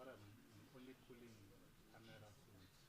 I'm only pulling camera phones.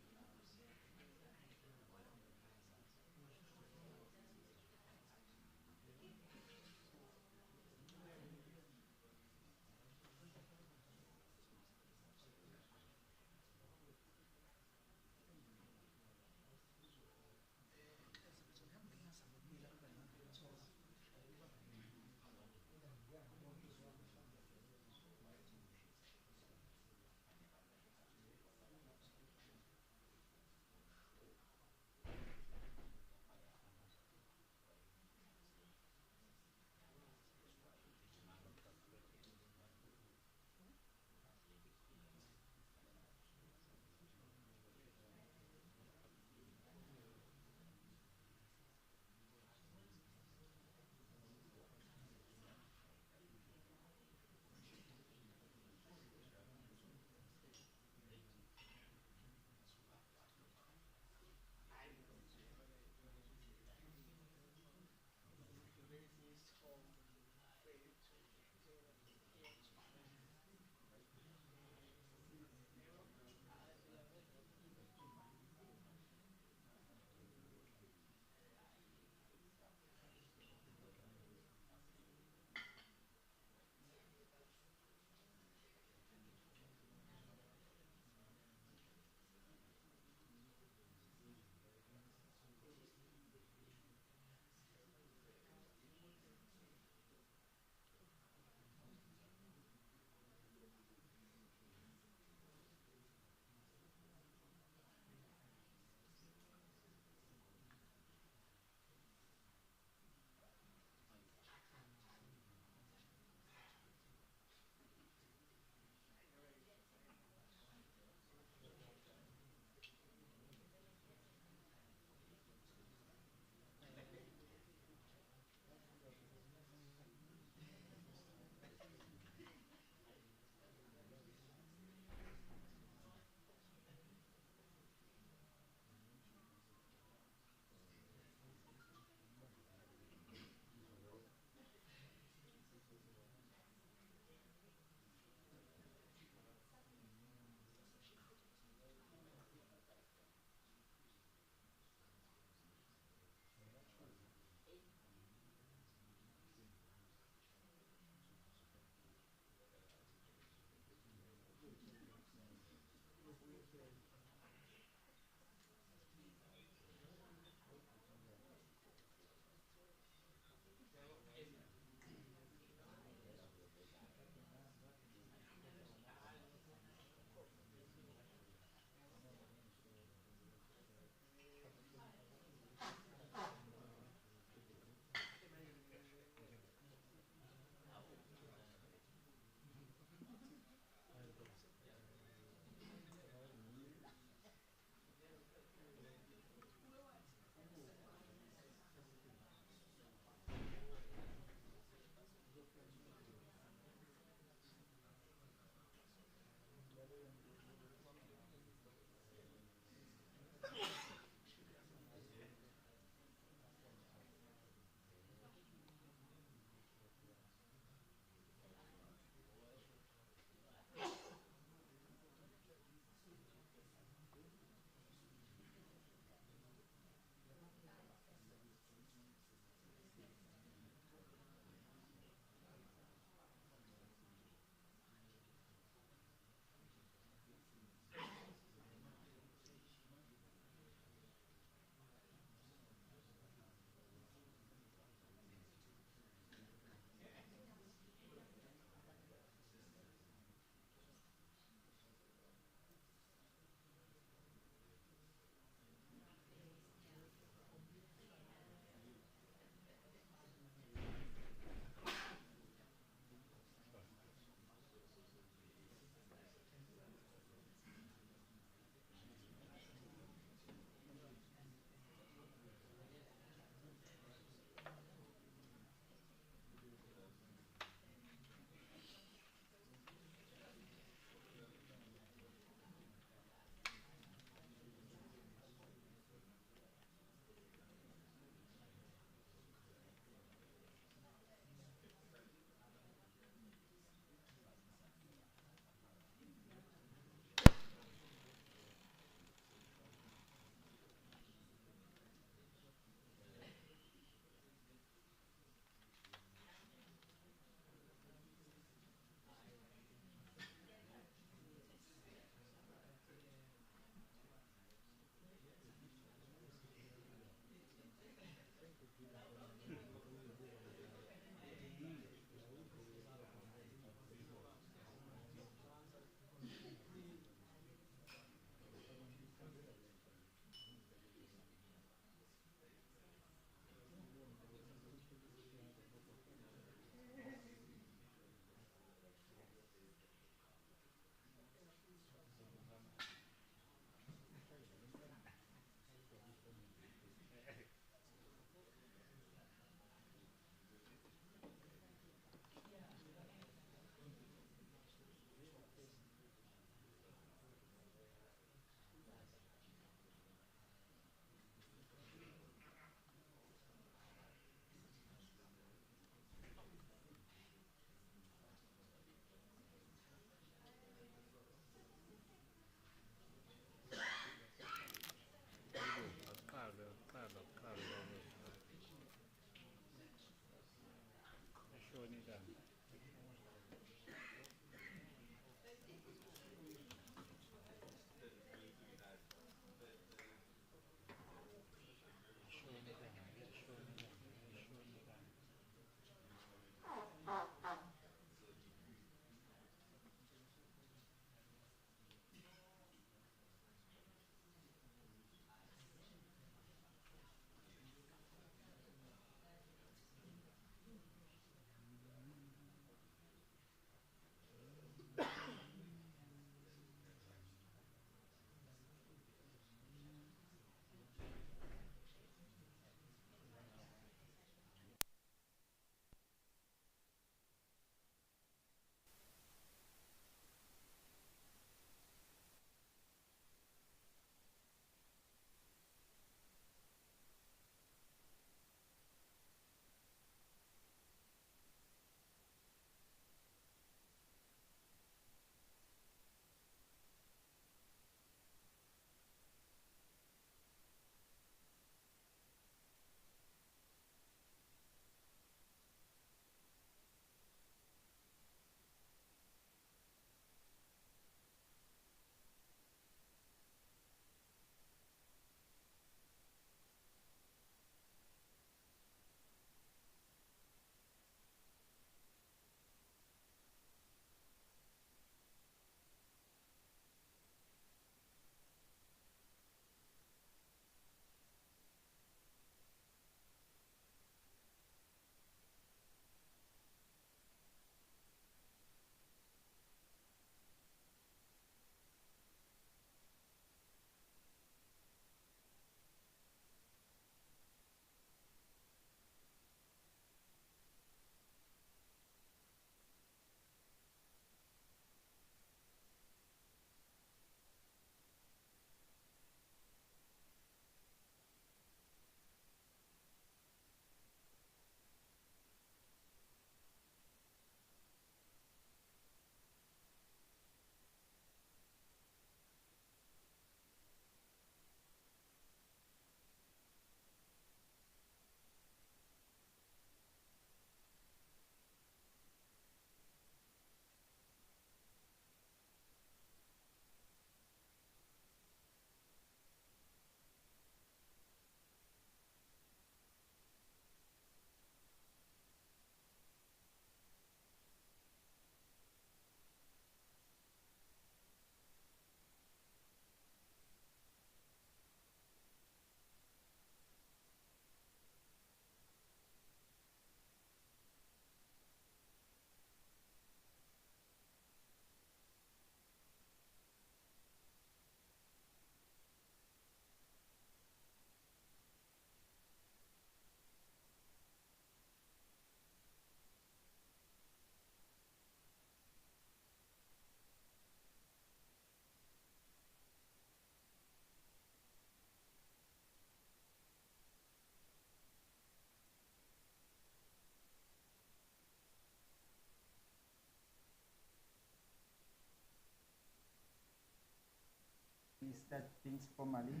We start things formally,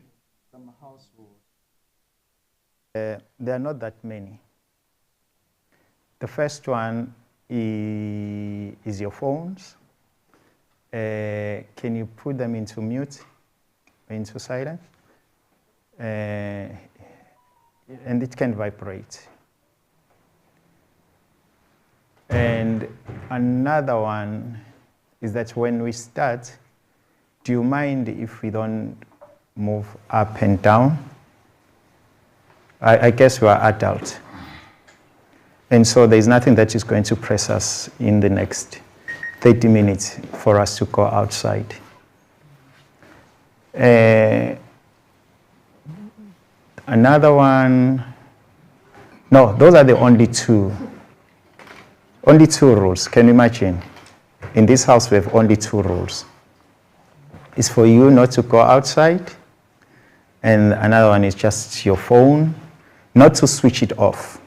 some house rules. There are not that many. The first one is your phones. Can you put them into mute, into silent? And it can vibrate. And another one is that when we start, do you mind if we don't move up and down? I guess we are adults. And so there's nothing that is going to press us in the next 30 minutes for us to go outside. Another one, no, those are the only two rules. Can you imagine? In this house, we have only two rules. It's for you not to go outside, and another one is just your phone, not to switch it off,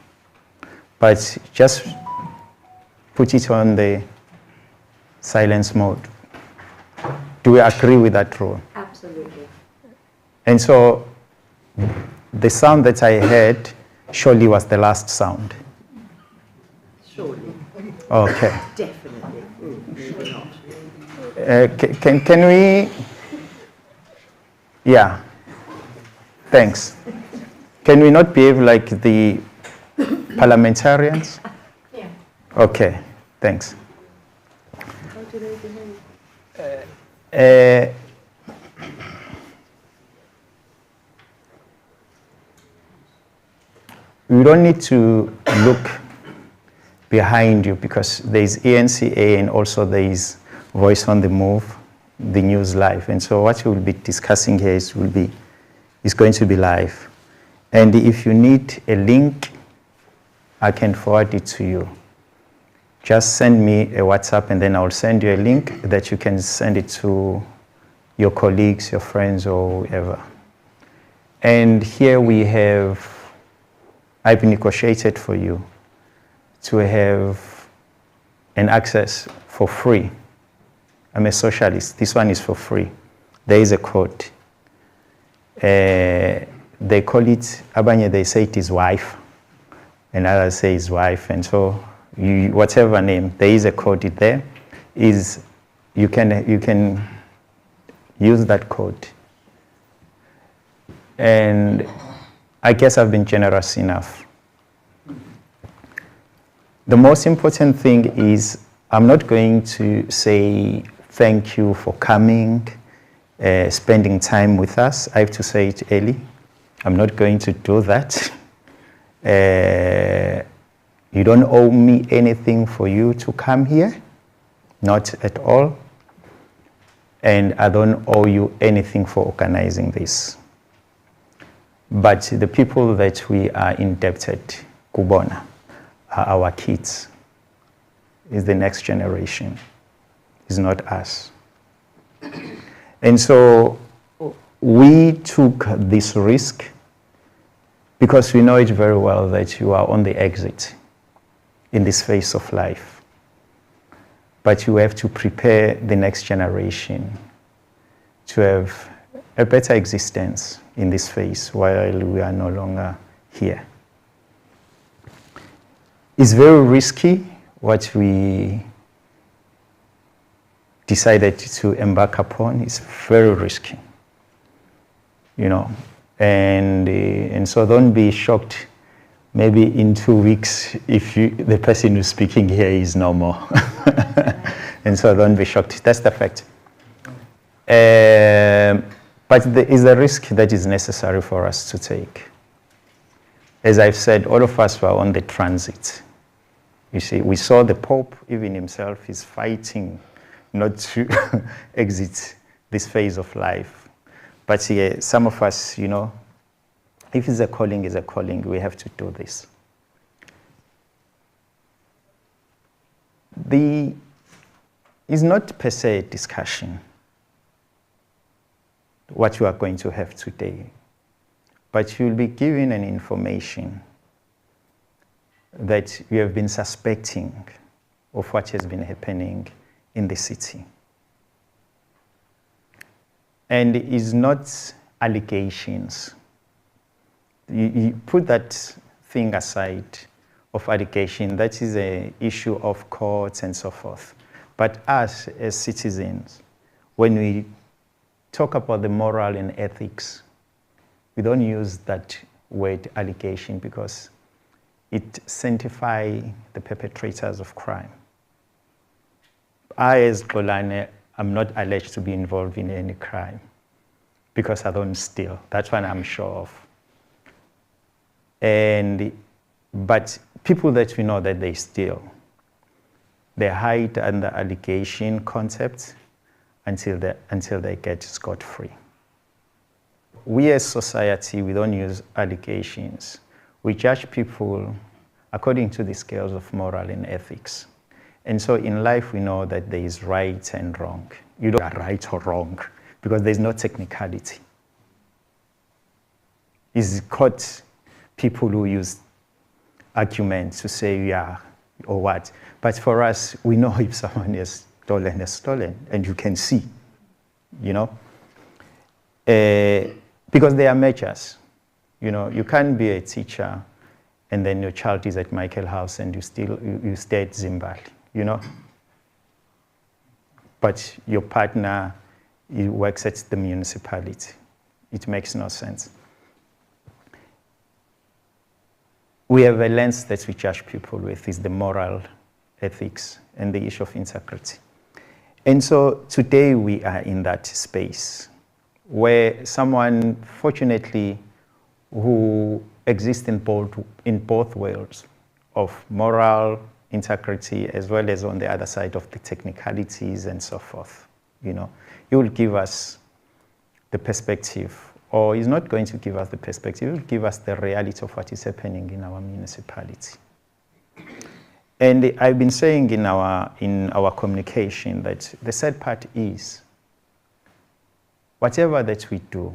but just put it on the silence mode. Do we agree with that rule? Absolutely. And so the sound that I heard surely was the last sound. Surely. Okay. Definitely. Maybe not. Can we? Yeah. Thanks. Can we not behave like the parliamentarians? Yeah. Okay. Thanks. How do they behave? You don't need to look behind you because there is ENCA and also there is Voice on the Move, the news live. And so what we'll be discussing here is going to be live. And if you need a link, I can forward it to you. Just send me a WhatsApp and then I'll send you a link that you can send it to your colleagues, your friends, or whoever. And here I've negotiated for you to have an access for free. I'm a socialist. This one is for free. There is a code. They call it, Abanye, they say it is wife, and others say it's wife, and so whatever name, there is a code there. You can use that code. And I guess I've been generous enough. The most important thing is I'm not going to say thank you for coming, spending time with us. I have to say it early. I'm not going to do that. You don't owe me anything for you to come here, not at all. And I don't owe you anything for organizing this. But the people that we are indebted, Kubona, are our kids. Is the next generation. It's not us. And so we took this risk because we know it very well that you are on the exit in this phase of life. But you have to prepare the next generation to have a better existence in this phase while we are no longer here. It's very risky what we decided to embark upon. Is very risky, you know, and so don't be shocked. Maybe in 2 weeks, if the person who's speaking here is no more, and so don't be shocked. That's the fact. But there is a risk that is necessary for us to take. As I've said, all of us were on the transit. You see, we saw the Pope, even himself, is fighting not to exit this phase of life. But yeah, some of us, you know, if it's a calling, it's a calling. We have to do this. It's not per se a discussion, what you are going to have today. But you'll be given an information that you have been suspecting of what has been happening in the city. And it is not allegations. You put that thing aside of allegation. That is an issue of courts and so forth. But us as citizens, when we talk about the moral and ethics, we don't use that word allegation because it sanctifies the perpetrators of crime. I, as Xolani, I'm not alleged to be involved in any crime because I don't steal. That's what I'm sure of. But people that we know that they steal, they hide under allegation concepts until they get scot-free. We as society, we don't use allegations. We judge people according to the scales of moral and ethics. And so in life, we know that there is right and wrong. You don't are right or wrong because there's no technicality. It's caught people who use arguments to say, yeah, or what. But for us, we know if someone has stolen, and you can see, you know. Because they are measures. You know, you can't be a teacher and then your child is at Michael House and you stay at Zimbabwe. you know, but your partner, he works at the municipality. It makes no sense. We have a lens that we judge people with, is the moral ethics and the issue of integrity. And so today we are in that space where someone, fortunately, who exists in both worlds of moral integrity as well as on the other side of the technicalities and so forth, you know, he will give us the perspective, or he's not going to give us the perspective, he will give us the reality of what is happening in our municipality. And I've been saying in our communication that the sad part is, whatever that we do,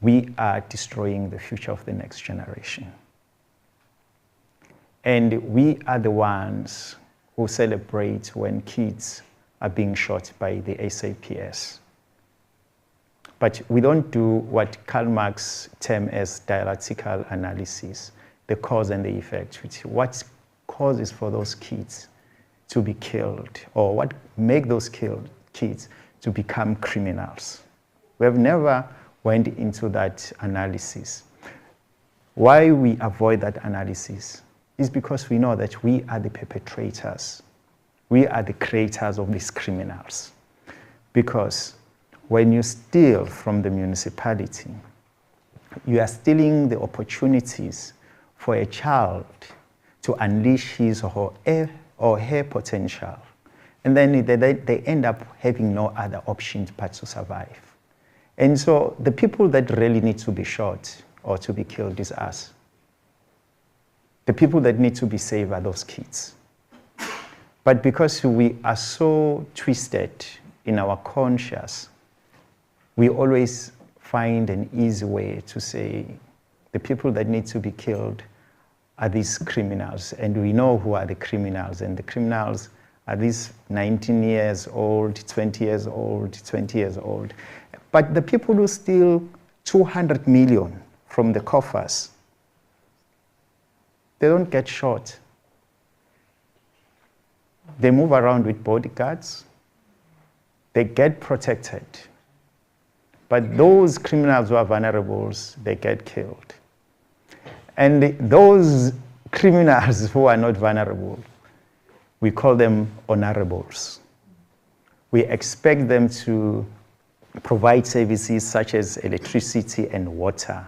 we are destroying the future of the next generation. And we are the ones who celebrate when kids are being shot by the SAPS. But we don't do what Karl Marx termed as dialectical analysis, the cause and the effect, which what causes for those kids to be killed, or what make those kids to become criminals. We have never went into that analysis. Why we avoid that analysis is because we know that we are the perpetrators. We are the creators of these criminals. Because when you steal from the municipality, you are stealing the opportunities for a child to unleash his or her potential. And then they end up having no other option but to survive. And so the people that really need to be shot or to be killed is us. The people that need to be saved are those kids. But because we are so twisted in our conscience, we always find an easy way to say the people that need to be killed are these criminals. And we know who are the criminals. And the criminals are these 19 years old, 20 years old, 20 years old. But the people who steal 200 million from the coffers, they don't get shot. They move around with bodyguards. They get protected. But those criminals who are vulnerable, they get killed. And those criminals who are not vulnerable, we call them honorables. We expect them to provide services such as electricity and water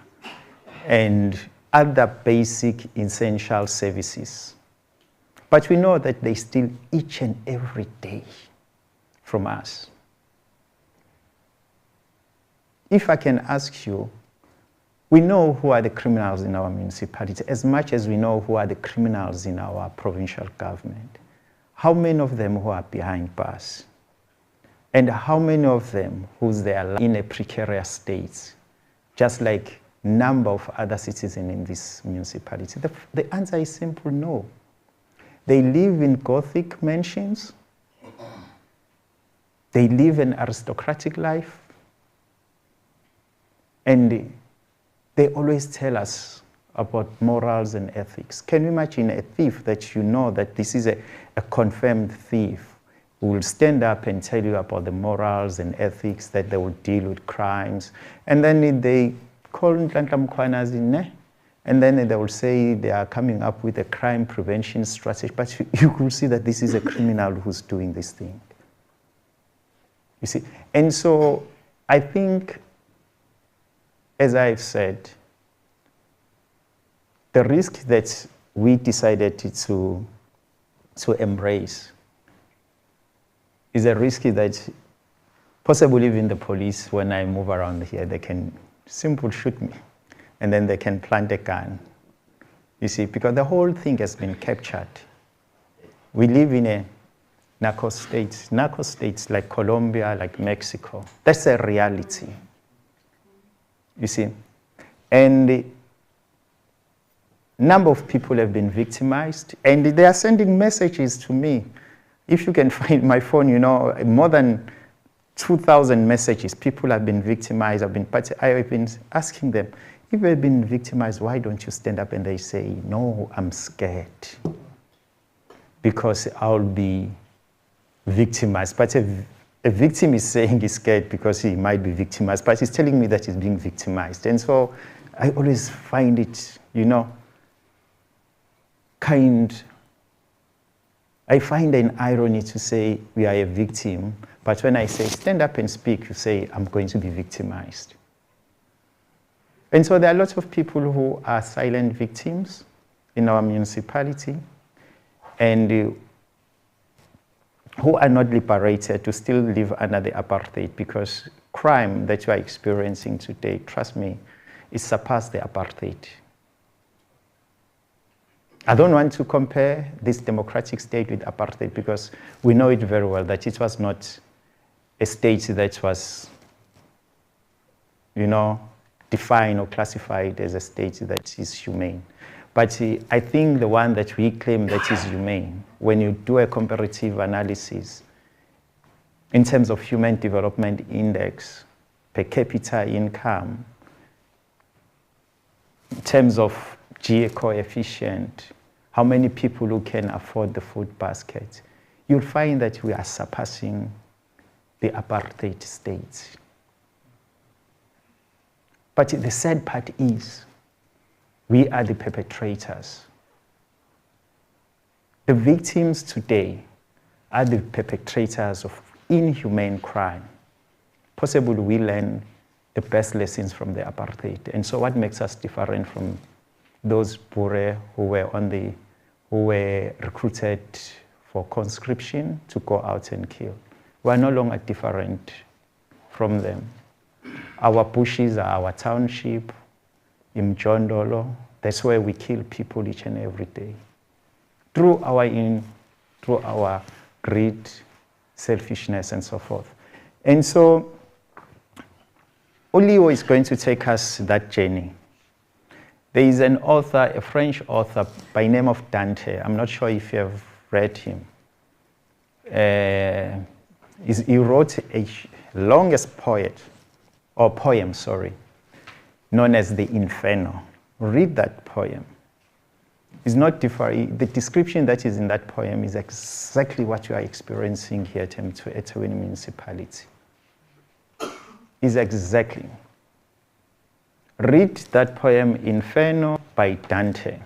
and other basic essential services. But we know that they steal each and every day from us. If I can ask you, we know who are the criminals in our municipality as much as we know who are the criminals in our provincial government. How many of them who are behind bars? And how many of them who's there in a precarious state, just like a number of other citizens in this municipality? The answer is simple, no. They live in Gothic mansions. They live an aristocratic life. And they always tell us about morals and ethics. Can you imagine a thief that you know that this is a confirmed thief who will stand up and tell you about the morals and ethics, that they will deal with crimes, and then they call Nhlanhla Mkhwana in, and then they will say they are coming up with a crime prevention strategy, but you will see that this is a criminal who's doing this thing. You see, and so I think, as I've said, the risk that we decided to embrace is a risk that possibly even the police, when I move around here, they can simply shoot me and then they can plant a gun. You see, because the whole thing has been captured. We live in a narco states like Colombia, like Mexico. That's a reality. You see, and a number of people have been victimized, and they are sending messages to me. If you can find my phone, you know, more than 2,000 messages. People have been victimized. But I have been asking them, if you've been victimized, why don't you stand up? And they say, no, I'm scared. because I'll be victimized. But a victim is saying he's scared because he might be victimized, but he's telling me that he's being victimized. And so I always find it, I find an irony to say we are a victim, but when I say stand up and speak, you say I'm going to be victimized. And so there are lots of people who are silent victims in our municipality and who are not liberated to still live under the apartheid, because crime that you are experiencing today, trust me, is surpassed the apartheid. I don't want to compare this democratic state with apartheid because we know it very well that it was not a state that was, defined or classified as a state that is humane. But I think the one that we claim that is humane, when you do a comparative analysis in terms of Human Development Index, per capita income, in terms of GA coefficient, how many people who can afford the food basket, you'll find that we are surpassing the apartheid state. But the sad part is, we are the perpetrators. The victims today are the perpetrators of inhumane crime. Possibly we learn the best lessons from the apartheid. And so what makes us different from those Boere who were recruited for conscription to go out and kill? We are no longer different from them. Our bushes are our township, in Mjondolo, that's where we kill people each and every day. Through our greed, selfishness, and so forth. And so, Olio is going to take us that journey. There is an author, a French author by name of Dante. I'm not sure if you have read him. He wrote a longest poem, known as the Inferno. Read that poem. It's not different. The description that is in that poem is exactly what you are experiencing here at Ethekwini Municipality. Is exactly. Read that poem, Inferno by Dante.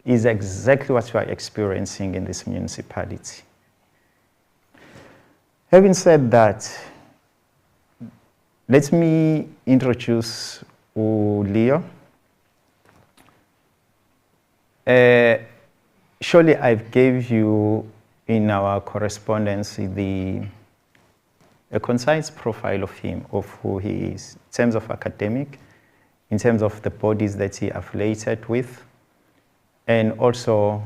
Is exactly what you are experiencing in this municipality. Having said that, let me introduce Leo. Surely I've gave you in our correspondence a concise profile of him, of who he is, in terms of academic, in terms of the bodies that he affiliated with, and also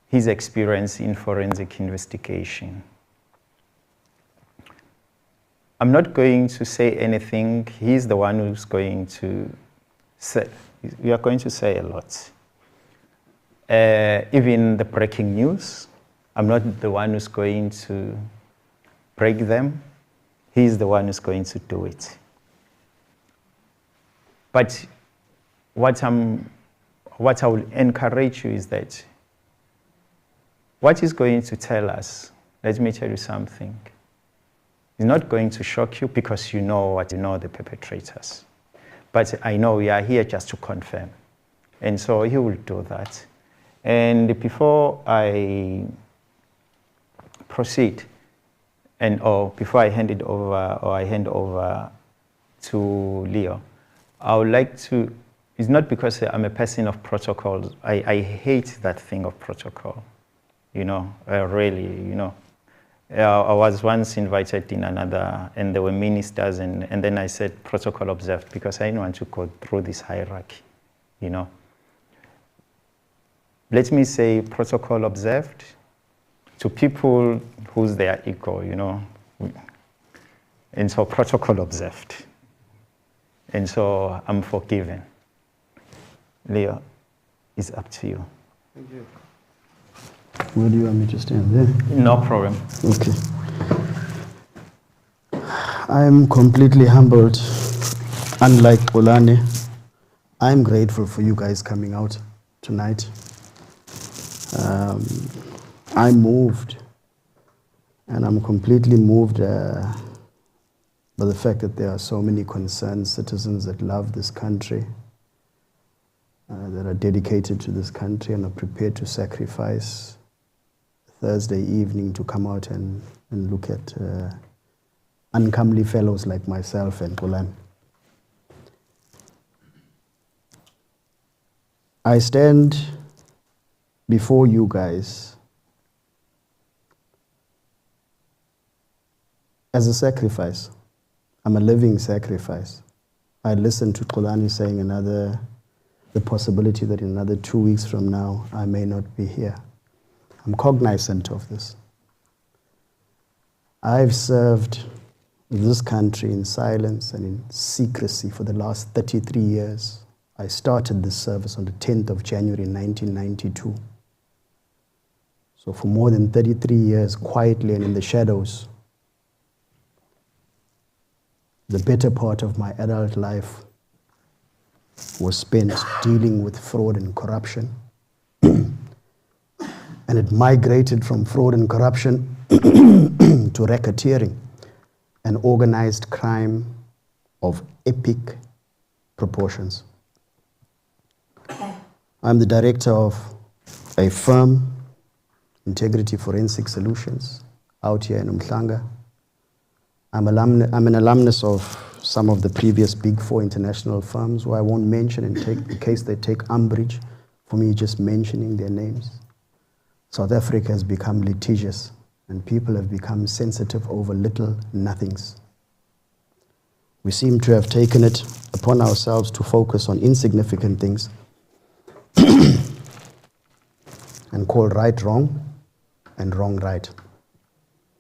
his experience in forensic investigation. I'm not going to say anything. He's the one who's going to say, we are going to say a lot. Even the breaking news, I'm not the one who's going to break them. He's the one who's going to do it. But what I will encourage you is that what he's going to tell us, let me tell you something. It's not going to shock you because you know the perpetrators. But I know we are here just to confirm. And so he will do that. And before I proceed, before I hand it over, or I hand over to Leo, I would like to, it's not because I'm a person of protocol. I hate that thing of protocol, really, I was once invited in another, and there were ministers, and then I said protocol observed because I didn't want to go through this hierarchy, Let me say protocol observed to people who's their ego, And so protocol observed. And so I'm forgiven. Leo, it's up to you. Thank you. Where do you want me to stand? There? No problem. Okay. I'm completely humbled. Unlike Olane, I'm grateful for you guys coming out tonight. I moved, and I'm completely moved by the fact that there are so many concerned citizens that love this country, that are dedicated to this country and are prepared to sacrifice Thursday evening to come out and look at uncomely fellows like myself and Kulan. I stand before you guys as a sacrifice. I'm a living sacrifice. I listened to Kulani saying the possibility that in another 2 weeks from now, I may not be here. I'm cognizant of this. I've served this country in silence and in secrecy for the last 33 years. I started this service on the 10th of January 1992. So for more than 33 years, quietly and in the shadows, the better part of my adult life was spent dealing with fraud and corruption. And it migrated from fraud and corruption to racketeering and organized crime of epic proportions. I'm the director of a firm, Integrity Forensic Solutions, out here in Umhlanga. I'm an alumnus of some of the previous Big Four international firms who I won't mention in case they take umbrage for me just mentioning their names. South Africa has become litigious and people have become sensitive over little nothings. We seem to have taken it upon ourselves to focus on insignificant things and call right wrong and wrong right.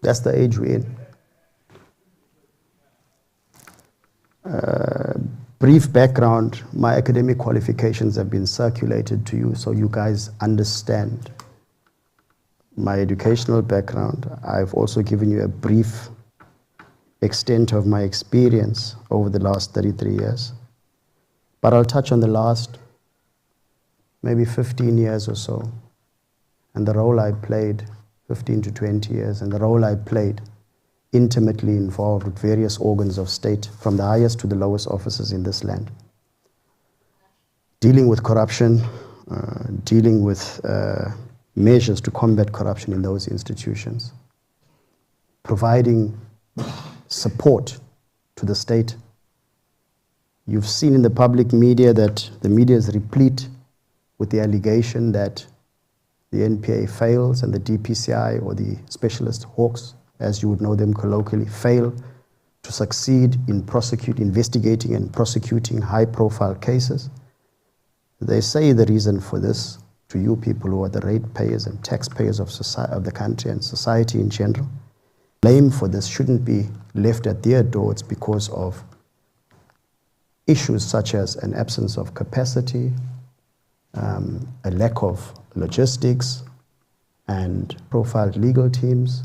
That's the age we're in. Brief background, my academic qualifications have been circulated to you so you guys understand my educational background. I've also given you a brief extent of my experience over the last 33 years. But I'll touch on the last maybe 15 years or so, and the role I played, 15 to 20 years, and the role I played intimately involved with various organs of state, from the highest to the lowest offices in this land. Dealing with corruption, dealing with measures to combat corruption in those institutions, providing support to the state. You've seen in the public media that the media is replete with the allegation that the NPA fails and the DPCI, or the specialist hawks, as you would know them colloquially, fail to succeed in investigating and prosecuting high-profile cases. They say the reason for this, to you people who are the ratepayers and taxpayers of the country and society in general, blame for this shouldn't be left at their door. It's because of issues such as an absence of capacity, a lack of logistics and profiled legal teams,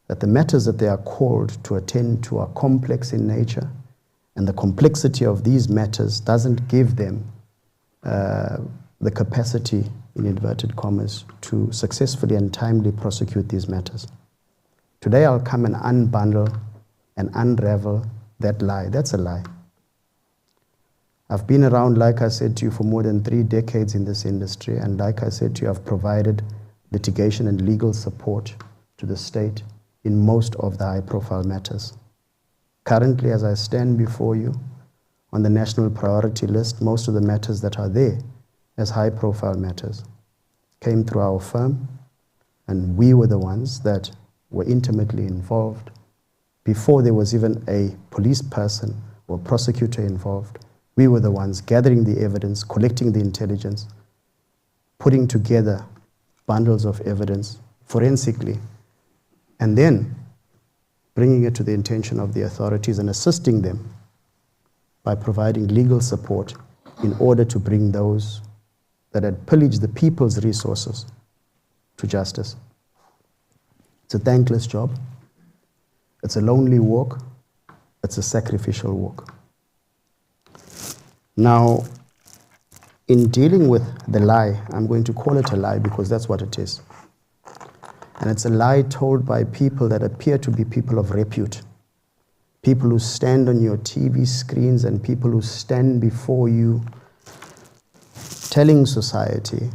that the matters that they are called to attend to are complex in nature, and the complexity of these matters doesn't give them the capacity, in inverted commas, to successfully and timely prosecute these matters. Today I'll come and unbundle and unravel that lie. That's a lie. I've been around, like I said to you, for more than 3 decades in this industry, and like I said to you, I've provided litigation and legal support to the state in most of the high-profile matters. Currently, as I stand before you, on the national priority list, most of the matters that are there as high-profile matters came through our firm, and we were the ones that were intimately involved. Before there was even a police person or prosecutor involved, we were the ones gathering the evidence, collecting the intelligence, putting together bundles of evidence forensically, and then bringing it to the attention of the authorities and assisting them by providing legal support in order to bring those that had pillaged the people's resources to justice. It's a thankless job. It's a lonely walk. It's a sacrificial walk. Now, in dealing with the lie, I'm going to call it a lie because that's what it is. And it's a lie told by people that appear to be people of repute. People who stand on your TV screens and people who stand before you telling society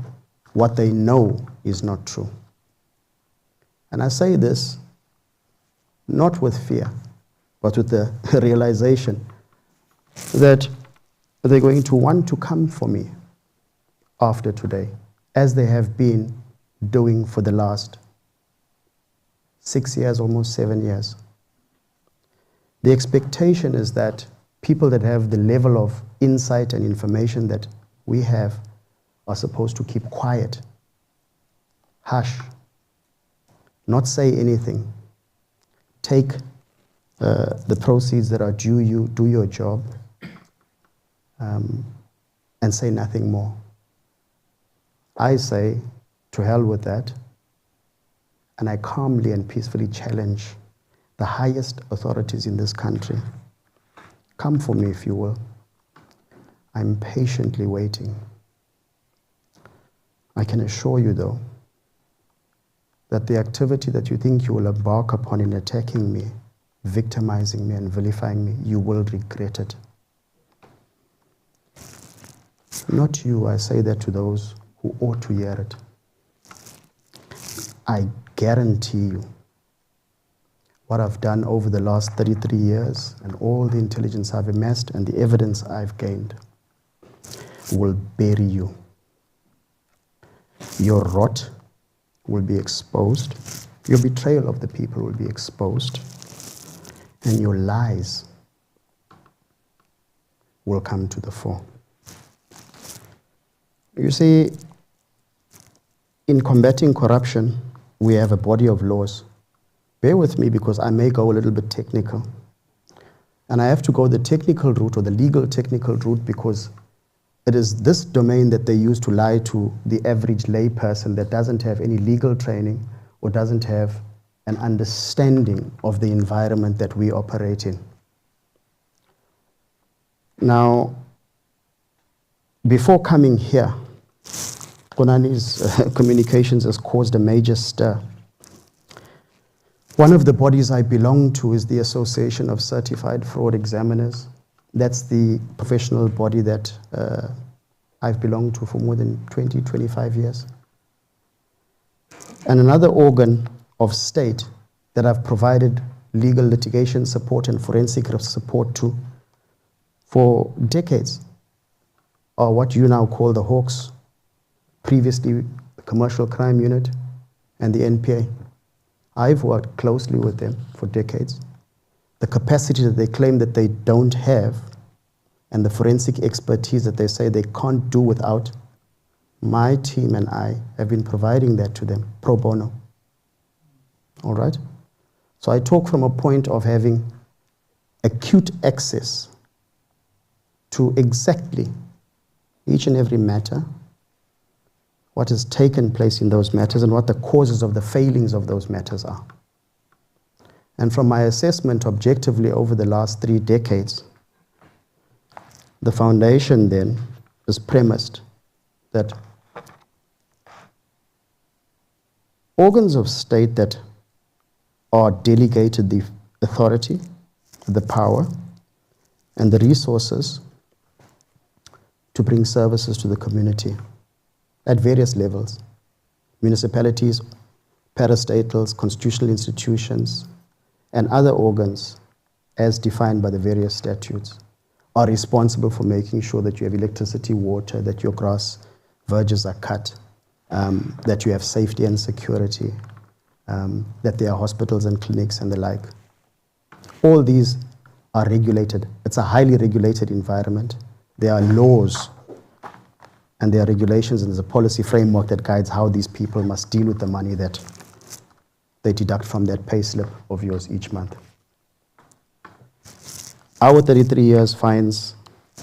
what they know is not true. And I say this not with fear, but with the realization that they're going to want to come for me after today, as they have been doing for the last 6 years, almost 7 years. The expectation is that people that have the level of insight and information that we have are supposed to keep quiet, hush, not say anything, take the proceeds that are due you, do your job, and say nothing more. I say, to hell with that, and I calmly and peacefully challenge the highest authorities in this country. Come for me if you will. I'm patiently waiting. I can assure you though, that the activity that you think you will embark upon in attacking me, victimizing me and vilifying me, you will regret it. Not you, I say that to those who ought to hear it. I guarantee you, what I've done over the last 33 years and all the intelligence I've amassed and the evidence I've gained will bury you. Your rot will be exposed, your betrayal of the people will be exposed, and your lies will come to the fore. You see, in combating corruption, we have a body of laws. Bear with me because I may go a little bit technical. And I have to go the technical route or the legal technical route because it is this domain that they use to lie to the average lay person that doesn't have any legal training or doesn't have an understanding of the environment that we operate in. Now, before coming here, Konani's communications has caused a major stir. One of the bodies I belong to is the Association of Certified Fraud Examiners. That's the professional body that I've belonged to for more than 20, 25 years. And another organ of state that I've provided legal litigation support and forensic support to for decades are what you now call the Hawks, previously the Commercial Crime Unit and the NPA. I've worked closely with them for decades. The capacity that they claim that they don't have and the forensic expertise that they say they can't do without, my team and I have been providing that to them pro bono. All right? So I talk from a point of having acute access to exactly each and every matter, what has taken place in those matters and what the causes of the failings of those matters are. And from my assessment objectively over the last 3 decades, the foundation then is premised that organs of state that are delegated the authority, the power, and the resources to bring services to the community at various levels, municipalities, parastatals, constitutional institutions, and other organs as defined by the various statutes are responsible for making sure that you have electricity, water, that your grass verges are cut, that you have safety and security, that there are hospitals and clinics and the like. All these are regulated. It's a highly regulated environment. There are laws and there are regulations and there's a policy framework that guides how these people must deal with the money that they deduct from that pay slip of yours each month. Our 33 years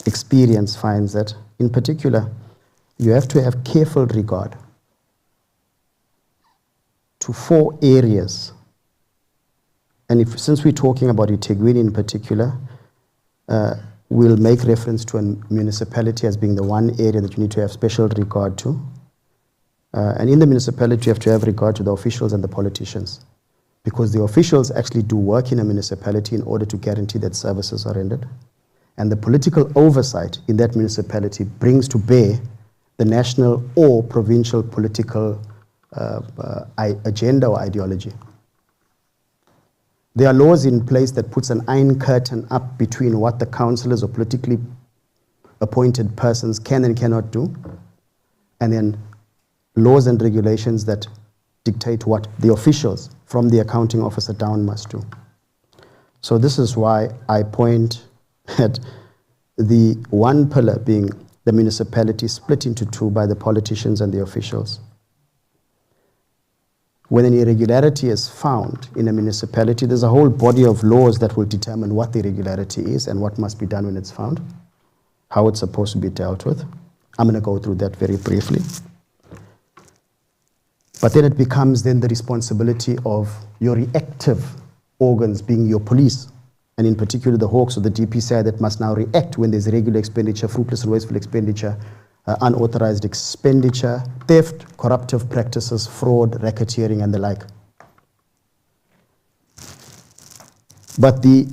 experience finds that, in particular, you have to have careful regard to 4 areas. And since we're talking about Ethekwini in particular, we'll make reference to a municipality as being the one area that you need to have special regard to. And in the municipality, you have to have regard to the officials and the politicians, because the officials actually do work in a municipality in order to guarantee that services are rendered. And the political oversight in that municipality brings to bear the national or provincial political agenda or ideology. There are laws in place that puts an iron curtain up between what the councillors or politically appointed persons can and cannot do, and then laws and regulations that dictate what the officials from the accounting officer down must do. So this is why I point at the one pillar being the municipality split into two by the politicians and the officials. When an irregularity is found in a municipality, there's a whole body of laws that will determine what the irregularity is and what must be done when it's found, how it's supposed to be dealt with. I'm going to go through that very briefly. But then it becomes then the responsibility of your reactive organs, being your police, and in particular the Hawks or the DPCI, that must now react when there's irregular expenditure, fruitless and wasteful expenditure, unauthorized expenditure, theft, corruptive practices, fraud, racketeering, and the like. But the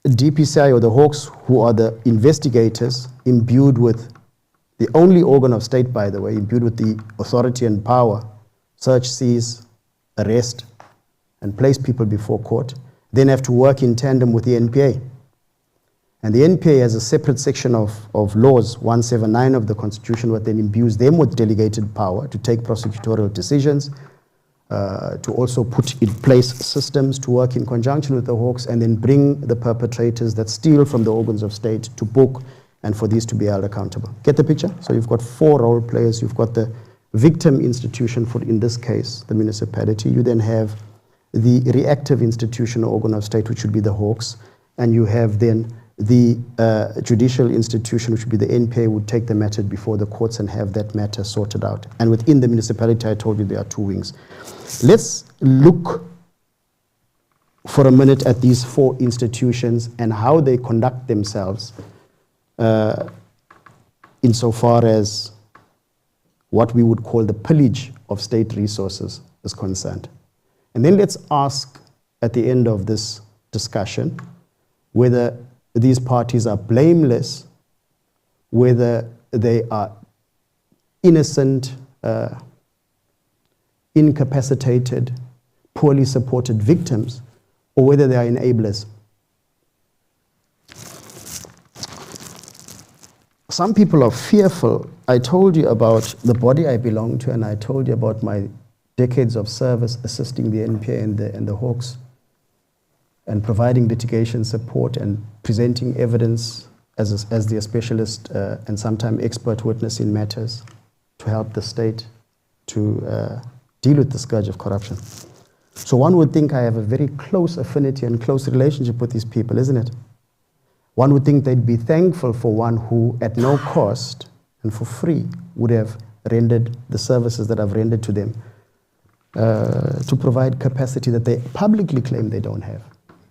DPCI or the Hawks, who are the investigators, imbued with the only organ of state, by the way, imbued with the authority and power, search, seize, arrest, and place people before court, then have to work in tandem with the NPA. And the NPA has a separate section of laws, 179 of the Constitution, what then imbues them with delegated power to take prosecutorial decisions, to also put in place systems to work in conjunction with the Hawks and then bring the perpetrators that steal from the organs of state to book and for these to be held accountable. Get the picture? So you've got four role players. You've got the victim institution, for in this case, the municipality. You then have the reactive institution or organ of state, which would be the Hawks, and you have then the judicial institution, which would be the NPA, would take the matter before the courts and have that matter sorted out. And within the municipality, I told you there are two wings. Let's look for a minute at these four institutions and how they conduct themselves insofar as what we would call the pillage of state resources is concerned. And then let's ask at the end of this discussion whether these parties are blameless, whether they are innocent, incapacitated, poorly supported victims, or whether they are enablers. Some people are fearful. I told you about the body I belong to, and I told you about my decades of service assisting the NPA and the Hawks, and providing litigation support and presenting evidence as their specialist and sometimes expert witness in matters to help the state to deal with the scourge of corruption. So one would think I have a very close affinity and close relationship with these people, isn't it? One would think they'd be thankful for one who, at no cost and for free, would have rendered the services that I've rendered to them to provide capacity that they publicly claim they don't have.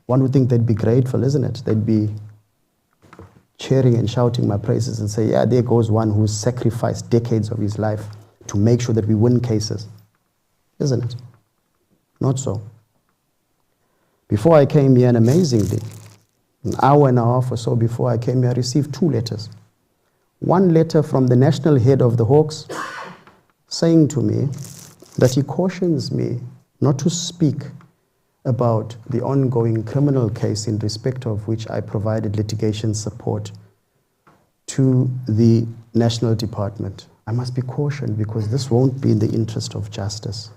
One would think they'd be grateful, isn't it? They'd be cheering and shouting my praises and say, yeah, there goes one who's sacrificed decades of his life to make sure that we win cases. Isn't it? Not so. Before I came here, and amazingly, an hour and a half or so before I came here, I received two letters. One letter from the national head of the Hawks saying to me that he cautions me not to speak about the ongoing criminal case in respect of which I provided litigation support to the National Department. I must be cautioned because this won't be in the interest of justice.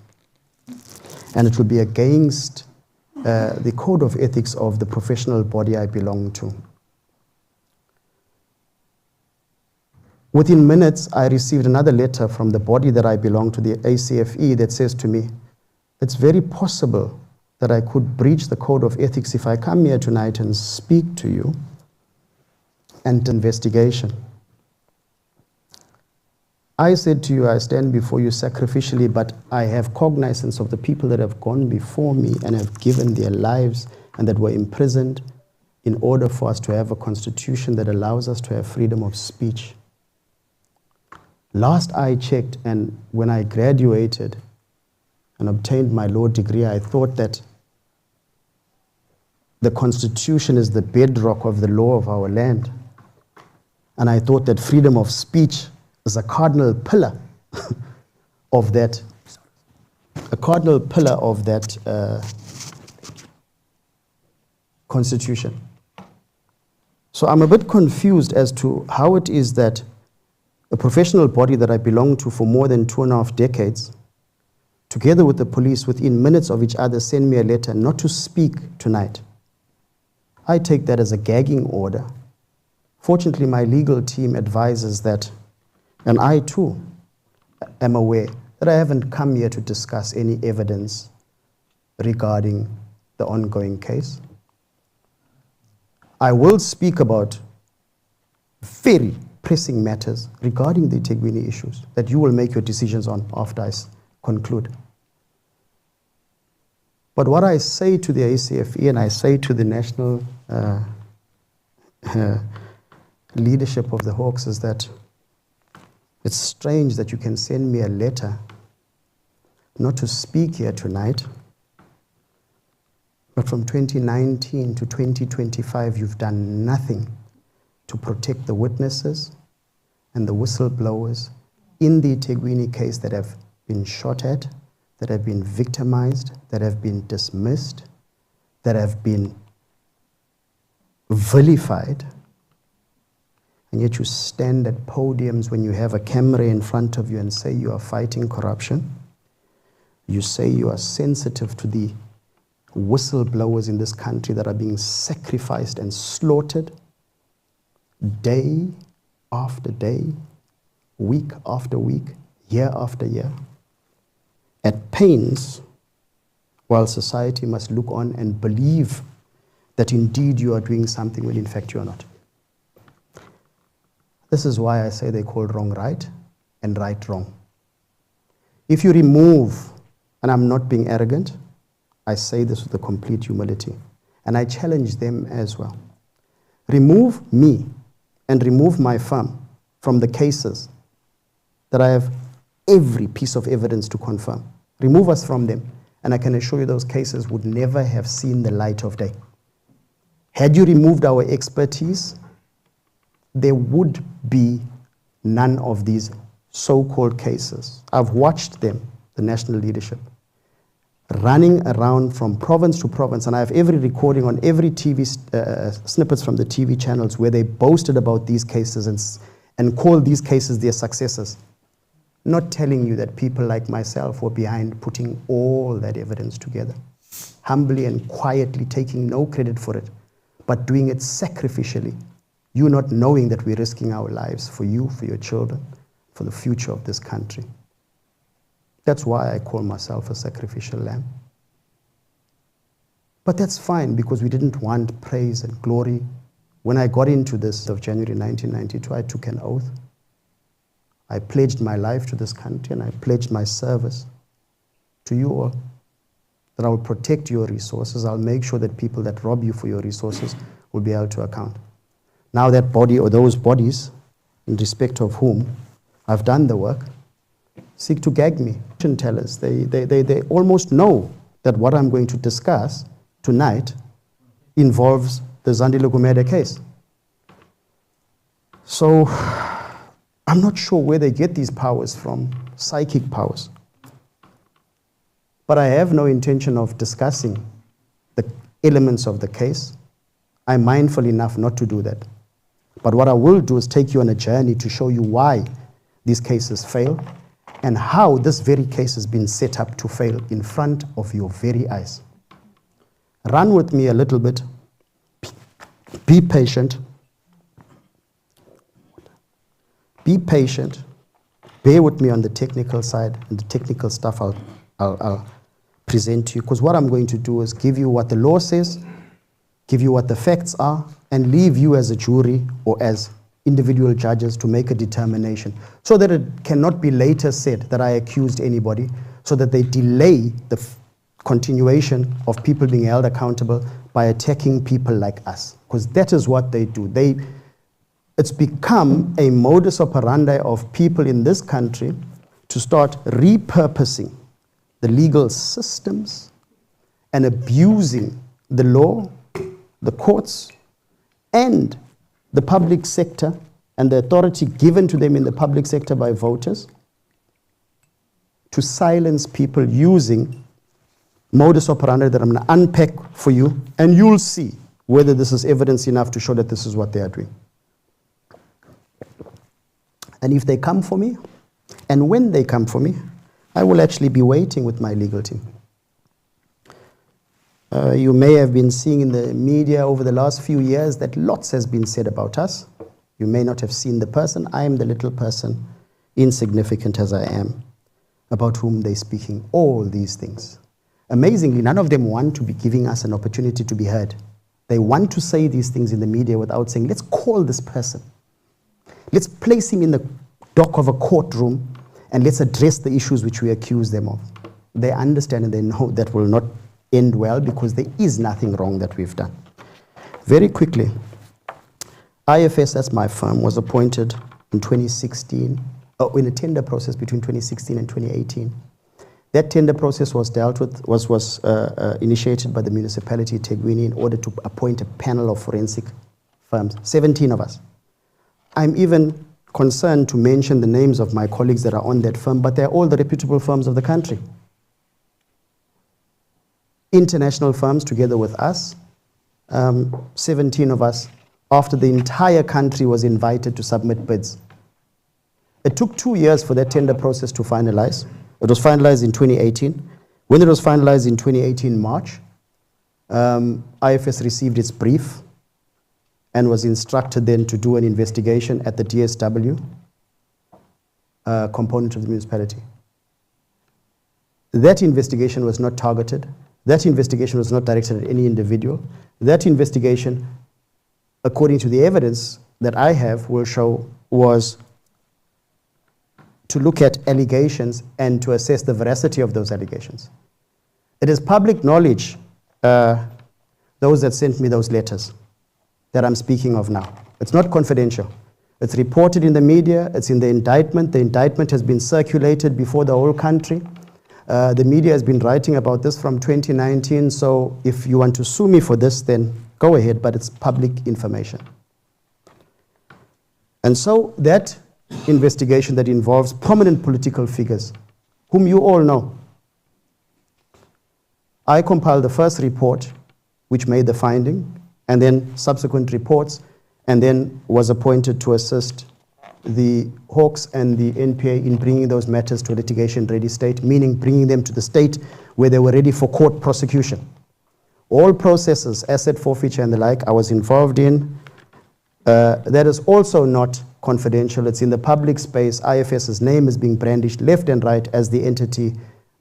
And it will be against the code of ethics of the professional body I belong to. Within minutes, I received another letter from the body that I belong to, the ACFE, that says to me, it's very possible that I could breach the code of ethics if I come here tonight and speak to you and investigation. I said to you, I stand before you sacrificially, but I have cognizance of the people that have gone before me and have given their lives and that were imprisoned in order for us to have a constitution that allows us to have freedom of speech. Last I checked, and when I graduated and obtained my law degree, I thought that the Constitution is the bedrock of the law of our land. And I thought that freedom of speech is a cardinal pillar of that, Constitution. So I'm a bit confused as to how it is that a professional body that I belong to for more than 2.5 decades, together with the police, within minutes of each other, send me a letter not to speak tonight. I take that as a gagging order. Fortunately, my legal team advises that, and I too am aware that I haven't come here to discuss any evidence regarding the ongoing case. I will speak about very pressing matters regarding the Ethekwini issues that you will make your decisions on after I conclude. But what I say to the ACFE and I say to the national leadership of the Hawks is that it's strange that you can send me a letter not to speak here tonight, but from 2019 to 2025 you've done nothing to protect the witnesses and the whistleblowers in the Ethekwini case that have been shot at, that have been victimized, that have been dismissed, that have been vilified. And yet you stand at podiums when you have a camera in front of you and say you are fighting corruption. You say you are sensitive to the whistleblowers in this country that are being sacrificed and slaughtered day after day, week after week, year after year, at pains, while society must look on and believe that indeed you are doing something when in fact you are not. This is why I say they call wrong right and right wrong. If you remove, and I'm not being arrogant, I say this with a complete humility, and I challenge them as well. Remove me and remove my firm from the cases that I have every piece of evidence to confirm. Remove us from them, and I can assure you those cases would never have seen the light of day. Had you removed our expertise, there would be none of these so-called cases. I've watched them, the national leadership, running around from province to province, and I have every recording on every TV snippets from the TV channels where they boasted about these cases and called these cases their successes. Not telling you that people like myself were behind putting all that evidence together, humbly and quietly taking no credit for it, but doing it sacrificially. You not knowing that we're risking our lives for you, for your children, for the future of this country. That's why I call myself a sacrificial lamb. But that's fine, because we didn't want praise and glory. When I got into this of January 1992, I took an oath. I pledged my life to this country, and I pledged my service to you all, that I will protect your resources. I'll make sure that people that rob you for your resources will be held to account. Now that body or those bodies, in respect of whom I've done the work, seek to gag me. Tellers, they almost know that what I'm going to discuss tonight involves the Zandile Gumede case. So I'm not sure where they get these powers from, psychic powers. But I have no intention of discussing the elements of the case. I'm mindful enough not to do that. But what I will do is take you on a journey to show you why these cases fail and how this very case has been set up to fail in front of your very eyes. Run with me a little bit. Be patient. Be patient. Bear with me on the technical side, and the technical stuff I'll present to you, because what I'm going to do is give you what the law says, give you what the facts are, and leave you as a jury or as individual judges to make a determination, so that it cannot be later said that I accused anybody, so that they delay the continuation of people being held accountable by attacking people like us. because that is what they do. It's become a modus operandi of people in this country to start repurposing the legal systems and abusing the law, the courts, and the public sector and the authority given to them in the public sector by voters to silence people using modus operandi that I'm going to unpack for you, and you'll see whether this is evidence enough to show that this is what they are doing. And if they come for me, and when they come for me, I will actually be waiting with my legal team. You may have been seeing in the media over the last few years that lots has been said about us. You may not have seen the person. I am the little person, insignificant as I am, about whom they're speaking all these things. Amazingly, none of them want to be giving us an opportunity to be heard. They want to say these things in the media without saying, let's call this person. Let's place him in the dock of a courtroom and let's address the issues which we accuse them of. They understand and they know that will not end well because there is nothing wrong that we've done. Very quickly, IFS, that's my firm, was appointed in 2016, in a tender process between 2016 and 2018. That tender process was dealt with, was initiated by the Municipality Ethekwini in order to appoint a panel of forensic firms, 17 of us. I'm even concerned to mention the names of my colleagues that are on that firm, but they're all the reputable firms of the country. International firms together with us, 17 of us, after the entire country was invited to submit bids. It took 2 years for that tender process to finalize. It was finalized in 2018. When it was finalized in 2018 March, IFS received its brief and was instructed then to do an investigation at the DSW component of the municipality. That investigation was not targeted. That investigation was not directed at any individual. That investigation, according to the evidence that I have, will show was to look at allegations and to assess the veracity of those allegations. It is public knowledge, those that sent me those letters that I'm speaking of now. It's not confidential. It's reported in the media, it's in the indictment. The indictment has been circulated before the whole country. The media has been writing about this from 2019, so if you want to sue me for this, then go ahead, but it's public information. And so that investigation that involves prominent political figures, whom you all know. I compiled the first report, which made the finding, and then subsequent reports, and then was appointed to assist the Hawks and the NPA in bringing those matters to a litigation-ready state, meaning bringing them to the state where they were ready for court prosecution. All processes, asset forfeiture and the like, I was involved in. That is also not confidential. It's in the public space. IFS's name is being brandished left and right as the entity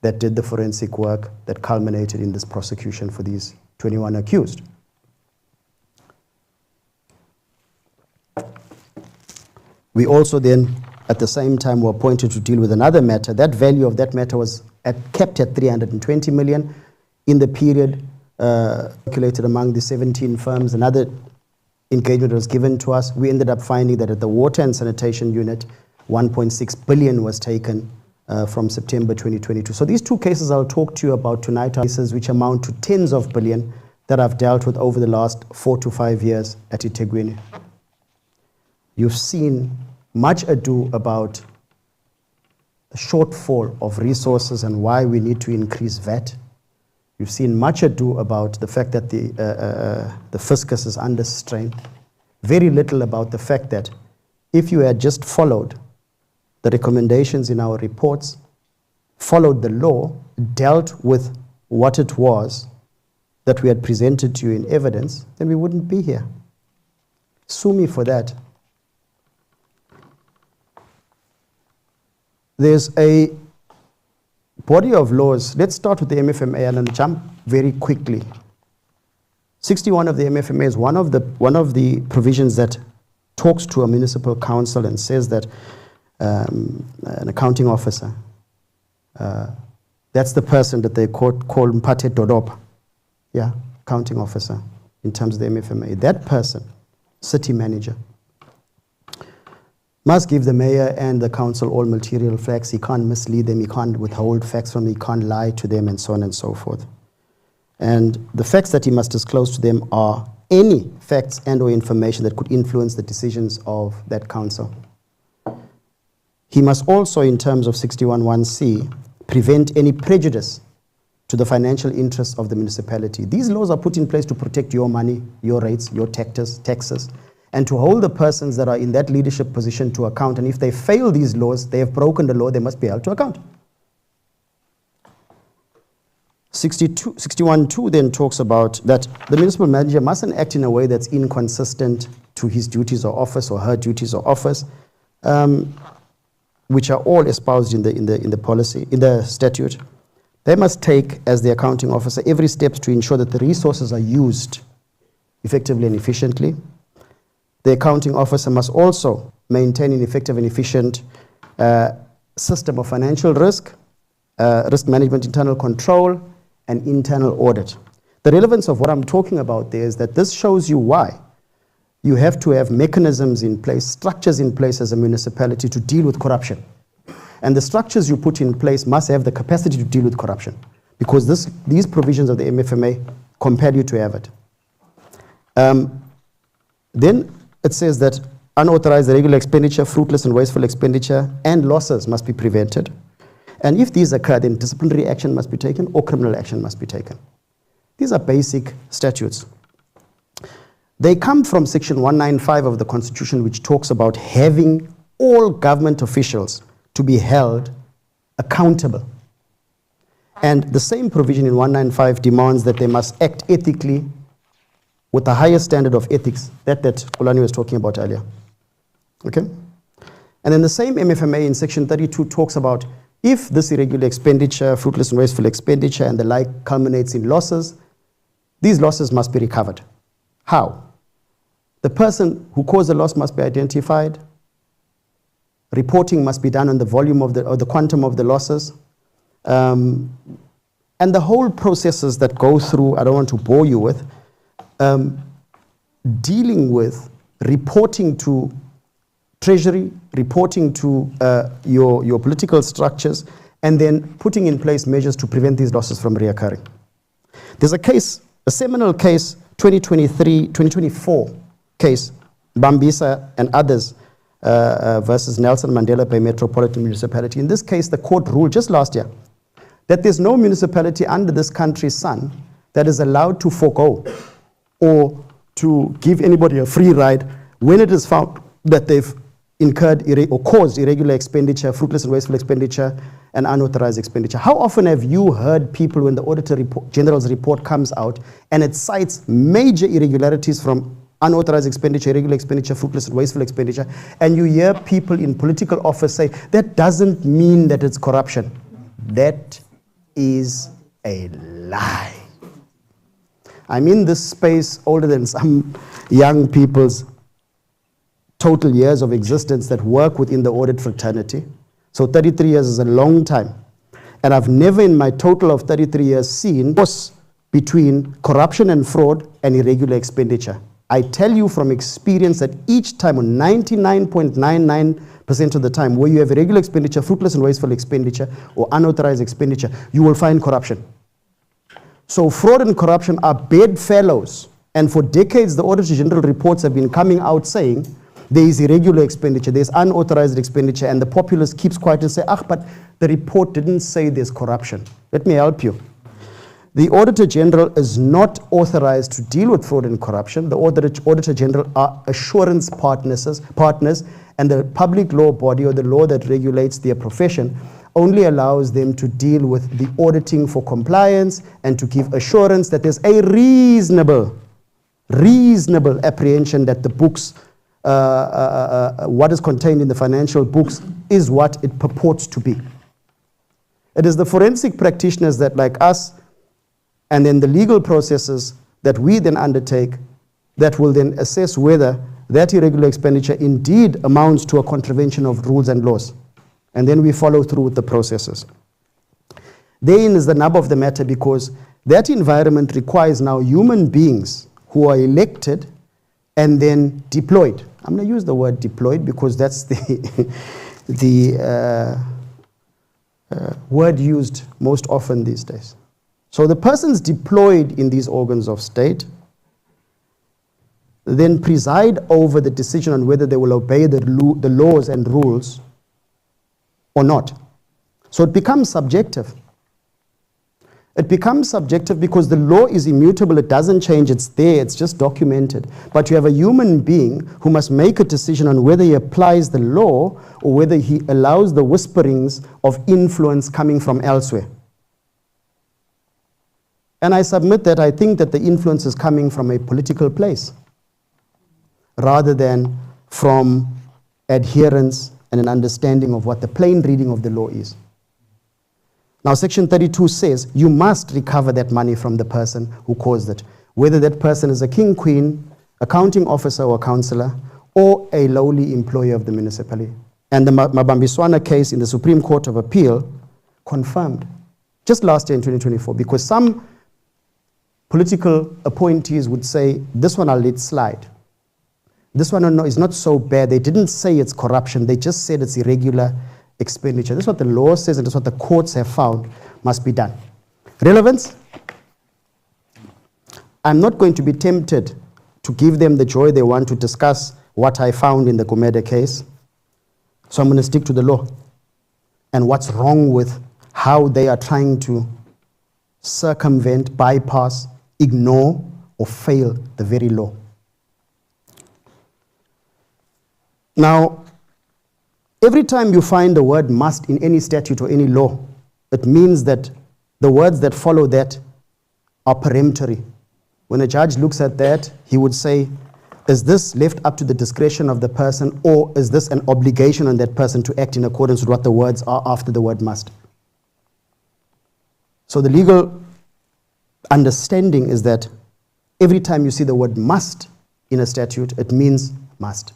that did the forensic work that culminated in this prosecution for these 21 accused. We also then, at the same time, were appointed to deal with another matter. That value of that matter was kept at 320 million in the period calculated among the 17 firms. Another engagement was given to us. We ended up finding that at the water and sanitation unit, 1.6 billion was taken from September 2022. So these two cases I'll talk to you about tonight are cases which amount to tens of billion that I've dealt with over the last 4 to 5 years at Ethekwini. You've seen much ado about the shortfall of resources and why we need to increase VAT. You've seen much ado about the fact that the fiscus is under strain. Very little about the fact that if you had just followed the recommendations in our reports, followed the law, dealt with what it was that we had presented to you in evidence, then we wouldn't be here. Sue me for that. There's a body of laws. Let's start with the MFMA and then jump very quickly. 61 of the MFMA is one of the provisions that talks to a municipal council and says that an accounting officer, that's the person that they call Mpate Dodop, yeah, accounting officer. in terms of the MFMA. That person, city manager, must give the mayor and the council all material facts. He can't mislead them, he can't withhold facts from them, he can't lie to them, and so on and so forth. And the facts that he must disclose to them are any facts and or information that could influence the decisions of that council. He must also, in terms of 61(1)(c), prevent any prejudice to the financial interests of the municipality. These laws are put in place to protect your money, your rates, your taxes, and to hold the persons that are in that leadership position to account. And if they fail these laws, they have broken the law, they must be held to account. 61(2) then talks about that the municipal manager mustn't act in a way that's inconsistent to his duties or office or her duties or office, which are all espoused in the policy, in the statute. They must take, as the accounting officer, every step to ensure that the resources are used effectively and efficiently. The accounting officer must also maintain an effective and efficient system of financial risk management, internal control, and internal audit. The relevance of what I'm talking about there is that this shows you why you have to have mechanisms in place, structures in place as a municipality to deal with corruption. And the structures you put in place must have the capacity to deal with corruption, because these provisions of the MFMA compel you to have it. Then it says that unauthorized irregular expenditure, fruitless and wasteful expenditure, and losses must be prevented. And if these occur, then disciplinary action must be taken or criminal action must be taken. These are basic statutes. They come from section 195 of the Constitution, which talks about having all government officials to be held accountable. And the same provision in 195 demands that they must act ethically with the highest standard of ethics that Kulani was talking about earlier. Okay? And then the same MFMA in section 32 talks about if this irregular expenditure, fruitless and wasteful expenditure and the like culminates in losses, these losses must be recovered. How? The person who caused the loss must be identified. Reporting must be done on the volume of the quantum of the losses. And the whole processes that go through, I don't want to bore you with, dealing with reporting to Treasury, reporting to your political structures, and then putting in place measures to prevent these losses from reoccurring. There's a case, a seminal case, 2024 case, Bambisa and others versus Nelson Mandela Bay Metropolitan Municipality. In this case, the court ruled just last year that there's no municipality under this country's sun that is allowed to forego or to give anybody a free ride when it is found that they've incurred or caused irregular expenditure, fruitless and wasteful expenditure, and unauthorized expenditure. How often have you heard people when the Auditor General's report comes out and it cites major irregularities from unauthorized expenditure, irregular expenditure, fruitless and wasteful expenditure, and you hear people in political office say, that doesn't mean that it's corruption. That is a lie. I'm in this space older than some young people's total years of existence that work within the audit fraternity. So 33 years is a long time. And I've never in my total of 33 years seen force between corruption and fraud and irregular expenditure. I tell you from experience that each time, 99.99% of the time, where you have irregular expenditure, fruitless and wasteful expenditure, or unauthorized expenditure, you will find corruption. So fraud and corruption are bedfellows. And for decades, the Auditor General reports have been coming out saying, there is irregular expenditure, there's unauthorized expenditure, and the populace keeps quiet and say, but the report didn't say there's corruption. Let me help you. The Auditor General is not authorized to deal with fraud and corruption. The Auditor General are assurance partners, and the public law body or the law that regulates their profession only allows them to deal with the auditing for compliance and to give assurance that there's a reasonable apprehension that the books, what is contained in the financial books is what it purports to be. It is the forensic practitioners that, like us, and then the legal processes that we then undertake that will then assess whether that irregular expenditure indeed amounts to a contravention of rules and laws. And then we follow through with the processes. Therein is the nub of the matter, because that environment requires now human beings who are elected and then deployed. I'm going to use the word deployed because that's the word used most often these days. So the persons deployed in these organs of state then preside over the decision on whether they will obey the laws and rules or not. So it becomes subjective. It becomes subjective because the law is immutable, it doesn't change, it's there, it's just documented. But you have a human being who must make a decision on whether he applies the law or whether he allows the whisperings of influence coming from elsewhere. And I submit that I think that the influence is coming from a political place rather than from adherence and an understanding of what the plain reading of the law is. Now, Section 32 says you must recover that money from the person who caused it, whether that person is a king, queen, accounting officer or councillor, or a lowly employee of the municipality. And the Mabambiswana case in the Supreme Court of Appeal confirmed, just last year in 2024, because some political appointees would say, this one I'll let slide. This one is not so bad. They didn't say it's corruption. They just said it's irregular expenditure. This is what the law says, and this is what the courts have found must be done. Relevance? I'm not going to be tempted to give them the joy they want to discuss what I found in the Gumede case. So I'm going to stick to the law and what's wrong with how they are trying to circumvent, bypass, ignore, or fail the very law. Now, every time you find the word must in any statute or any law, it means that the words that follow that are peremptory. When a judge looks at that, he would say, is this left up to the discretion of the person, or is this an obligation on that person to act in accordance with what the words are after the word must? So the legal understanding is that every time you see the word must in a statute, it means must.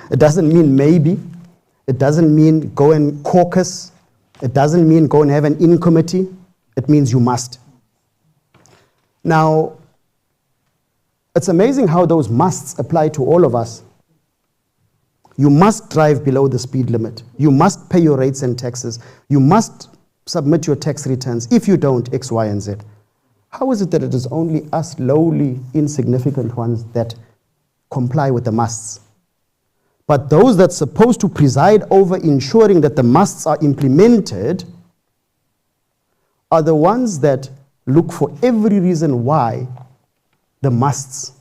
It doesn't mean maybe. It doesn't mean go and caucus. It doesn't mean go and have an in-committee. It means you must. Now, it's amazing how those musts apply to all of us. You must drive below the speed limit. You must pay your rates and taxes. You must submit your tax returns. If you don't, X, Y, and Z. How is it that it is only us lowly, insignificant ones that comply with the musts? But those that's supposed to preside over ensuring that the musts are implemented are the ones that look for every reason why the musts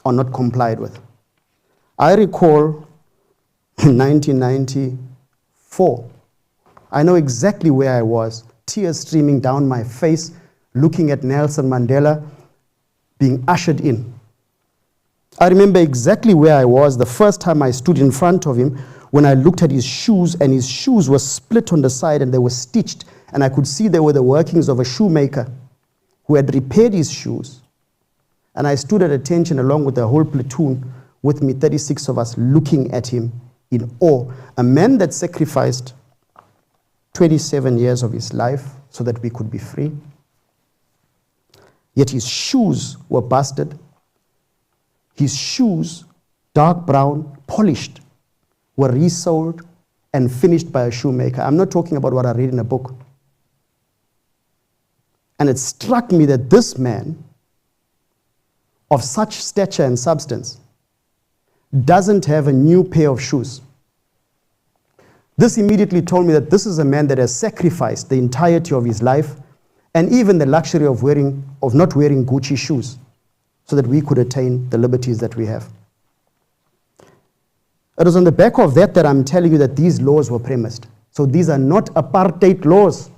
are not complied with. I recall in 1994, I know exactly where I was, tears streaming down my face, looking at Nelson Mandela being ushered in. I remember exactly where I was the first time I stood in front of him when I looked at his shoes, and his shoes were split on the side and they were stitched, and I could see they were the workings of a shoemaker who had repaired his shoes. And I stood at attention along with the whole platoon with me, 36 of us, looking at him in awe. A man that sacrificed 27 years of his life so that we could be free. Yet his shoes were busted. His shoes, dark brown, polished, were resold and finished by a shoemaker. I'm not talking about what I read in a book. And it struck me that this man, of such stature and substance, doesn't have a new pair of shoes. This immediately told me that this is a man that has sacrificed the entirety of his life and even the luxury of not wearing Gucci shoes so that we could attain the liberties that we have. It was on the back of that I'm telling you that these laws were premised. So these are not apartheid laws.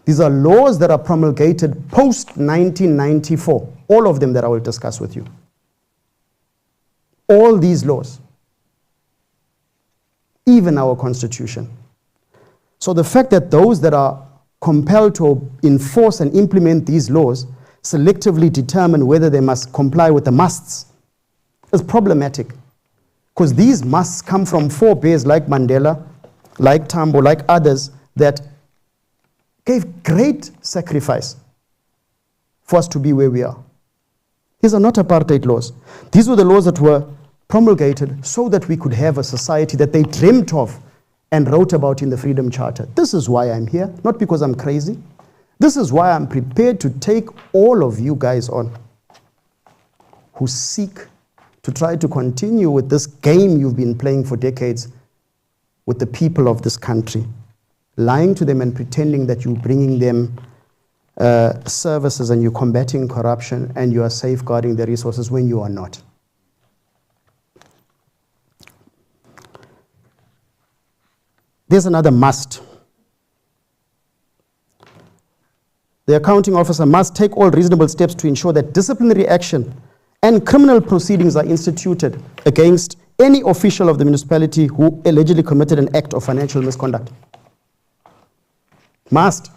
These are laws that are promulgated post-1994. All of them that I will discuss with you. All these laws. Even our constitution. So the fact that those that are compelled to enforce and implement these laws selectively determine whether they must comply with the musts is problematic. Because these musts come from forebears like Mandela, like Tambo, like others that gave great sacrifice for us to be where we are. These are not apartheid laws. These were the laws that were promulgated so that we could have a society that they dreamt of and wrote about in the Freedom Charter. This is why I'm here, not because I'm crazy. This is why I'm prepared to take all of you guys on who seek to try to continue with this game you've been playing for decades with the people of this country, lying to them and pretending that you're bringing them services and you're combating corruption and you are safeguarding their resources when you are not. There's another must. The accounting officer must take all reasonable steps to ensure that disciplinary action and criminal proceedings are instituted against any official of the municipality who allegedly committed an act of financial misconduct. Must.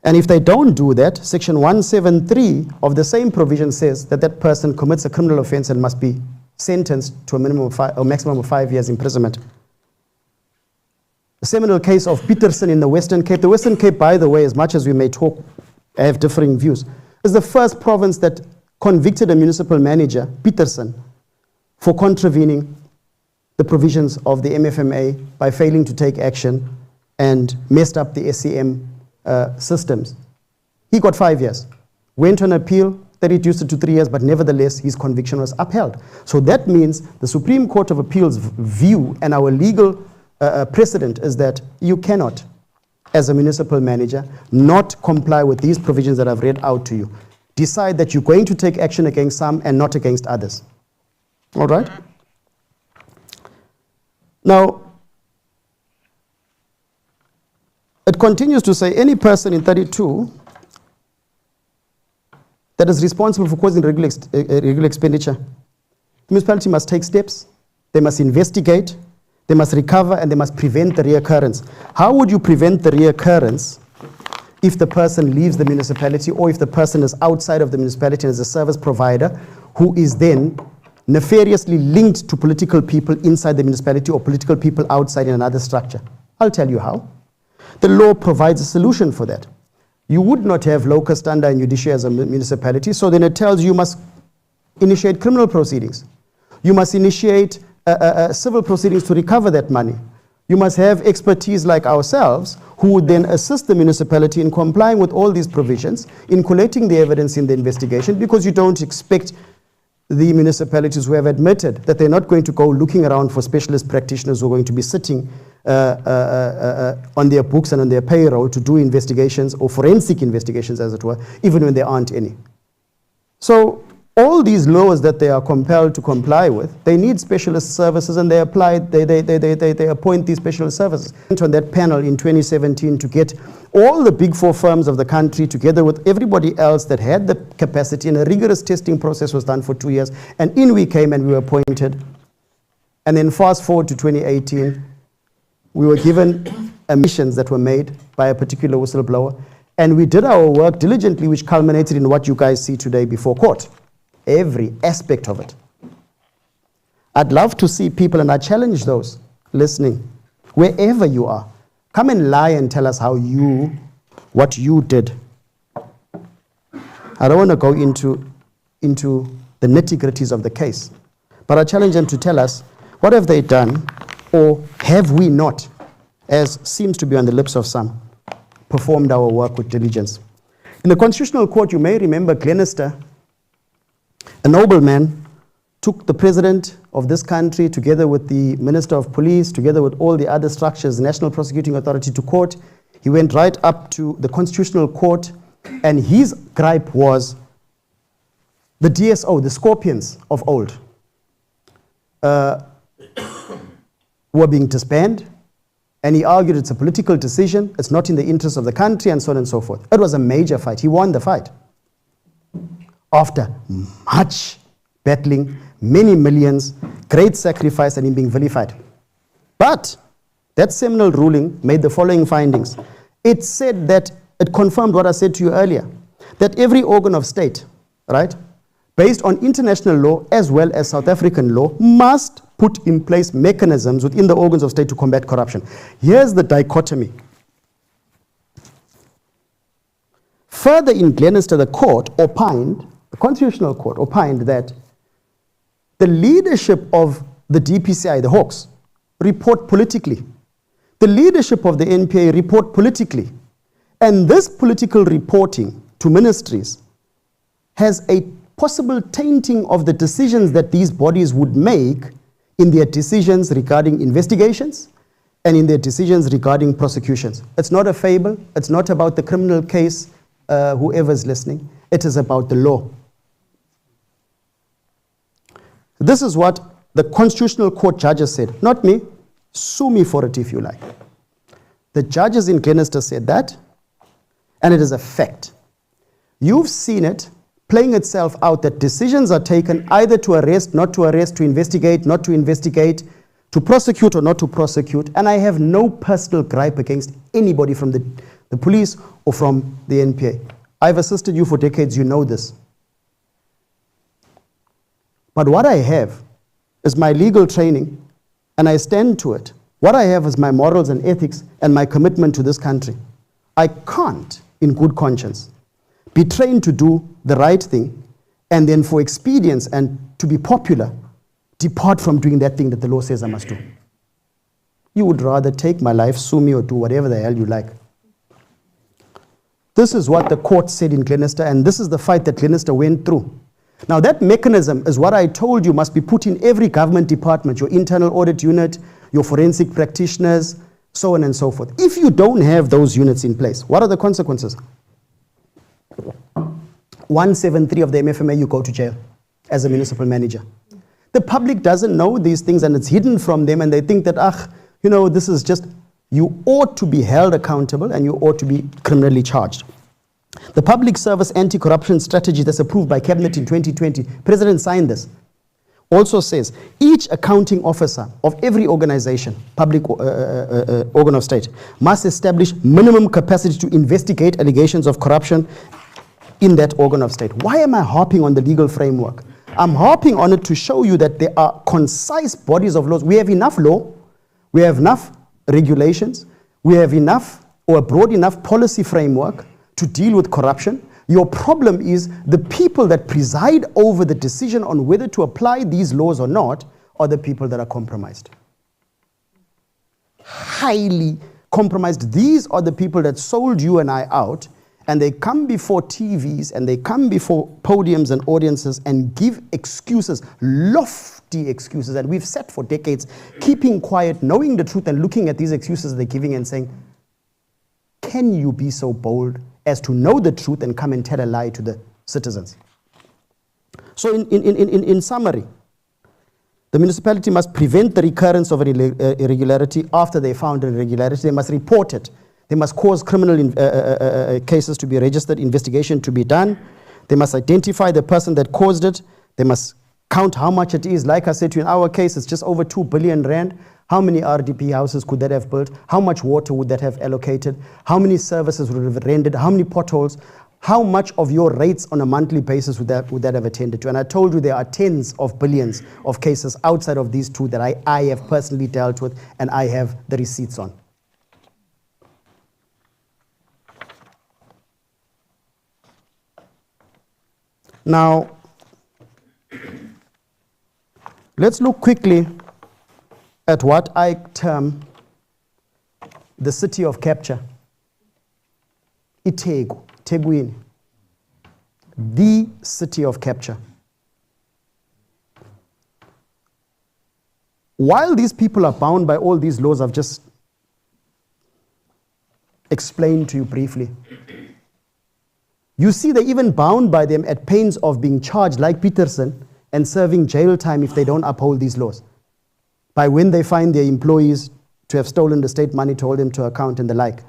And if they don't do that, section 173 of the same provision says that that person commits a criminal offense and must be sentenced to a maximum of 5 years imprisonment. The seminal case of Peterson in the Western Cape. The Western Cape, by the way, as much as we may talk, have differing views, is the first province that convicted a municipal manager, Peterson, for contravening the provisions of the MFMA by failing to take action and messed up the SCM systems. He got 5 years, went on appeal, they reduced it to 3 years, but nevertheless, his conviction was upheld. So that means the Supreme Court of Appeal's view and our legal precedent is that you cannot, as a municipal manager, not comply with these provisions that I've read out to you. Decide that you're going to take action against some and not against others. All right? Now, it continues to say any person in 32 that is responsible for causing irregular expenditure, the municipality must take steps, they must investigate, they must recover, and they must prevent the reoccurrence. How would you prevent the reoccurrence if the person leaves the municipality or if the person is outside of the municipality as a service provider who is then nefariously linked to political people inside the municipality or political people outside in another structure? I'll tell you how. The law provides a solution for that. You would not have locus standi and judicia as a municipality, so then it tells you must initiate criminal proceedings. You must initiate civil proceedings to recover that money. You must have expertise like ourselves who would then assist the municipality in complying with all these provisions, in collating the evidence in the investigation, because you don't expect the municipalities who have admitted that they're not going to go looking around for specialist practitioners who are going to be sitting on their books and on their payroll to do investigations or forensic investigations, as it were, even when there aren't any. So all these laws that they are compelled to comply with, they need specialist services, and they appoint these specialist services. I went on that panel in 2017 to get all the big four firms of the country together with everybody else that had the capacity, and a rigorous testing process was done for 2 years, and in we came and we were appointed. And then fast forward to 2018, we were given missions that were made by a particular whistleblower, and we did our work diligently, which culminated in what you guys see today before court. Every aspect of it. I'd love to see people, and I challenge those listening, wherever you are, come and lie and tell us what you did. I don't want to go into the nitty-gritties of the case, but I challenge them to tell us what have they done, or have we not, as seems to be on the lips of some, performed our work with diligence. In the Constitutional Court, you may remember Glenister, a nobleman, took the president of this country together with the Minister of Police, together with all the other structures, National Prosecuting Authority, to court. He went right up to the Constitutional Court, and his gripe was the DSO, the scorpions of old, were being disbanded, and he argued it's a political decision, it's not in the interest of the country, and so on and so forth. It was a major fight. He won the fight. After much battling, many millions, great sacrifice, and him being vilified. But that seminal ruling made the following findings. It said that, it confirmed what I said to you earlier, that every organ of state, right, based on international law as well as South African law, must put in place mechanisms within the organs of state to combat corruption. Here's the dichotomy. Further, in Glenister, the Constitutional Court opined that the leadership of the DPCI, the Hawks, report politically. The leadership of the NPA report politically. And this political reporting to ministries has a possible tainting of the decisions that these bodies would make in their decisions regarding investigations and in their decisions regarding prosecutions. It's not a fable. It's not about the criminal case, whoever's listening. It is about the law. This is what the Constitutional Court judges said. Not me. Sue me for it if you like. The judges in Glenister said that, and it is a fact. You've seen it playing itself out that decisions are taken either to arrest, not to arrest, to investigate, not to investigate, to prosecute or not to prosecute. And I have no personal gripe against anybody from the police or from the NPA. I've assisted you for decades, you know this. But what I have is my legal training, and I stand to it. What I have is my morals and ethics and my commitment to this country. I can't, in good conscience, be trained to do the right thing and then for expedience and to be popular, depart from doing that thing that the law says I must do. You would rather take my life, sue me, or do whatever the hell you like. This is what the court said in Glenister, and this is the fight that Glenister went through. Now that mechanism is what I told you must be put in every government department, your internal audit unit, your forensic practitioners, so on and so forth. If you don't have those units in place, what are the consequences? 173 of the MFMA, you go to jail as a municipal manager. The public doesn't know these things and it's hidden from them, and they think that, this is just, you ought to be held accountable and you ought to be criminally charged. The Public Service Anti-Corruption Strategy that's approved by Cabinet in 2020, President signed this, also says each accounting officer of every organization, public organ of state, must establish minimum capacity to investigate allegations of corruption in that organ of state. Why am I harping on the legal framework? I'm harping on it to show you that there are concise bodies of laws. We have enough law, we have enough regulations, we have enough or a broad enough policy framework to deal with corruption. Your problem is the people that preside over the decision on whether to apply these laws or not are the people that are compromised. Highly compromised. These are the people that sold you and I out, and they come before TVs and they come before podiums and audiences and give excuses, lofty excuses, and we've sat for decades keeping quiet, knowing the truth and looking at these excuses they're giving and saying, can you be so bold as to know the truth and come and tell a lie to the citizens? So in summary, the municipality must prevent the recurrence of an irregularity after they found an irregularity. They must report it. They must cause criminal cases to be registered, investigation to be done. They must identify the person that caused it. They must count how much it is. Like I said to you, in our case, it's just over 2 billion rand. How many RDP houses could that have built? How much water would that have allocated? How many services would it have rendered? How many potholes? How much of your rates on a monthly basis would that have attended to? And I told you there are tens of billions of cases outside of these two that I have personally dealt with and I have the receipts on. Now, let's look quickly at what I term the city of capture. Ethekwini, the city of capture. While these people are bound by all these laws I've just explained to you briefly, you see they're even bound by them at pains of being charged like Peterson and serving jail time if they don't uphold these laws, by when they find their employees to have stolen the state money to hold them to account and the like.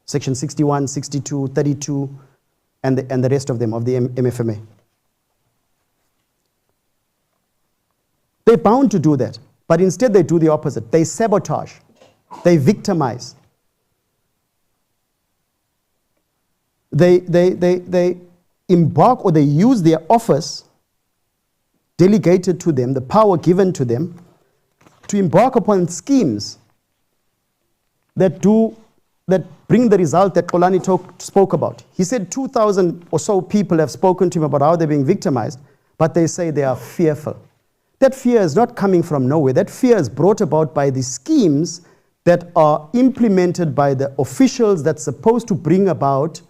Section 61, 62, 32, and the rest of them, of the MFMA. They're bound to do that, but instead they do the opposite. They sabotage, they victimize. They embark, or they use their office delegated to them, the power given to them, to embark upon schemes that that bring the result that Xolani spoke about. He said 2,000 or so people have spoken to him about how they're being victimized, but they say they are fearful. That fear is not coming from nowhere. That fear is brought about by the schemes that are implemented by the officials that's supposed to bring about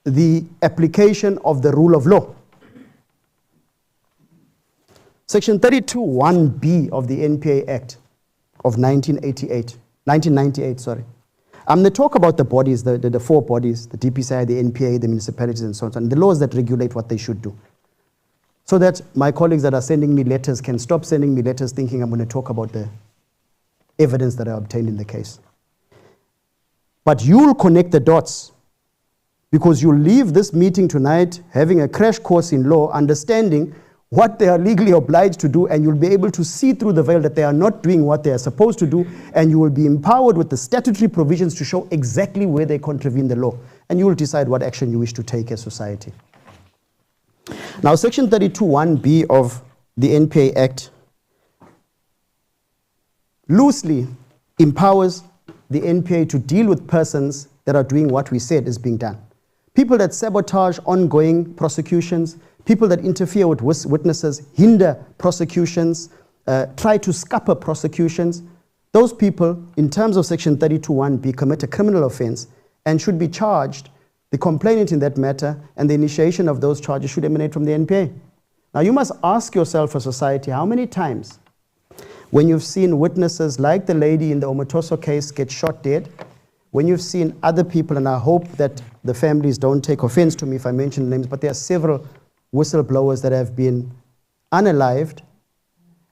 the application of the rule of law. Section 32(1)(b) of the NPA Act of 1998, sorry. I'm going to talk about the bodies, the four bodies, the DPCI, the NPA, the municipalities, and so on, the laws that regulate what they should do. So that my colleagues that are sending me letters can stop sending me letters thinking I'm going to talk about the evidence that I obtained in the case. But you'll connect the dots, because you'll leave this meeting tonight having a crash course in law, understanding what they are legally obliged to do, and you'll be able to see through the veil that they are not doing what they are supposed to do, and you will be empowered with the statutory provisions to show exactly where they contravene the law, and you will decide what action you wish to take as society. Now, Section 32(1)(b) of the NPA Act loosely empowers the NPA to deal with persons that are doing what we said is being done. People that sabotage ongoing prosecutions, people that interfere with witnesses, hinder prosecutions, try to scupper prosecutions. Those people, in terms of Section 32(1)(b), commit a criminal offense and should be charged. The complainant in that matter and the initiation of those charges should emanate from the NPA. Now, you must ask yourself as society, how many times when you've seen witnesses like the lady in the Omotoso case get shot dead, when you've seen other people, and I hope that the families don't take offense to me if I mention names, but there are several whistleblowers that have been unalived,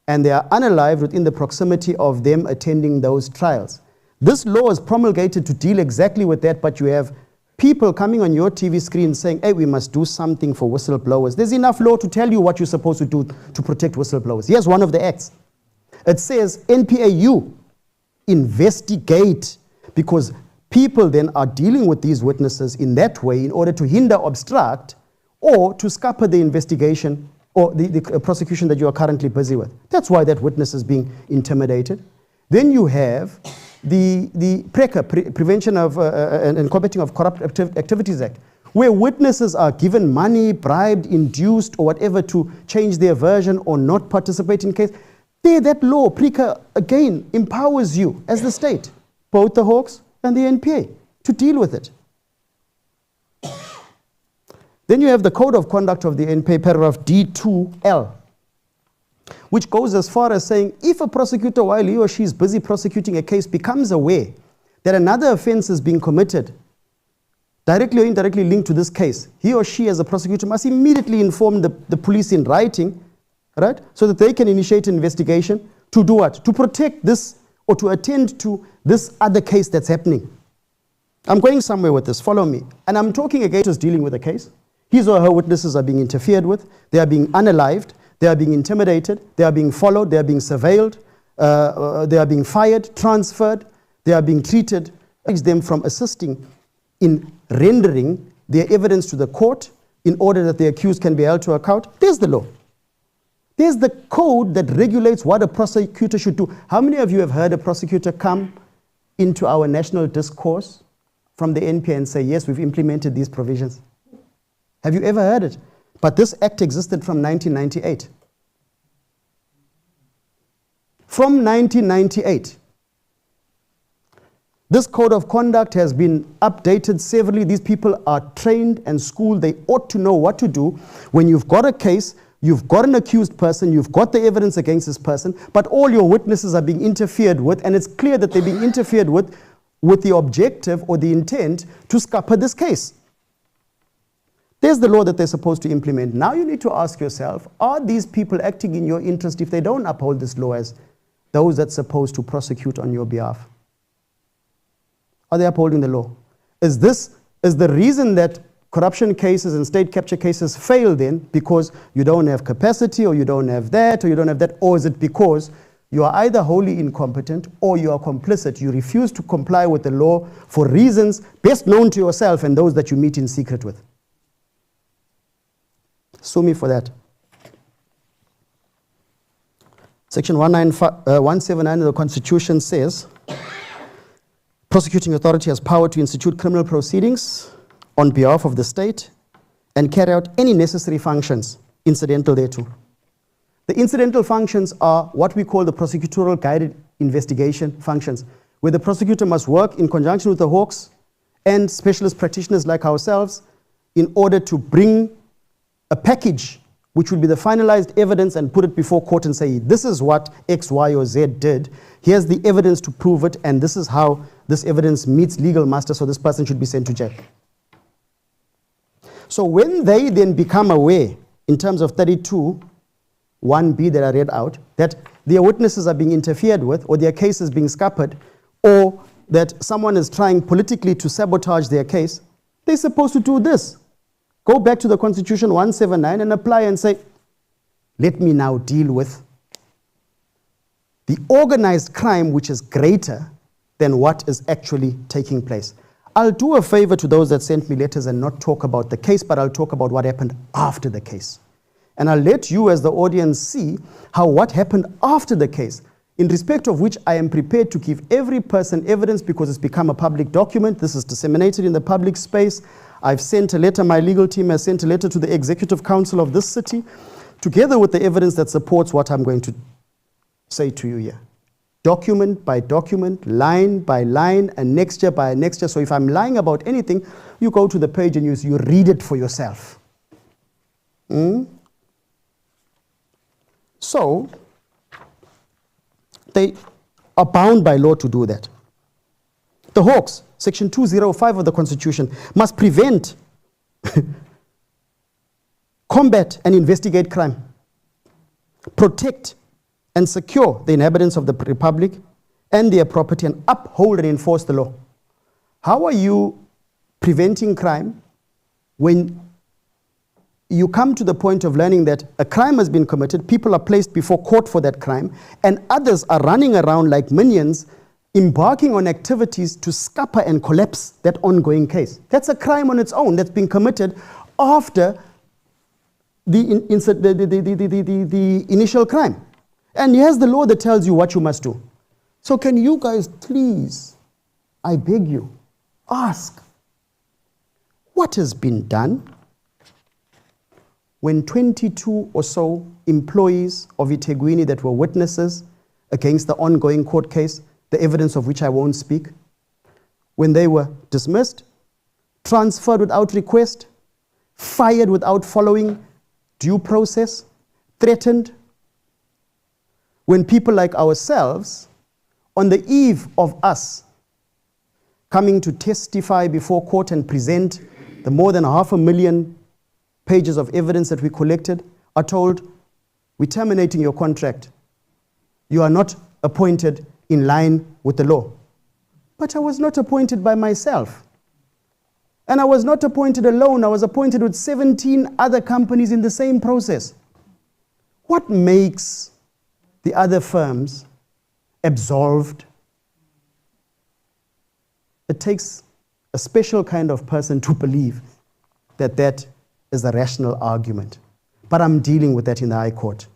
and they are unalived within the proximity of them attending those trials. This law is promulgated to deal exactly with that, but you have people coming on your TV screen saying, hey, we must do something for whistleblowers. There's enough law to tell you what you're supposed to do to protect whistleblowers. Here's one of the acts. It says, NPAU, investigate, because people then are dealing with these witnesses in that way in order to hinder, obstruct, or to scupper the investigation or the prosecution that you are currently busy with. That's why that witness is being intimidated. Then you have the PRECA, Prevention of and Combating of Corrupt Activities Act, where witnesses are given money, bribed, induced, or whatever to change their version or not participate in case. There, that law, PRECA, again, empowers you as the state, both the Hawks and the NPA, to deal with it. Then you have the Code of Conduct of the NPA, paragraph D2L, which goes as far as saying, if a prosecutor, while he or she is busy prosecuting a case, becomes aware that another offense is being committed, directly or indirectly linked to this case, he or she as a prosecutor must immediately inform the police in writing, right, so that they can initiate an investigation to do what? To protect this or to attend to this other case that's happening. I'm going somewhere with this, follow me. And I'm talking again just dealing with a case. His or her witnesses are being interfered with, they are being unalived, they are being intimidated, they are being followed, they are being surveilled, they are being fired, transferred, they are being treated, them from assisting in rendering their evidence to the court in order that the accused can be held to account. There's the law. There's the code that regulates what a prosecutor should do. How many of you have heard a prosecutor come into our national discourse from the NPA and say, yes, we've implemented these provisions? Have you ever heard it? But this act existed from 1998. From 1998. This code of conduct has been updated severally. These people are trained and schooled. They ought to know what to do when you've got a case, you've got an accused person, you've got the evidence against this person, but all your witnesses are being interfered with, and it's clear that they're being interfered with the objective or the intent to scupper this case. There's the law that they're supposed to implement. Now you need to ask yourself, are these people acting in your interest if they don't uphold this law as those that's supposed to prosecute on your behalf? Are they upholding the law? Is the reason that corruption cases and state capture cases fail then because you don't have capacity, or you don't have that, or you don't have that, or is it because you are either wholly incompetent or you are complicit? You refuse to comply with the law for reasons best known to yourself and those that you meet in secret with. Sue me for that. Section 179 of the Constitution says prosecuting authority has power to institute criminal proceedings on behalf of the state and carry out any necessary functions incidental thereto. The incidental functions are what we call the prosecutorial guided investigation functions, where the prosecutor must work in conjunction with the Hawks and specialist practitioners like ourselves in order to bring a package which would be the finalized evidence and put it before court and say, this is what X, Y, or Z did. Here's the evidence to prove it, and this is how this evidence meets legal muster, so this person should be sent to jail. So when they then become aware, in terms of 32(1)(b) that I read out, that their witnesses are being interfered with, or their case is being scuppered, or that someone is trying politically to sabotage their case, they're supposed to do this. Go back to the Constitution 179 and apply and say, let me now deal with the organized crime which is greater than what is actually taking place. I'll do a favor to those that sent me letters and not talk about the case, but I'll talk about what happened after the case. And I'll let you as the audience see how what happened after the case, in respect of which I am prepared to give every person evidence because it's become a public document. This is disseminated in the public space. I've sent a letter, my legal team has sent a letter to the Executive Council of this city, together with the evidence that supports what I'm going to say to you here. Document by document, line by line, annexure by annexure. So if I'm lying about anything, you go to the page and you read it for yourself. So, they are bound by law to do that. The Hawks, Section 205 of the Constitution, must prevent, combat and investigate crime, protect and secure the inhabitants of the Republic and their property, and uphold and enforce the law. How are you preventing crime when you come to the point of learning that a crime has been committed, people are placed before court for that crime, and others are running around like minions, embarking on activities to scupper and collapse that ongoing case? That's a crime on its own that's been committed after the initial crime. And here's the law that tells you what you must do. So can you guys please, I beg you, ask what has been done when 22 or so employees of Ethekwini that were witnesses against the ongoing court case, the evidence of which I won't speak, when they were dismissed, transferred without request, fired without following due process, threatened, when people like ourselves, on the eve of us coming to testify before court and present the more than 500,000 pages of evidence that we collected, are told, we're terminating your contract. You are not appointed in line with the law. But I was not appointed by myself. And I was not appointed alone. I was appointed with 17 other companies in the same process. What makes the other firms absolved? It takes a special kind of person to believe that that is a rational argument. But I'm dealing with that in the High Court.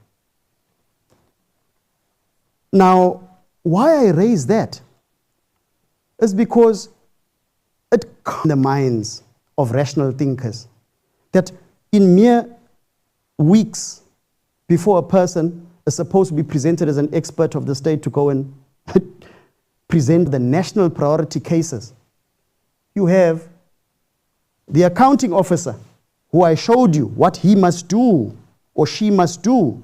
Now, why I raise that is because it comes in the minds of rational thinkers that in mere weeks before a person is supposed to be presented as an expert of the state to go and present the national priority cases, you have the accounting officer who I showed you what he must do or she must do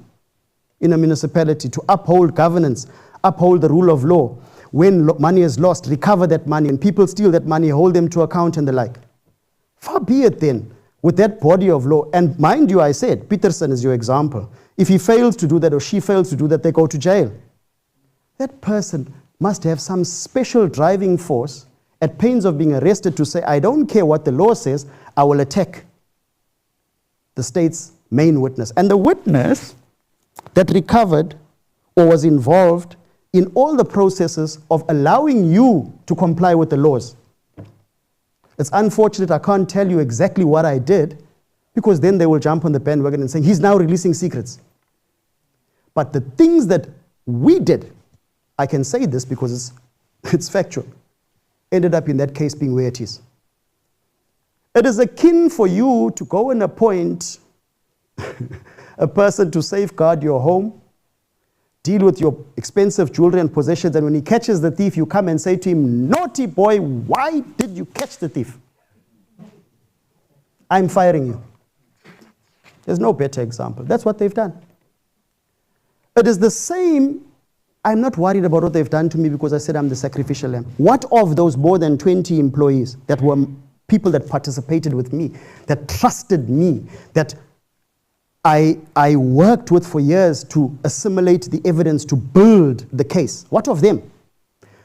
in a municipality to uphold governance, uphold the rule of law. When money is lost, recover that money, and people steal that money, hold them to account and the like. Far be it then with that body of law. And mind you, I said, Peterson is your example. If he fails to do that or she fails to do that, they go to jail. That person must have some special driving force at pains of being arrested to say, I don't care what the law says, I will attack the state's main witness. And the witness that recovered or was involved in all the processes of allowing you to comply with the laws. It's unfortunate I can't tell you exactly what I did, because then they will jump on the bandwagon and say, he's now releasing secrets. But the things that we did, I can say this because it's factual. ended up in that case being where it is. It is akin for you to go and appoint a person to safeguard your home, deal with your expensive jewelry and possessions, and when he catches the thief, you come and say to him, naughty boy, why did you catch the thief? I'm firing you. There's no better example. That's what they've done. It is the same. I'm not worried about what they've done to me because I said I'm the sacrificial lamb. What of those more than 20 employees that were people that participated with me, that trusted me, that I worked with for years to assimilate the evidence to build the case? What of them?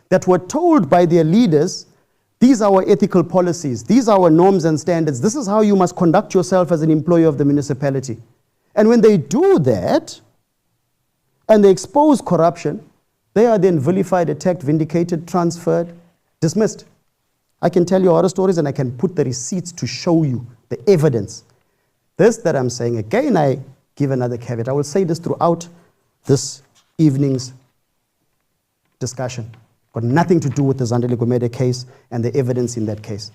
That were told by their leaders, these are our ethical policies, these are our norms and standards, this is how you must conduct yourself as an employee of the municipality. And when they do that, and they expose corruption, they are then vilified, attacked, vindicated, transferred, dismissed. I can tell you horror stories and I can put the receipts to show you the evidence. This that I'm saying, again, I give another caveat. I will say this throughout this evening's discussion. Got nothing to do with the Zandile Gumede case and the evidence in that case.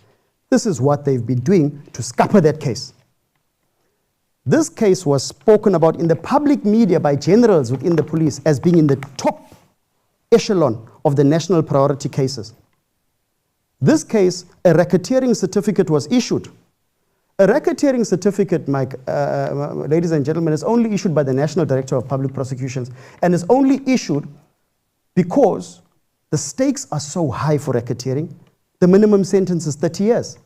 This is what they've been doing to scupper that case. This case was spoken about in the public media by generals within the police as being in the top echelon of the national priority cases. This case, a racketeering certificate was issued. A racketeering certificate, ladies and gentlemen, is only issued by the National Director of Public Prosecutions and is only issued because the stakes are so high for racketeering. The minimum sentence is 30 years.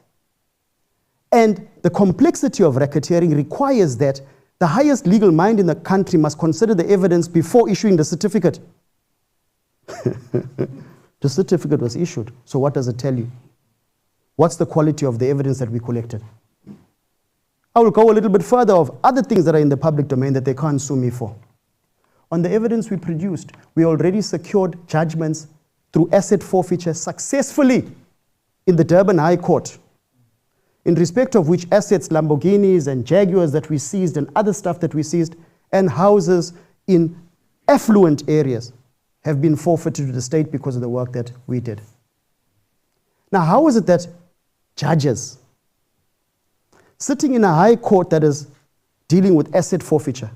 And the complexity of racketeering requires that the highest legal mind in the country must consider the evidence before issuing the certificate. The certificate was issued, so what does it tell you? What's the quality of the evidence that we collected? I will go a little bit further of other things that are in the public domain that they can't sue me for. On the evidence we produced, we already secured judgments through asset forfeiture successfully in the Durban High Court, in respect of which assets, Lamborghinis and Jaguars that we seized and other stuff that we seized, and houses in affluent areas have been forfeited to the state because of the work that we did. Now, how is it that judges sitting in a high court that is dealing with asset forfeiture,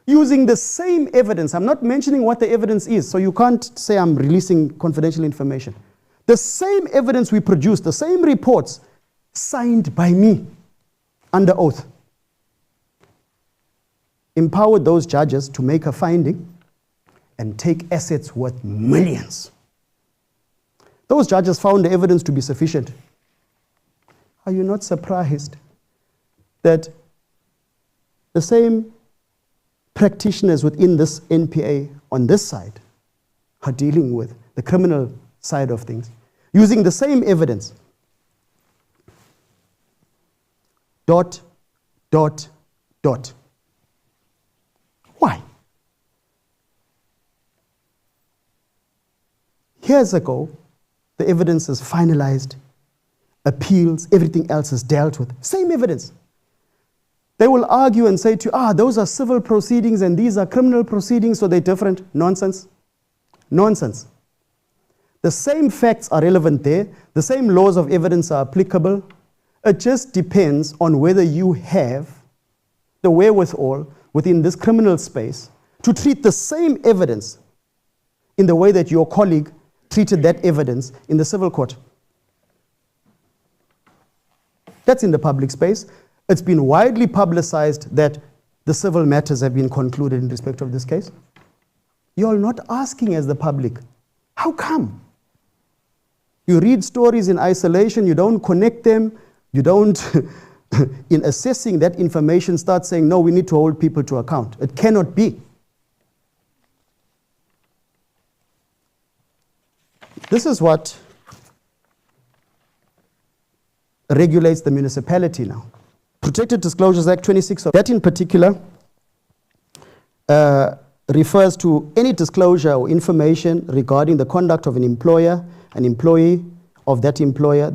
using the same evidence, I'm not mentioning what the evidence is, so you can't say I'm releasing confidential information. The same evidence we produced, the same reports, signed by me under oath, empowered those judges to make a finding and take assets worth millions. Those judges found the evidence to be sufficient. Are you not surprised that the same practitioners within this NPA on this side are dealing with the criminal side of things, using the same evidence? Dot, dot, dot. Why? Years ago, the evidence is finalized, appeals, everything else is dealt with. Same evidence. They will argue and say to you, those are civil proceedings and these are criminal proceedings, so they're different. Nonsense. Nonsense. The same facts are relevant there. The same laws of evidence are applicable. It just depends on whether you have the wherewithal within this criminal space to treat the same evidence in the way that your colleague treated that evidence in the civil court. That's in the public space. It's been widely publicized that the civil matters have been concluded in respect of this case. You're not asking as the public, how come? You read stories in isolation, you don't connect them, you don't, in assessing that information, start saying, no, we need to hold people to account. It cannot be. This is what regulates the municipality now. Protected Disclosures Act 26, that in particular refers to any disclosure or information regarding the conduct of an employer, an employee of that employer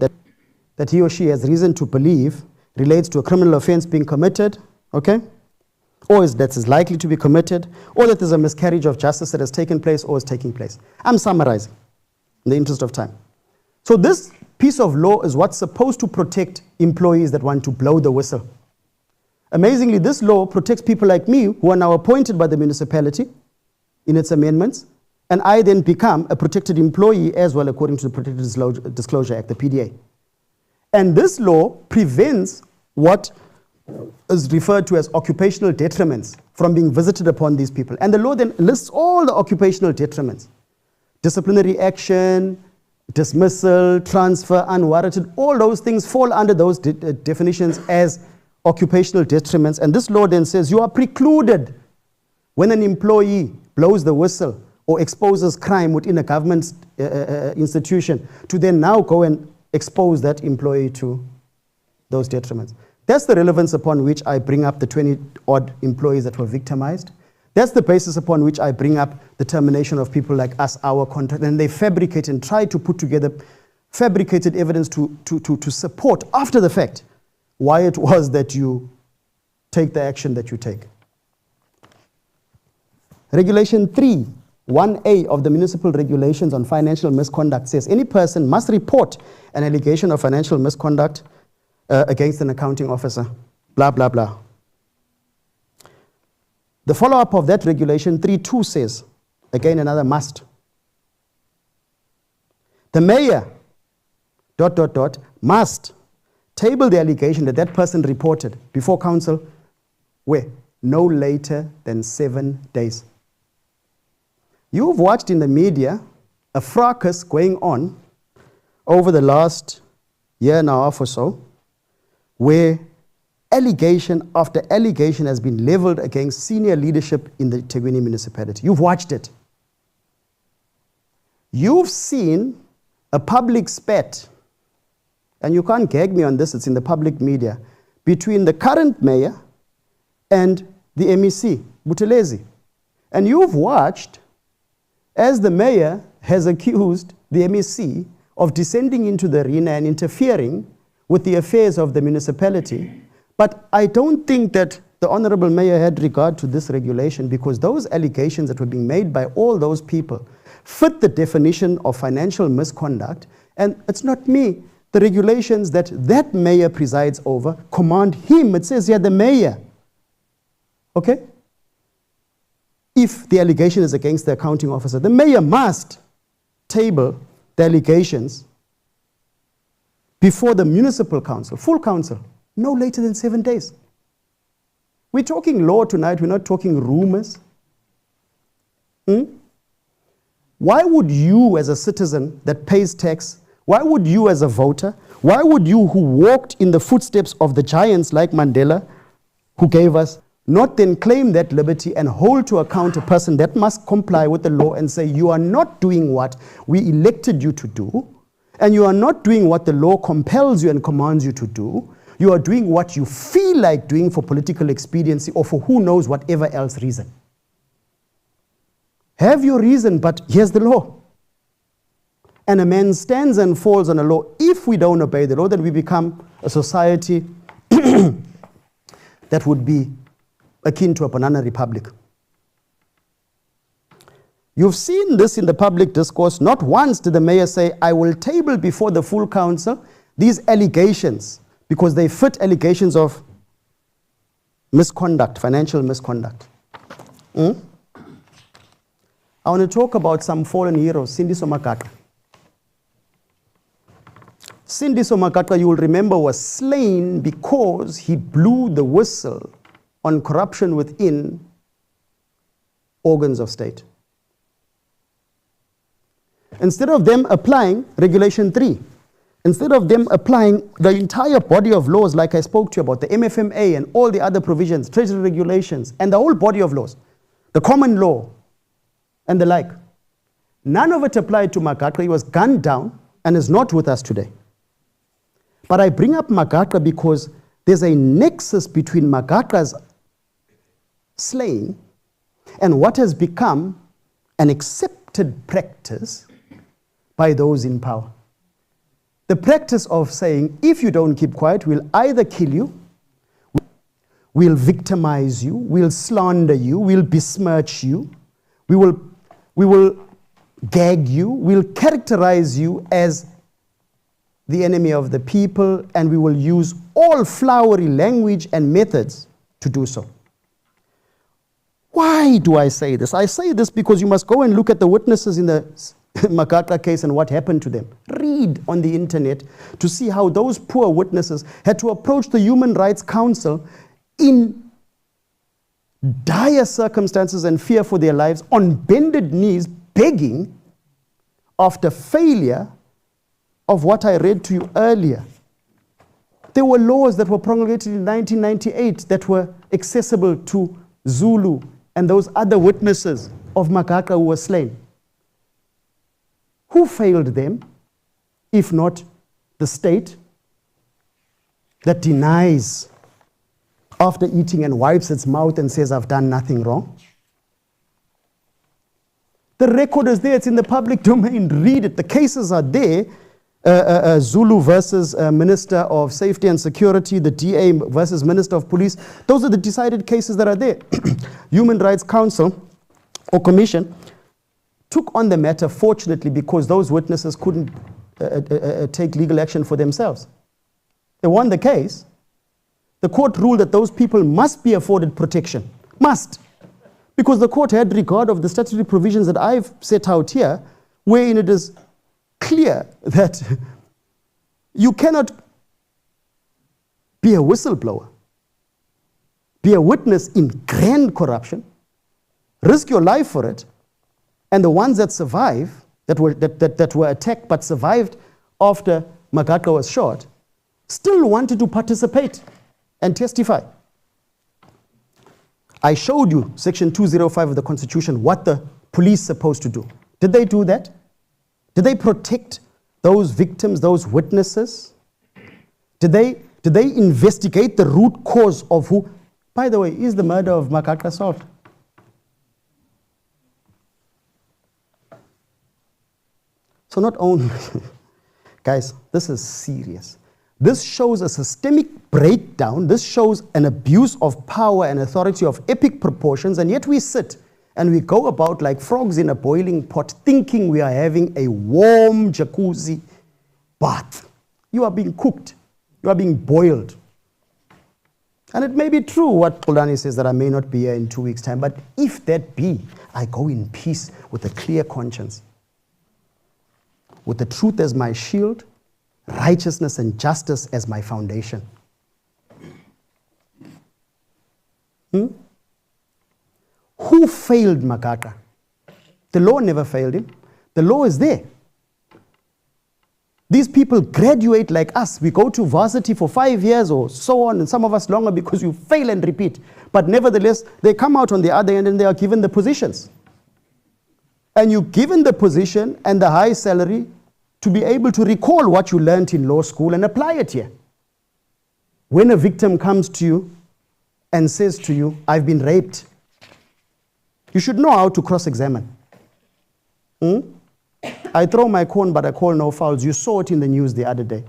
that he or she has reason to believe relates to a criminal offense being committed, okay? Or that is likely to be committed, or that there's a miscarriage of justice that has taken place or is taking place. I'm summarizing in the interest of time. So this piece of law is what's supposed to protect employees that want to blow the whistle. Amazingly, this law protects people like me who are now appointed by the municipality in its amendments, and I then become a protected employee as well according to the Protected Disclosure Act, the PDA. And this law prevents what is referred to as occupational detriments from being visited upon these people. And the law then lists all the occupational detriments. Disciplinary action, dismissal, transfer, unwarranted, all those things fall under those definitions as occupational detriments. And this law then says you are precluded when an employee blows the whistle or exposes crime within a government institution to then now go and expose that employee to those detriments. That's the relevance upon which I bring up the 20-odd employees that were victimized. That's the basis upon which I bring up the termination of people like us, our contract, and they fabricate and try to put together fabricated evidence to support after the fact why it was that you take the action that you take. Regulation 3(1)(a) of the Municipal Regulations on Financial Misconduct says any person must report an allegation of financial misconduct against an accounting officer, blah, blah, blah. The follow-up of that regulation 3(2) says, again another must. The mayor, ... must table the allegation that that person reported before council where no later than 7 days. You've watched in the media a fracas going on over the last year and a half or so, where allegation after allegation has been leveled against senior leadership in the Ethekwini municipality. You've watched it. You've seen a public spat, and you can't gag me on this, it's in the public media, between the current mayor and the MEC, Buthelezi. And you've watched as the mayor has accused the MEC of descending into the arena and interfering with the affairs of the municipality. But I don't think that the Honorable Mayor had regard to this regulation, because those allegations that were being made by all those people fit the definition of financial misconduct. And it's not me. The regulations that that mayor presides over command him. It says here, the mayor. Okay? If the allegation is against the accounting officer, the mayor must table the allegations before the municipal council, full council, no later than 7 days. We're talking law tonight, we're not talking rumors. Why would you as a citizen that pays tax, why would you as a voter, why would you who walked in the footsteps of the giants like Mandela, who gave us, not then claim that liberty and hold to account a person that must comply with the law and say, you are not doing what we elected you to do, and you are not doing what the law compels you and commands you to do. You are doing what you feel like doing for political expediency or for who knows whatever else reason. Have your reason, but here's the law. And a man stands and falls on a law. If we don't obey the law, then we become a society that would be akin to a banana republic. You've seen this in the public discourse. Not once did the mayor say, I will table before the full council these allegations, because they fit allegations of misconduct, financial misconduct. I want to talk about some fallen heroes, Cindy Somakaka. Cindy Somakaka, you will remember, was slain because he blew the whistle on corruption within organs of state. Instead of them applying Regulation 3, instead of them applying the entire body of laws like I spoke to you about, the MFMA and all the other provisions, treasury regulations, and the whole body of laws, the common law and the like, none of it applied to Makaka. He was gunned down and is not with us today. But I bring up Makaka because there's a nexus between Makaka's slaying and what has become an accepted practice by those in power. The practice of saying, if you don't keep quiet, we'll either kill you, we'll victimize you, we'll slander you, we'll besmirch you, we will gag you, we'll characterize you as the enemy of the people, and we will use all flowery language and methods to do so. Why do I say this? I say this because you must go and look at the witnesses in the Makata case and what happened to them. Read on the internet to see how those poor witnesses had to approach the Human Rights Council in dire circumstances and fear for their lives, on bended knees, begging after failure of what I read to you earlier. There were laws that were promulgated in 1998 that were accessible to Zulu and those other witnesses of Makaka who were slain. Who failed them, if not the state that denies after eating and wipes its mouth and says, I've done nothing wrong? The record is there, it's in the public domain, read it. The cases are there. Zulu versus Minister of Safety and Security, the DA versus Minister of Police. Those are the decided cases that are there. Human Rights Council or Commission took on the matter, fortunately, because those witnesses couldn't take legal action for themselves. They won the case. The court ruled that those people must be afforded protection. Must. Because the court had regard of the statutory provisions that I've set out here, wherein it is clear that you cannot be a whistleblower, be a witness in grand corruption, risk your life for it, and the ones that survive, that were attacked but survived after Makaka was shot, still wanted to participate and testify. I showed you Section 205 of the Constitution, what the police are supposed to do. Did they do that? Did they protect those victims, those witnesses? Did they investigate the root cause of who? By the way, is the murder of Makaka solved? So not only, guys, this is serious. This shows a systemic breakdown. This shows an abuse of power and authority of epic proportions, and yet we sit and we go about like frogs in a boiling pot, thinking we are having a warm jacuzzi bath. You are being cooked. You are being boiled. And it may be true what Polani says, that I may not be here in 2 weeks' time, but if that be, I go in peace with a clear conscience, with the truth as my shield, righteousness and justice as my foundation. Who failed Makaka? The law never failed him. The law is there. These people graduate like us. We go to varsity for 5 years or so on, and some of us longer because you fail and repeat. But nevertheless, they come out on the other end and they are given the positions. And you're given the position and the high salary to be able to recall what you learned in law school and apply it here. When a victim comes to you and says to you, I've been raped, you should know how to cross-examine. I throw my corn, but I call no fouls. You saw it in the news the other day,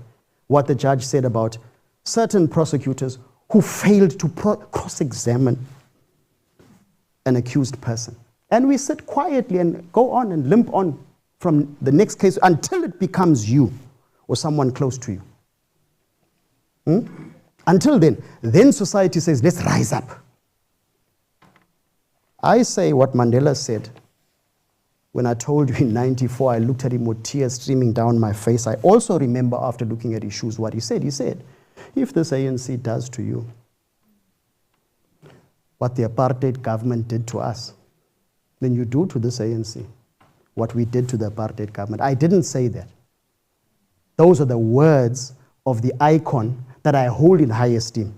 what the judge said about certain prosecutors who failed to cross-examine an accused person. And we sit quietly and go on and limp on from the next case until it becomes you or someone close to you. Until then society says, let's rise up. I say what Mandela said when I told you in 94, I looked at him with tears streaming down my face. I also remember after looking at his shoes what he said. He said, if this ANC does to you what the apartheid government did to us, then you do to this ANC what we did to the apartheid government. I didn't say that. Those are the words of the icon that I hold in high esteem.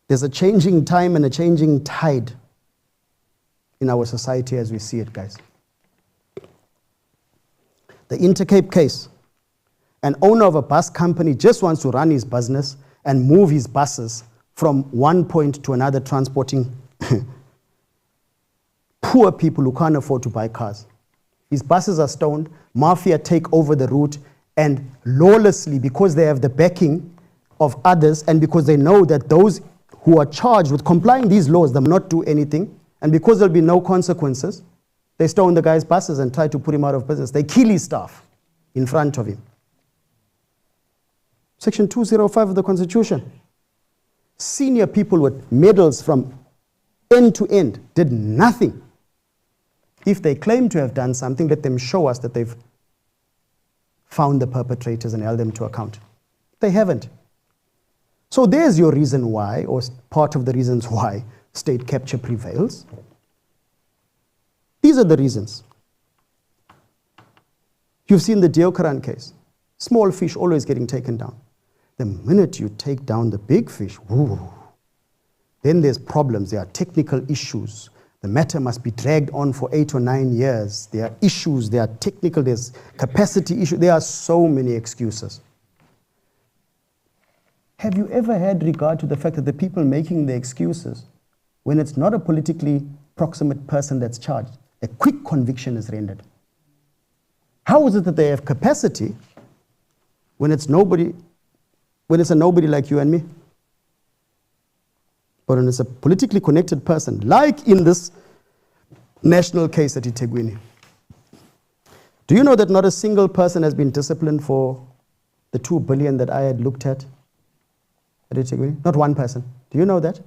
There's a changing time and a changing tide in our society as we see it, guys. The Intercape case, an owner of a bus company just wants to run his business and move his buses from one point to another, transporting poor people who can't afford to buy cars. His buses are stoned, mafia take over the route, and lawlessly, because they have the backing of others and because they know that those who are charged with complying these laws, they will not do anything, and because there'll be no consequences, They stole the guy's buses and tried to put him out of business. They kill his staff in front of him. Section 205 of the Constitution. Senior people with medals from end to end did nothing. If they claim to have done something, let them show us that they've found the perpetrators and held them to account. They haven't. So there's your reason why, or part of the reasons why, state capture prevails. These are the reasons. You've seen the Deokaran case. Small fish always getting taken down. The minute you take down the big fish, whoo, then there's problems. There are technical issues. The matter must be dragged on for 8 or 9 years. There are issues, there are technical, there's capacity issues. There are so many excuses. Have you ever had regard to the fact that the people making the excuses, when it's not a politically proximate person that's charged, a quick conviction is rendered? How is it that they have capacity when it's nobody, when it's a nobody like you and me? But when it's a politically connected person, like in this national case at Ethekwini. Do you know that not a single person has been disciplined for the 2 billion that I had looked at Ethekwini? Not one person. Do you know that?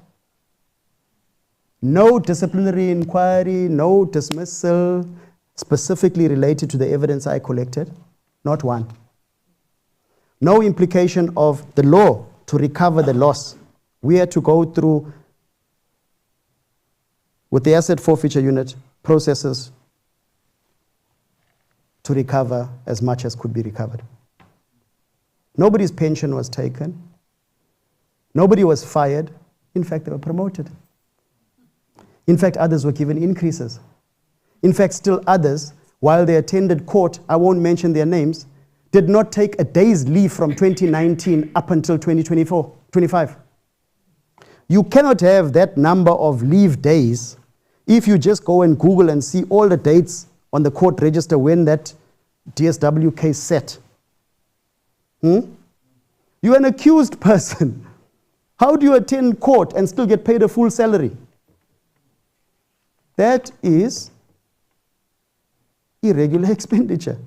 No disciplinary inquiry, no dismissal specifically related to the evidence I collected. Not one. No implication of the law to recover the loss. We had to go through, with the asset forfeiture unit, processes to recover as much as could be recovered. Nobody's pension was taken. Nobody was fired. In fact, they were promoted. In fact, others were given increases. In fact, still others, while they attended court, I won't mention their names, did not take a day's leave from 2019 up until 2024-25. You cannot have that number of leave days if you just go and Google and see all the dates on the court register when that DSW case set. You're an accused person. How do you attend court and still get paid a full salary? That is irregular expenditure.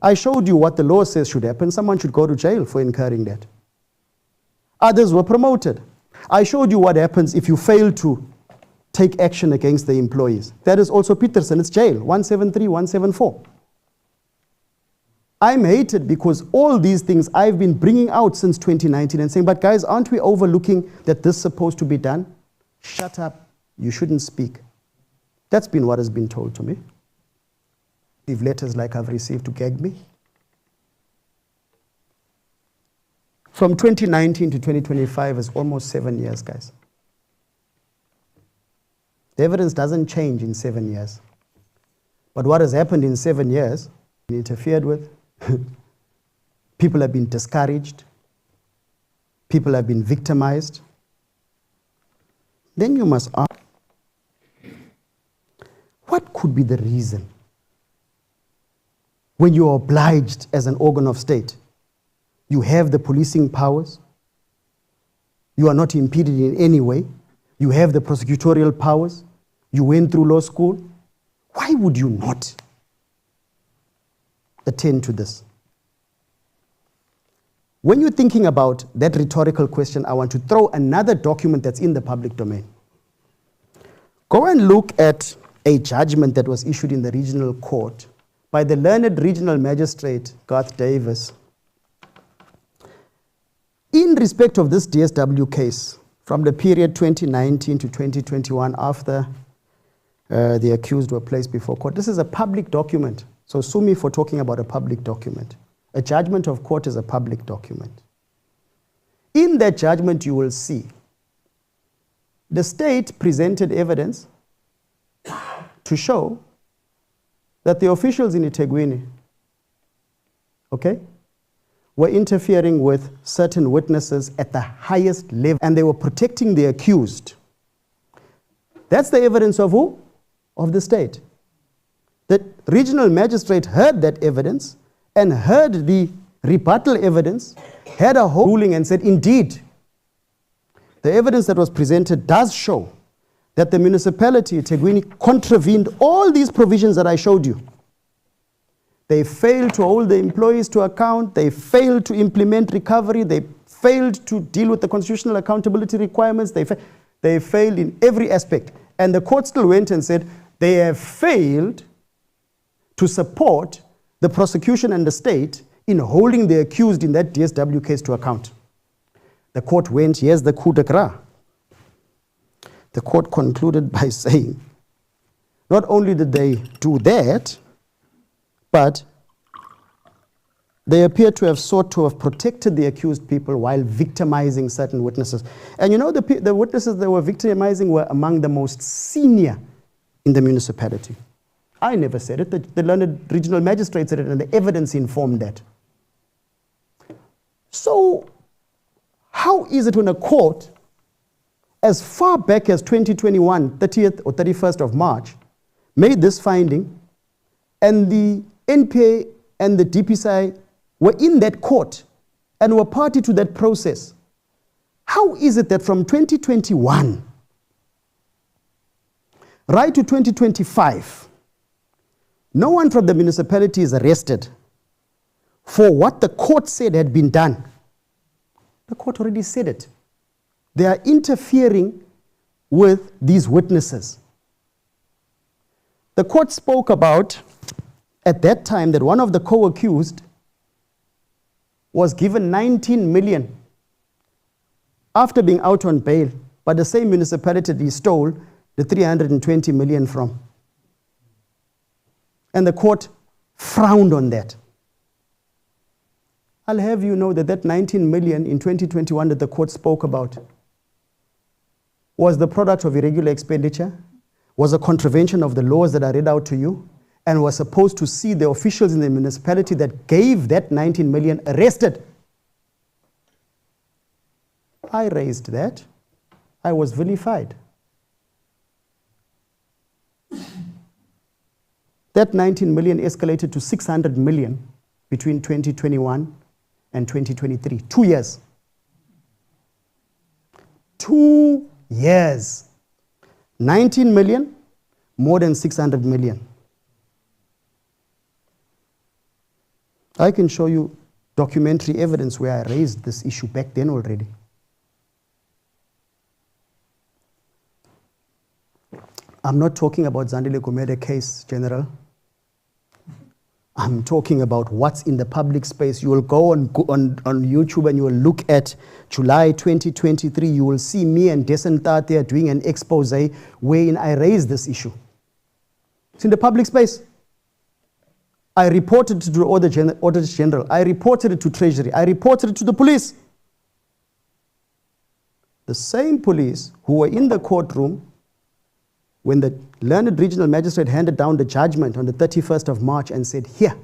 I showed you what the law says should happen. Someone should go to jail for incurring that. Others were promoted. I showed you what happens if you fail to take action against the employees. That is also Peterson, it's jail, 173, 174. I'm hated because all these things I've been bringing out since 2019 and saying, but guys, aren't we overlooking that this is supposed to be done? Shut up, you shouldn't speak. That's been what has been told to me. Leave letters like I've received to gag me. From 2019 to 2025 is almost 7 years, guys. The evidence doesn't change in 7 years. But what has happened in 7 years, been interfered with, people have been discouraged, people have been victimized. Then you must ask, what could be the reason when you are obliged as an organ of state? You have the policing powers. You are not impeded in any way. You have the prosecutorial powers. You went through law school. Why would you not attend to this? When you're thinking about that rhetorical question, I want to throw another document that's in the public domain. Go and look at a judgment that was issued in the regional court by the learned regional magistrate, Garth Davis, in respect of this DSW case from the period 2019 to 2021 after the accused were placed before court. This is a public document, so sue me for talking about a public document. A judgment of court is a public document. In that judgment, you will see the state presented evidence to show that the officials in Ethekwini, were interfering with certain witnesses at the highest level, and they were protecting the accused. That's the evidence of who? Of the state. The regional magistrate heard that evidence and heard the rebuttal evidence, had a whole ruling and said, indeed, the evidence that was presented does show that the municipality, INETHEKWINI, contravened all these provisions that I showed you. They failed to hold the employees to account. They failed to implement recovery. They failed to deal with the constitutional accountability requirements. They failed in every aspect. And the court still went and said, they have failed to support the prosecution and the state in holding the accused in that DSW case to account. The court went, here's the coup de grace. The court concluded by saying, not only did they do that, but they appear to have sought to have protected the accused people while victimizing certain witnesses. And you know, the witnesses they were victimizing were among the most senior in the municipality. I never said it. The learned regional magistrate said it, and the evidence informed that. So, how is it when a court, as far back as 2021, 30th or 31st of March, made this finding, and the NPA and the DPSI were in that court and were party to that process? How is it that from 2021 right to 2025, no one from the municipality is arrested for what the court said had been done? The court already said it. They are interfering with these witnesses. The court spoke about, at that time, that one of the co-accused was given 19 million after being out on bail, but the same municipality he stole the 320 million from. And the court frowned on that. I'll have you know that that 19 million in 2021 that the court spoke about was the product of irregular expenditure, was a contravention of the laws that I read out to you, and was supposed to see the officials in the municipality that gave that 19 million arrested. I raised that. I was vilified. That 19 million escalated to 600 million between 2021 and 2023. 2 years. 2 years. 19 million, more than 600 million. I can show you documentary evidence where I raised this issue back then already. I'm not talking about Zandile Gumede case, General. I'm talking about what's in the public space. You will go on YouTube and you will look at July 2023. You will see me and Desentat there doing an expose wherein I raised this issue. It's in the public space. I reported it to the Auditor General. I reported it to Treasury. I reported it to the police. The same police who were in the courtroom when the learned regional magistrate handed down the judgment on the 31st of March and said, here,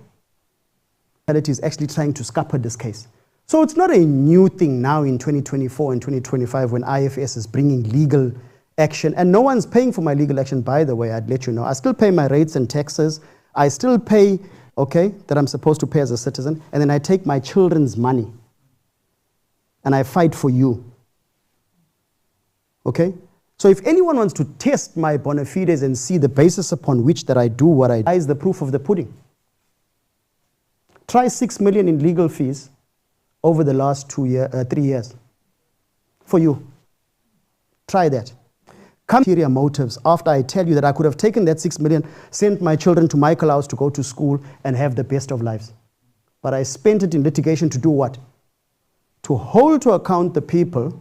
it is actually trying to scupper this case. So it's not a new thing now in 2024 and 2025 when IFS is bringing legal action. And no one's paying for my legal action, by the way, I'd let you know. I still pay my rates and taxes. I still pay, okay, that I'm supposed to pay as a citizen. And then I take my children's money and I fight for you. Okay? So if anyone wants to test my bona fides and see the basis upon which that I do what I do, is the proof of the pudding. Try 6 million in legal fees over the last 3 years. For you. Try that. Come ulterior motives after I tell you that I could have taken that 6 million, sent my children to Michael House to go to school and have the best of lives. But I spent it in litigation to do what? To hold to account the people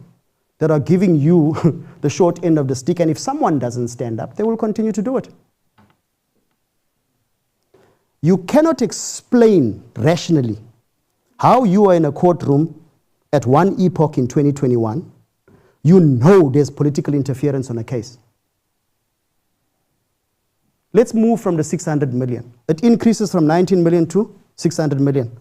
that are giving you the short end of the stick, and if someone doesn't stand up, they will continue to do it. You cannot explain rationally how you are in a courtroom at one epoch in 2021, you know there's political interference on a case. Let's move from the 600 million. It increases from 19 million to 600 million.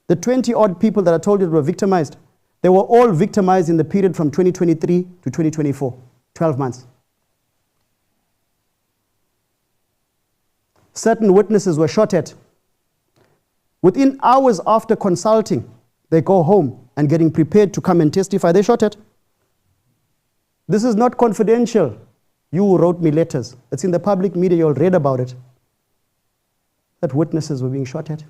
The 20 odd people that I told you were victimized, they were all victimized in the period from 2023 to 2024, 12 months. Certain witnesses were shot at. Within hours after consulting, they go home and getting prepared to come and testify, they shot at. This is not confidential. You who wrote me letters. It's in the public media, you all read about it. That witnesses were being shot at.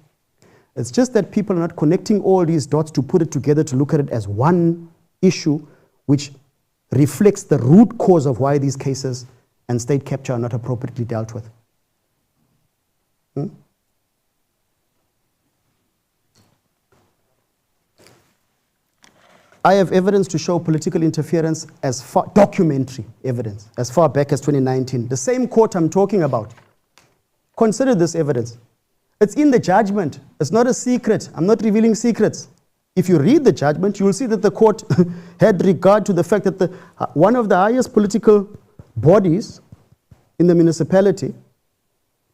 It's just that people are not connecting all these dots to put it together, to look at it as one issue which reflects the root cause of why these cases and state capture are not appropriately dealt with. I have evidence to show political interference as far, documentary evidence, as far back as 2019. The same court I'm talking about. Consider this evidence. It's in the judgment. It's not a secret. I'm not revealing secrets. If you read the judgment, you will see that the court had regard to the fact that one of the highest political bodies in the municipality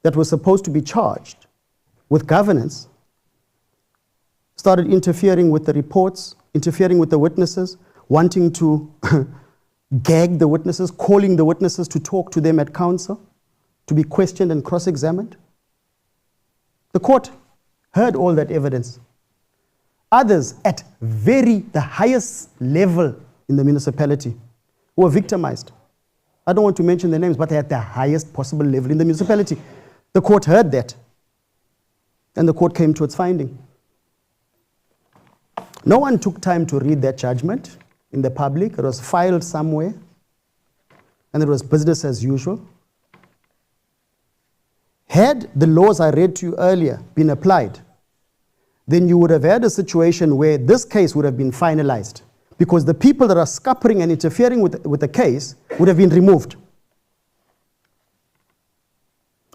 that was supposed to be charged with governance started interfering with the reports, interfering with the witnesses, wanting to gag the witnesses, calling the witnesses to talk to them at counsel, to be questioned and cross-examined. The court heard all that evidence. Others at the highest level in the municipality were victimized. I don't want to mention their names, but they're at the highest possible level in the municipality. The court heard that, and the court came to its finding. No one took time to read that judgment in the public. It was filed somewhere, and it was business as usual. Had the laws I read to you earlier been applied, then you would have had a situation where this case would have been finalized, because the people that are scuppering and interfering with the case would have been removed.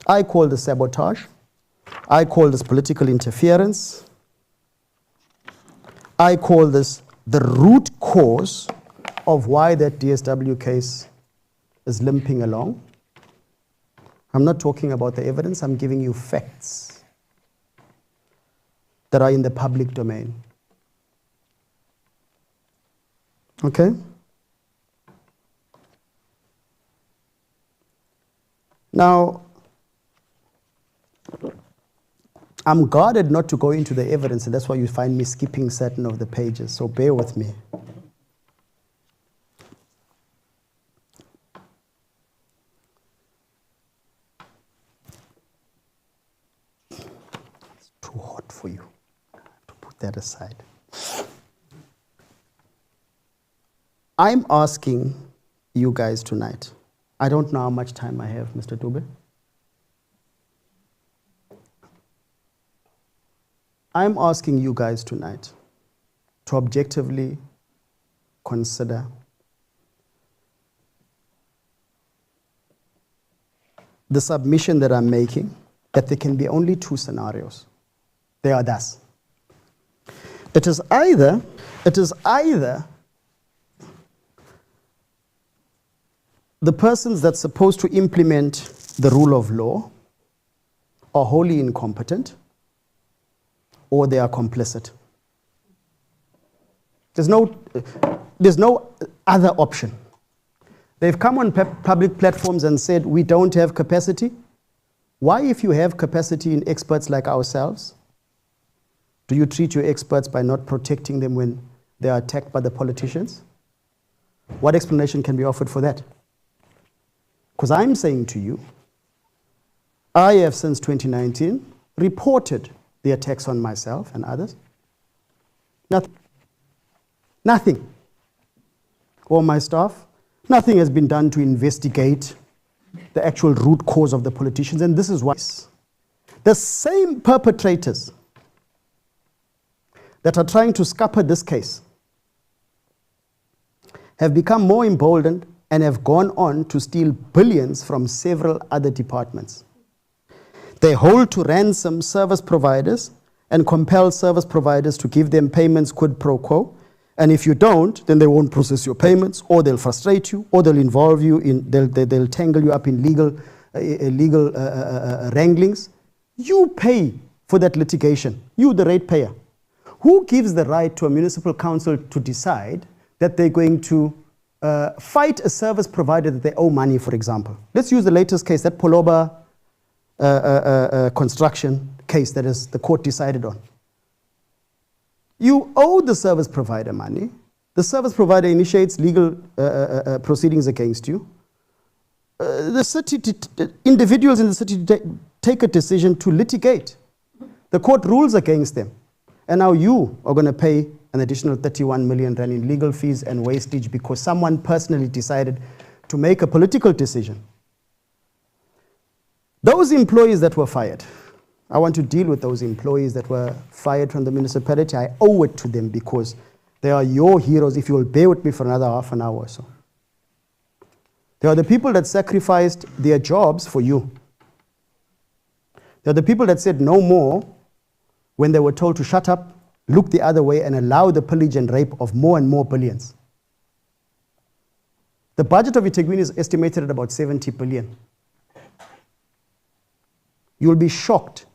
I call this sabotage. I call this political interference. I call this the root cause of why that DSW case is limping along. I'm not talking about the evidence, I'm giving you facts that are in the public domain. Okay? Now, I'm guarded not to go into the evidence, and that's why you find me skipping certain of the pages, so bear with me. It's too hot for you. To put that aside. I'm asking you guys tonight. I don't know how much time I have, Mr. Dube. I'm asking you guys tonight to objectively consider the submission that I'm making, that there can be only two scenarios. They are thus. It is either the persons that's supposed to implement the rule of law are wholly incompetent, or they are complicit. There's no other option. They've come on public platforms and said, we don't have capacity. Why, if you have capacity in experts like ourselves, do you treat your experts by not protecting them when they are attacked by the politicians? What explanation can be offered for that? Because I'm saying to you, I have since 2019 reported the attacks on myself and others. Nothing. Or my staff. Nothing has been done to investigate the actual root cause of the politicians, and this is why. The same perpetrators that are trying to scupper this case have become more emboldened and have gone on to steal billions from several other departments. They hold to ransom service providers and compel service providers to give them payments quid pro quo. And if you don't, then they won't process your payments, or they'll frustrate you, or they'll involve you in, they'll tangle you up in legal wranglings. You pay for that litigation, you the ratepayer. Who gives the right to a municipal council to decide that they're going to fight a service provider that they owe money, for example? Let's use the latest case, that Poloba construction case that is the court decided on. You owe the service provider money. The service provider initiates legal proceedings against you. the city, individuals in the city take a decision to litigate. The court rules against them. And now you are going to pay an additional 31 million rand in legal fees and wastage because someone personally decided to make a political decision. Those employees that were fired, I want to deal with those employees that were fired from the municipality. I owe it to them because they are your heroes if you will bear with me for another half an hour or so. They are the people that sacrificed their jobs for you. They are the people that said no more when they were told to shut up, look the other way, and allow the pillage and rape of more and more billions. The budget of Ethekwini is estimated at about 70 billion. You'll be shocked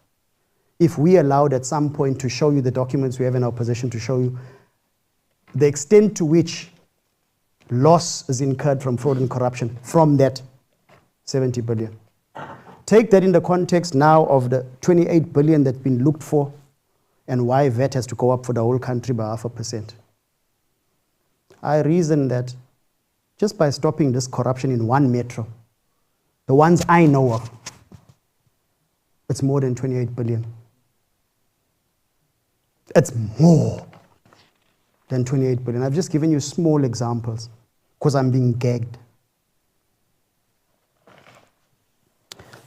if we allowed at some point to show you the documents we have in our possession to show you the extent to which loss is incurred from fraud and corruption from that 70 billion. Take that in the context now of the 28 billion that's been looked for and why VAT has to go up for the whole country by 0.5%. I reason that just by stopping this corruption in one metro, the ones I know of, it's more than 28 billion. It's more than 28 billion. I've just given you small examples because I'm being gagged.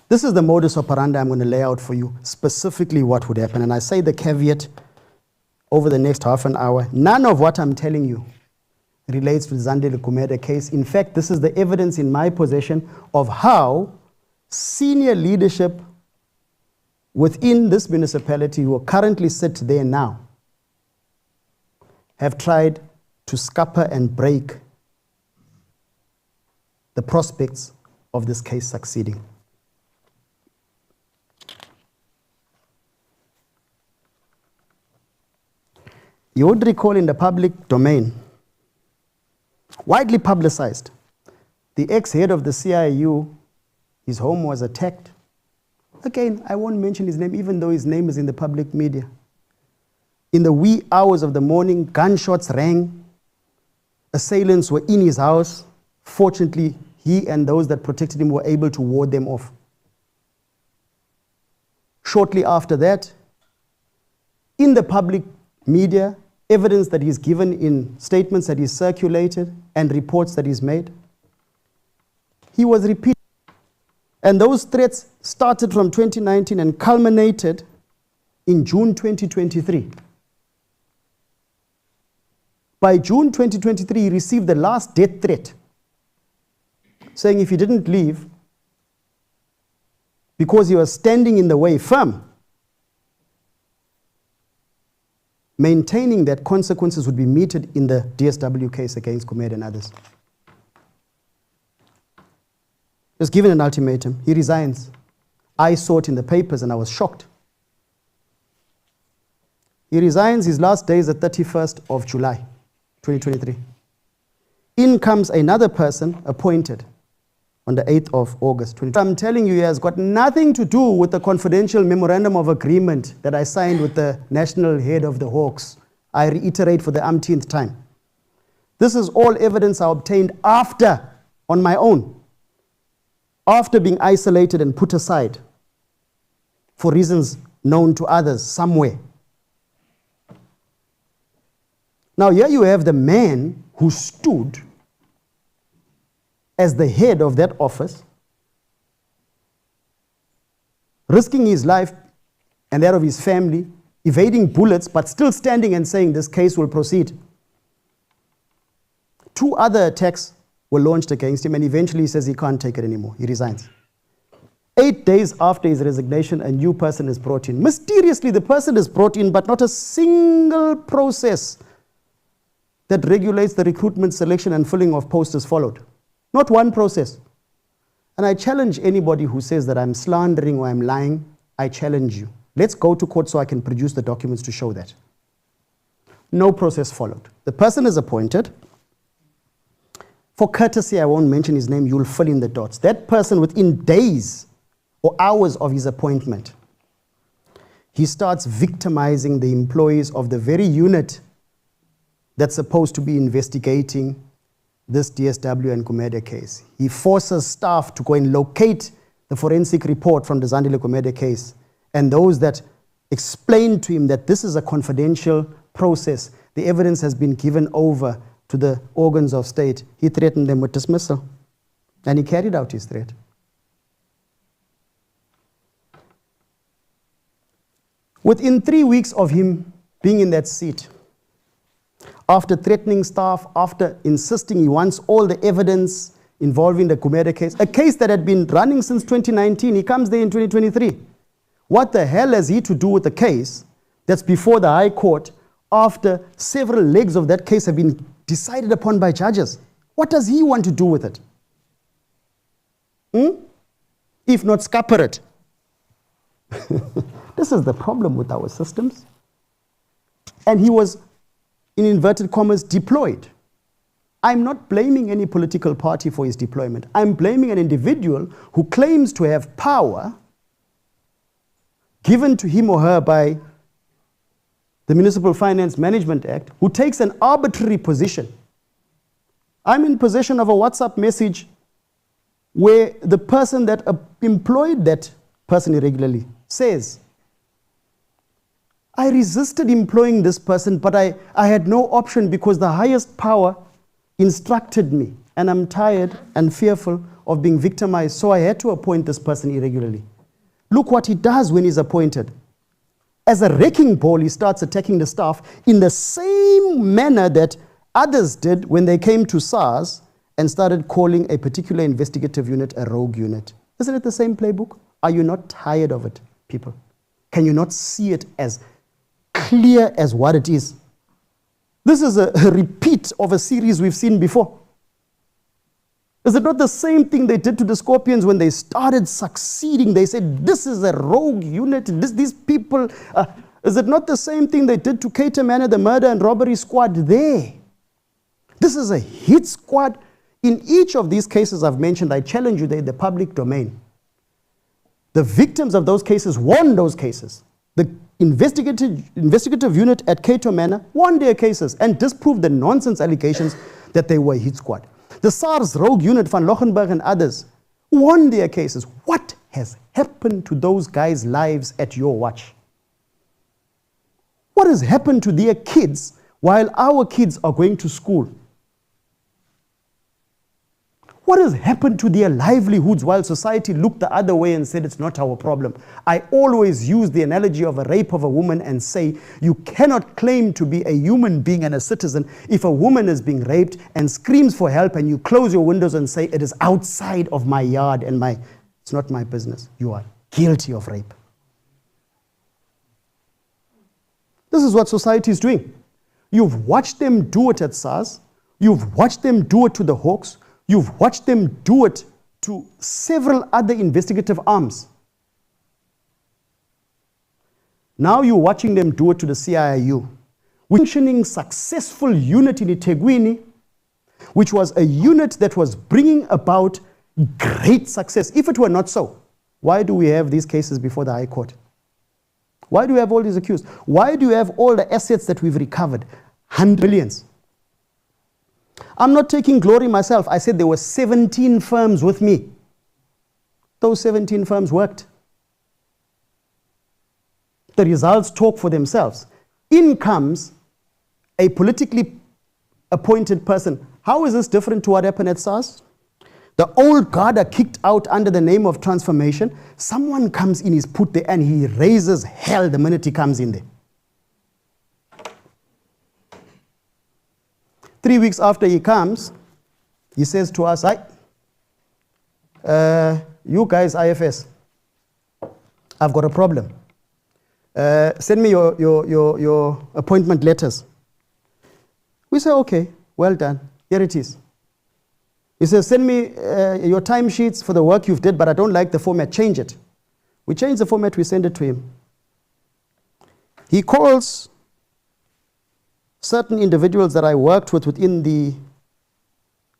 This is the modus operandi I'm going to lay out for you, specifically what would happen. And I say the caveat over the next half an hour. None of what I'm telling you relates to the Zandile Kumeda case. In fact, this is the evidence in my possession of how senior leadership within this municipality who currently sit there now have tried to scupper and break the prospects of this case succeeding. You would recall in the public domain, widely publicized, the ex-head of the CIU, his home was attacked. Again, I won't mention his name, even though his name is in the public media. In the wee hours of the morning, gunshots rang. Assailants were in his house. Fortunately, he and those that protected him were able to ward them off. Shortly after that, in the public media, evidence that he's given in statements that he's circulated and reports that he's made, he was repeated. And those threats started from 2019 and culminated in June 2023. By June 2023, he received the last death threat, saying if he didn't leave, because he was standing in the way firm, maintaining that consequences would be meted in the DSW case against Kumed and others. He was given an ultimatum. He resigns. I saw it in the papers and I was shocked. He resigns. His last day is the 31st of July, 2023. In comes another person appointed on the 8th of August, 2023. I'm telling you, he has got nothing to do with the confidential memorandum of agreement that I signed with the national head of the Hawks. I reiterate for the umpteenth time. This is all evidence I obtained after, on my own, after being isolated and put aside for reasons known to others somewhere. Now here you have the man who stood as the head of that office, risking his life and that of his family, evading bullets, but still standing and saying this case will proceed. 2 other attacks were launched against him, and eventually he says he can't take it anymore. He resigns. 8 days after his resignation, a new person is brought in. Mysteriously, the person is brought in, but not a single process that regulates the recruitment, selection, and filling of posts is followed. Not one process. And I challenge anybody who says that I'm slandering or I'm lying. I challenge you. Let's go to court so I can produce the documents to show that. No process followed. The person is appointed. For courtesy, I won't mention his name. You'll fill in the dots. That person, within days or hours of his appointment, he starts victimizing the employees of the very unit that's supposed to be investigating this DSW and Gumede case. He forces staff to go and locate the forensic report from the Zandile Gumede case, and those that explained to him that this is a confidential process, the evidence has been given over to the organs of state. He threatened them with dismissal, and he carried out his threat. Within 3 weeks of him being in that seat, after threatening staff, after insisting he wants all the evidence involving the Gumede case, a case that had been running since 2019, he comes there in 2023. What the hell has he to do with the case that's before the High Court after several legs of that case have been decided upon by judges? What does he want to do with it? If not scupper it. This is the problem with our systems. And he was, in inverted commas, deployed. I'm not blaming any political party for his deployment. I'm blaming an individual who claims to have power given to him or her by the Municipal Finance Management Act, who takes an arbitrary position. I'm in possession of a WhatsApp message where the person that employed that person irregularly says, I resisted employing this person, but I had no option because the highest power instructed me, and I'm tired and fearful of being victimized, so I had to appoint this person irregularly. Look what he does when he's appointed. As a wrecking ball, he starts attacking the staff in the same manner that others did when they came to SARS and started calling a particular investigative unit a rogue unit. Isn't it the same playbook? Are you not tired of it, people? Can you not see it as clear as what it is? This is a repeat of a series we've seen before. Is it not the same thing they did to the Scorpions when they started succeeding? They said, this is a rogue unit, these people. Is it not the same thing they did to Cater Manor, the murder and robbery squad there? This is a hit squad. In each of these cases I've mentioned, I challenge you, they're in the public domain. The victims of those cases won those cases. The investigative unit at Cato Manor won their cases and disproved the nonsense allegations that they were a hit squad. The SARS rogue unit, Van Lochenberg and others, won their cases. What has happened to those guys' lives at your watch? What has happened to their kids while our kids are going to school? What has happened to their livelihoods while society looked the other way and said it's not our problem? I always use the analogy of a rape of a woman and say you cannot claim to be a human being and a citizen if a woman is being raped and screams for help and you close your windows and say it is outside of my yard and it's not my business. You are guilty of rape. This is what society is doing. You've watched them do it at SARS. You've watched them do it to the Hawks. You've watched them do it to several other investigative arms. Now you're watching them do it to the CIU. Functioning successful unit in INETHEKWINI, which was a unit that was bringing about great success. If it were not so, why do we have these cases before the High Court? Why do we have all these accused? Why do you have all the assets that we've recovered? 100 billions. I'm not taking glory myself. I said there were 17 firms with me. Those 17 firms worked. The results talk for themselves. In comes a politically appointed person. How is this different to what happened at SARS? The old guard are kicked out under the name of transformation. Someone comes in, he's put there, and he raises hell the minute he comes in there. 3 weeks after he comes, he says to us, you guys, IFS, I've got a problem. Send me your appointment letters. We say, okay, well done. Here it is. He says, send me your timesheets for the work you've did, but I don't like the format. Change it. We change the format, we send it to him. He calls certain individuals that I worked with within the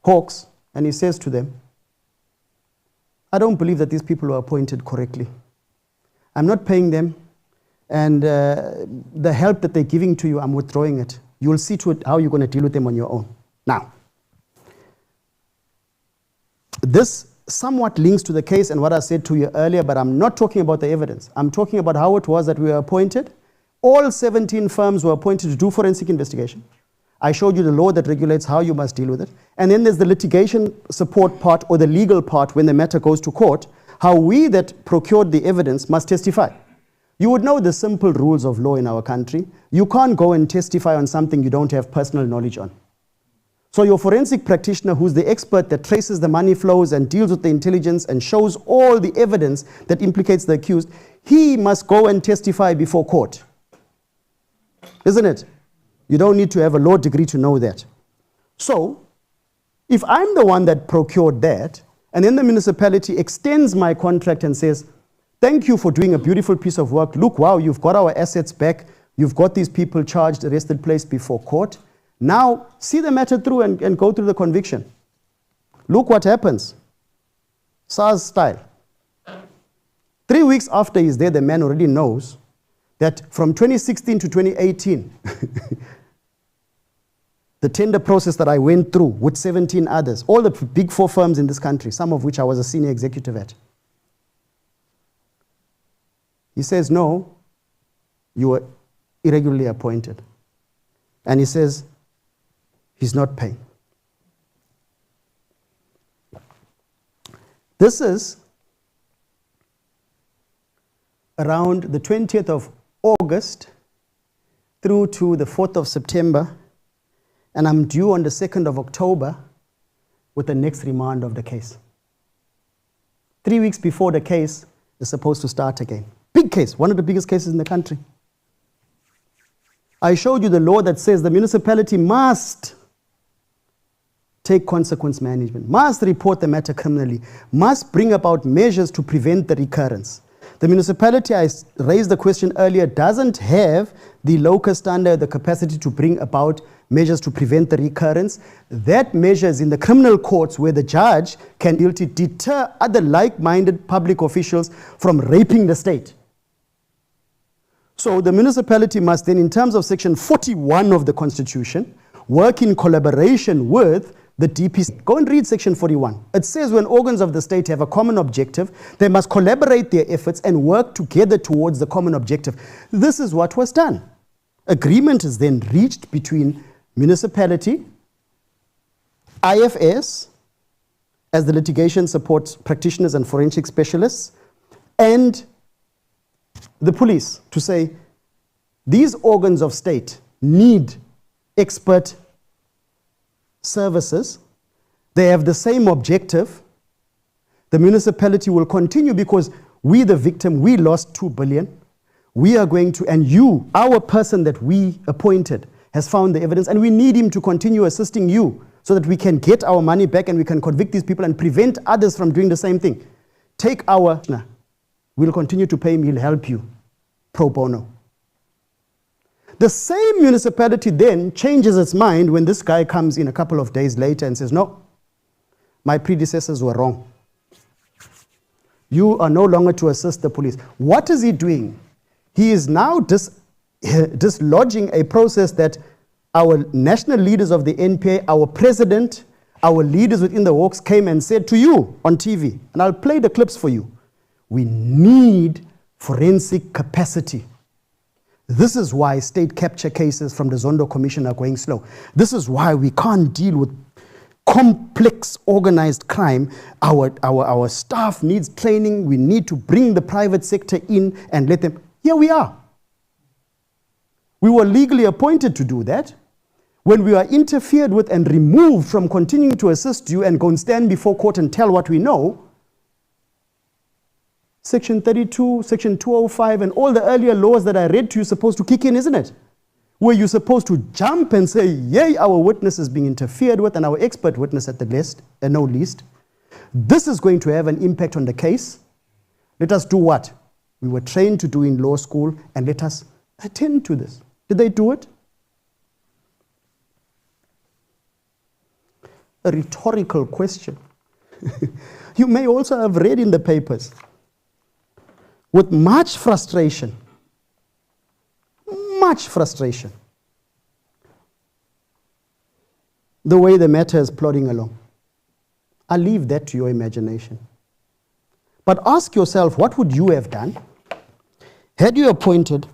Hawks, and he says to them, I don't believe that these people were appointed correctly. I'm not paying them, and the help that they're giving to you, I'm withdrawing it. You'll see to it how you're going to deal with them on your own. Now, This somewhat links to the case and what I said to you earlier, but I'm not talking about the evidence. I'm talking about how it was that we were appointed. All 17 firms were appointed to do forensic investigation. I showed you the law that regulates how you must deal with it. And then there's the litigation support part or the legal part when the matter goes to court, how we that procured the evidence must testify. You would know the simple rules of law in our country. You can't go and testify on something you don't have personal knowledge on. So your forensic practitioner, who's the expert that traces the money flows and deals with the intelligence and shows all the evidence that implicates the accused, he must go and testify before court. Isn't it? You don't need to have a law degree to know that. So, if I'm the one that procured that, and then the municipality extends my contract and says, thank you for doing a beautiful piece of work. Look, wow, you've got our assets back. You've got these people charged, arrested, placed before court. Now, see the matter through and go through the conviction. Look what happens. SARS style. 3 weeks after he's there, the man already knows that from 2016 to 2018, the tender process that I went through with 17 others, all the big 4 firms in this country, some of which I was a senior executive at. He says, no, you were irregularly appointed. And he says, he's not paying. This is around the 20th of August through to the 4th of September, and I'm due on the 2nd of October with the next remand of the case. 3 weeks before the case is supposed to start again. Big case, one of the biggest cases in the country. I showed you the law that says the municipality must take consequence management, must report the matter criminally, must bring about measures to prevent the recurrence. The municipality, I raised the question earlier, doesn't have the locus standi, the capacity to bring about measures to prevent the recurrence. That measure is in the criminal courts where the judge can guilty deter other like-minded public officials from raping the state. So the municipality must then, in terms of section 41 of the Constitution, work in collaboration with the DPC. Go and read section 41. It says when organs of the state have a common objective, they must collaborate their efforts and work together towards the common objective. This is what was done. Agreement is then reached between municipality, IFS, as the litigation support practitioners and forensic specialists, and the police to say, these organs of state need expert services. They have the same objective. The municipality will continue because we, the victim, we lost 2 billion. We are going to, and you, our person that we appointed, has found the evidence, and we need him to continue assisting you so that we can get our money back and we can convict these people and prevent others from doing the same thing. Take our, we'll continue to pay him, he'll help you, pro bono. The same municipality then changes its mind when this guy comes in a couple of days later and says, no, my predecessors were wrong. You are no longer to assist the police. What is he doing? He is now dislodging a process that our national leaders of the NPA, our president, our leaders within the Hawks came and said to you on TV, and I'll play the clips for you. We need forensic capacity. This is why state capture cases from the Zondo Commission are going slow. This is why we can't deal with complex organized crime. Our staff needs training. We need to bring the private sector in and let them. Here we are. We were legally appointed to do that. When we are interfered with and removed from continuing to assist you and go and stand before court and tell what we know, Section 32, Section 205, and all the earlier laws that I read to you are supposed to kick in, isn't it? Where you're supposed to jump and say, yay, our witness is being interfered with, and our expert witness at the least, and no least. This is going to have an impact on the case. Let us do what we were trained to do in law school, and let us attend to this. Did they do it? A rhetorical question. You may also have read in the papers, with much frustration, the way the matter is plodding along. I'll leave that to your imagination. But ask yourself, what would you have done had you appointed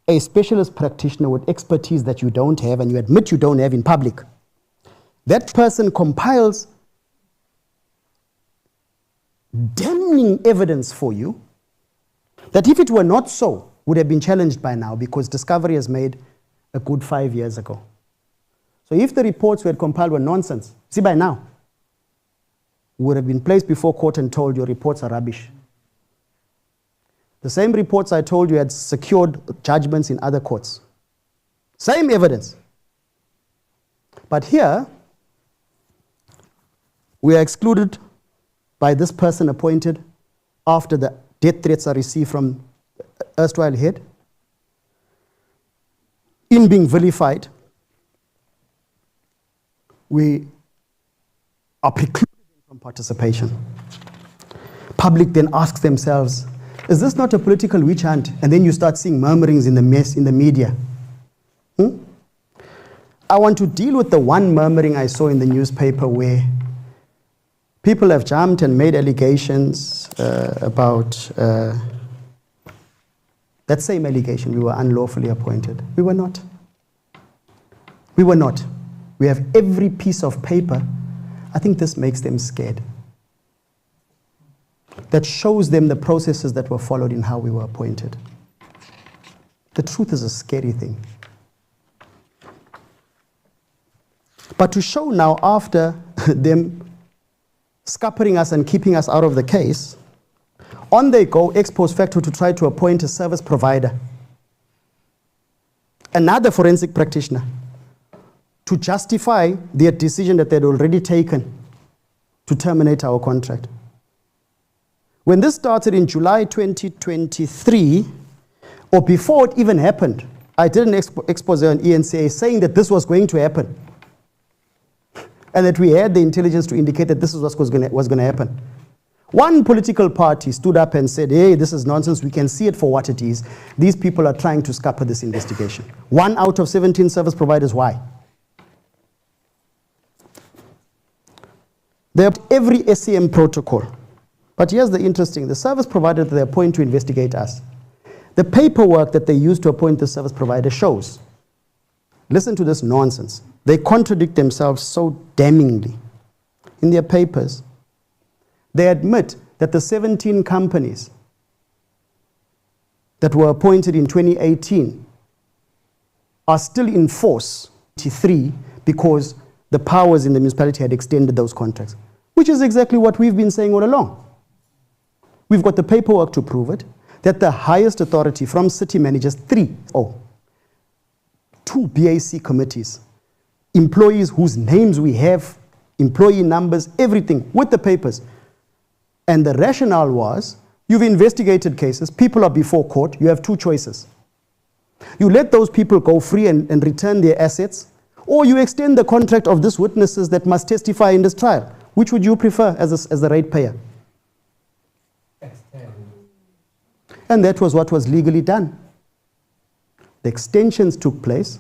a specialist practitioner with expertise that you don't have and you admit you don't have in public? That person compiles damning evidence for you that if it were not so, would have been challenged by now because discovery has made a good 5 years ago. So if the reports we had compiled were nonsense, see by now, would have been placed before court and told your reports are rubbish. The same reports I told you had secured judgments in other courts. Same evidence. But here, we are excluded by this person appointed after the death threats are received from erstwhile head. In being vilified, we are precluded from participation. Public then asks themselves, is this not a political witch hunt? And then you start seeing murmurings in the media. I want to deal with the one murmuring I saw in the newspaper where people have jumped and made allegations about that same allegation. We were unlawfully appointed. We were not. We were not. We have every piece of paper. I think this makes them scared. That shows them the processes that were followed in how we were appointed. The truth is a scary thing. But to show now, after them scuppering us and keeping us out of the case, on they go ex post facto to try to appoint a service provider, another forensic practitioner, to justify their decision that they'd already taken to terminate our contract. When this started in July 2023, or before it even happened, I did an expose on ENCA saying that this was going to happen, and that we had the intelligence to indicate that this is what was going to happen. One political party stood up and said, hey, this is nonsense, we can see it for what it is. These people are trying to scupper this investigation. 1 out of 17 service providers, why? They have every SCM protocol. But here's the interesting, the service provider that they appoint to investigate us, the paperwork that they use to appoint the service provider shows. Listen to this nonsense. They contradict themselves so damningly. In their papers, they admit that the 17 companies that were appointed in 2018 are still in force, 23, because the powers in the municipality had extended those contracts, which is exactly what we've been saying all along. We've got the paperwork to prove it, that the highest authority from city managers, 2 BAC committees, employees whose names we have, employee numbers, everything, with the papers. And the rationale was, you've investigated cases, people are before court, you have 2 choices. You let those people go free and return their assets, or you extend the contract of these witnesses that must testify in this trial. Which would you prefer as the ratepayer? And that was what was legally done. The extensions took place.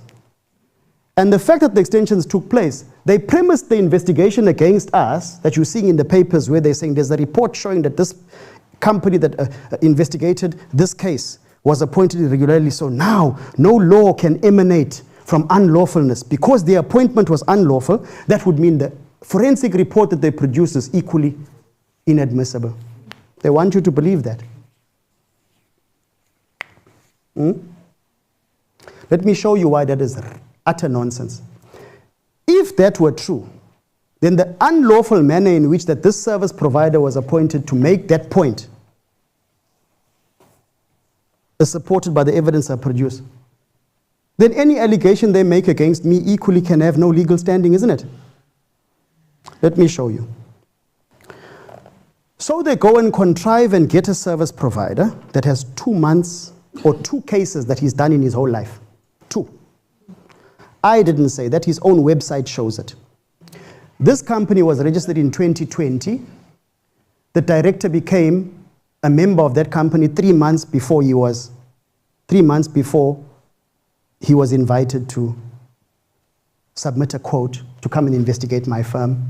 And the fact that the extensions took place, they premised the investigation against us that you're seeing in the papers where they're saying there's a report showing that this company that investigated this case was appointed irregularly. So now no law can emanate from unlawfulness. Because the appointment was unlawful, that would mean the forensic report that they produce is equally inadmissible. They want you to believe that. Let me show you why that is utter nonsense. If that were true, then the unlawful manner in which that this service provider was appointed to make that point is supported by the evidence I produce. Then any allegation they make against me equally can have no legal standing, isn't it? Let me show you. So they go and contrive and get a service provider that has 2 months or 2 cases that he's done in his whole life. 2. I didn't say that, his own website shows it. This company was registered in 2020. The director became a member of that company 3 months before he was invited to submit a quote to come and investigate my firm.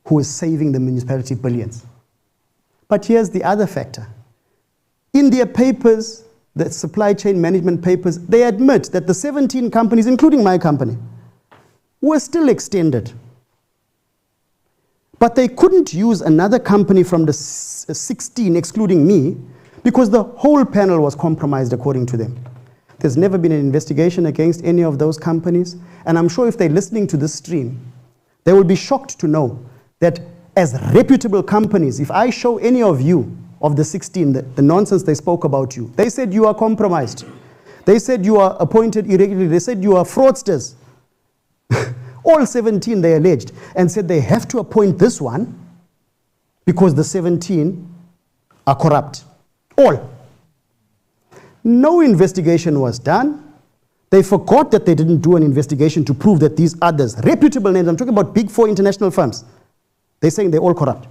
who is saving the municipality billions. But here's the other factor. In their papers, the supply chain management papers, they admit that the 17 companies, including my company, were still extended. But they couldn't use another company from the 16, excluding me, because the whole panel was compromised according to them. There's never been an investigation against any of those companies, and I'm sure if they're listening to this stream, they will be shocked to know that as reputable companies, if I show any of you, of the 16, the nonsense they spoke about you, they said you are compromised. They said you are appointed irregularly. They said you are fraudsters. All 17 they alleged, and said they have to appoint this one because the 17 are corrupt. All. No investigation was done. They forgot that they didn't do an investigation to prove that these others, reputable names, I'm talking about big 4 international firms, they're saying they're all corrupt.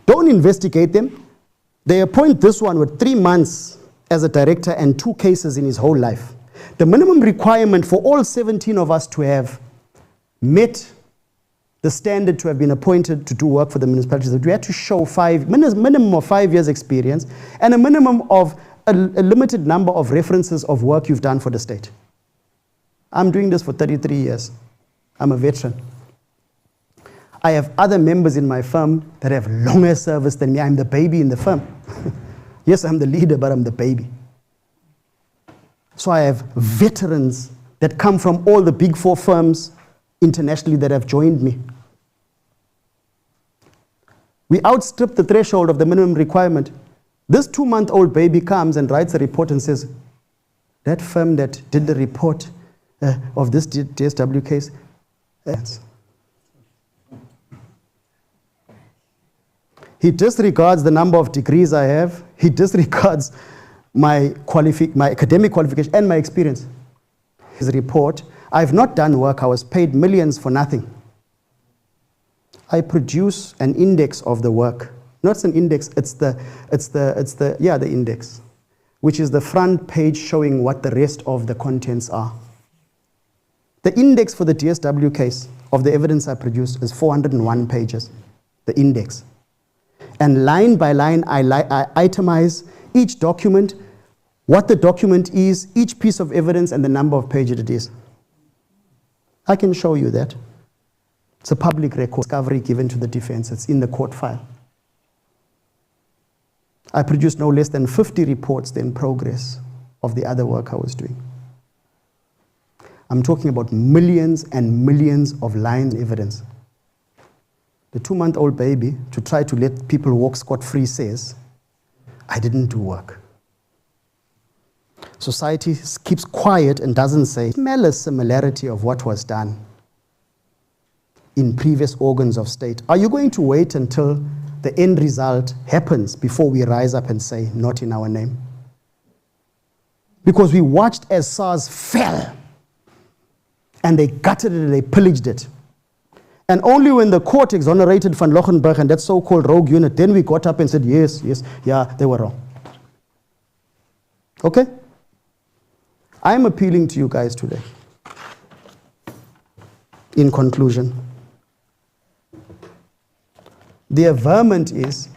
Don't investigate them. They appoint this one with 3 months as a director and 2 cases in his whole life. The minimum requirement for all 17 of us to have met the standard to have been appointed to do work for the municipalities, that we had to show minimum of 5 years experience and a minimum of a limited number of references of work you've done for the state. I'm doing this for 33 years. I'm a veteran. I have other members in my firm that have longer service than me. I'm the baby in the firm. Yes, I'm the leader, but I'm the baby. So I have veterans that come from all the big 4 firms internationally that have joined me. We outstrip the threshold of the minimum requirement. This 2-month-old baby comes and writes a report and says, that firm that did the report of this DSW case, he disregards the number of degrees I have. He disregards my academic qualification and my experience. His report, I've not done work. I was paid millions for nothing. I produce an index of the work. Not an index, it's the index, which is the front page showing what the rest of the contents are. The index for the DSW case of the evidence I produced is 401 pages, the index. And line by line, I itemize each document, what the document is, each piece of evidence, and the number of pages it is. I can show you that. It's a public record, discovery given to the defense. It's in the court file. I produced no less than 50 reports in progress of the other work I was doing. I'm talking about millions and millions of lines of evidence. The 2-month-old baby, to try to let people walk scot-free, says, I didn't do work. Society keeps quiet and doesn't say, smell a similarity of what was done in previous organs of state. Are you going to wait until the end result happens before we rise up and say, not in our name? Because we watched as SARS fell, and they gutted it and they pillaged it. And only when the court exonerated Van Lochenberg and that so-called rogue unit, then we got up and said, yes, they were wrong. Okay? I'm appealing to you guys today. In conclusion, the averment is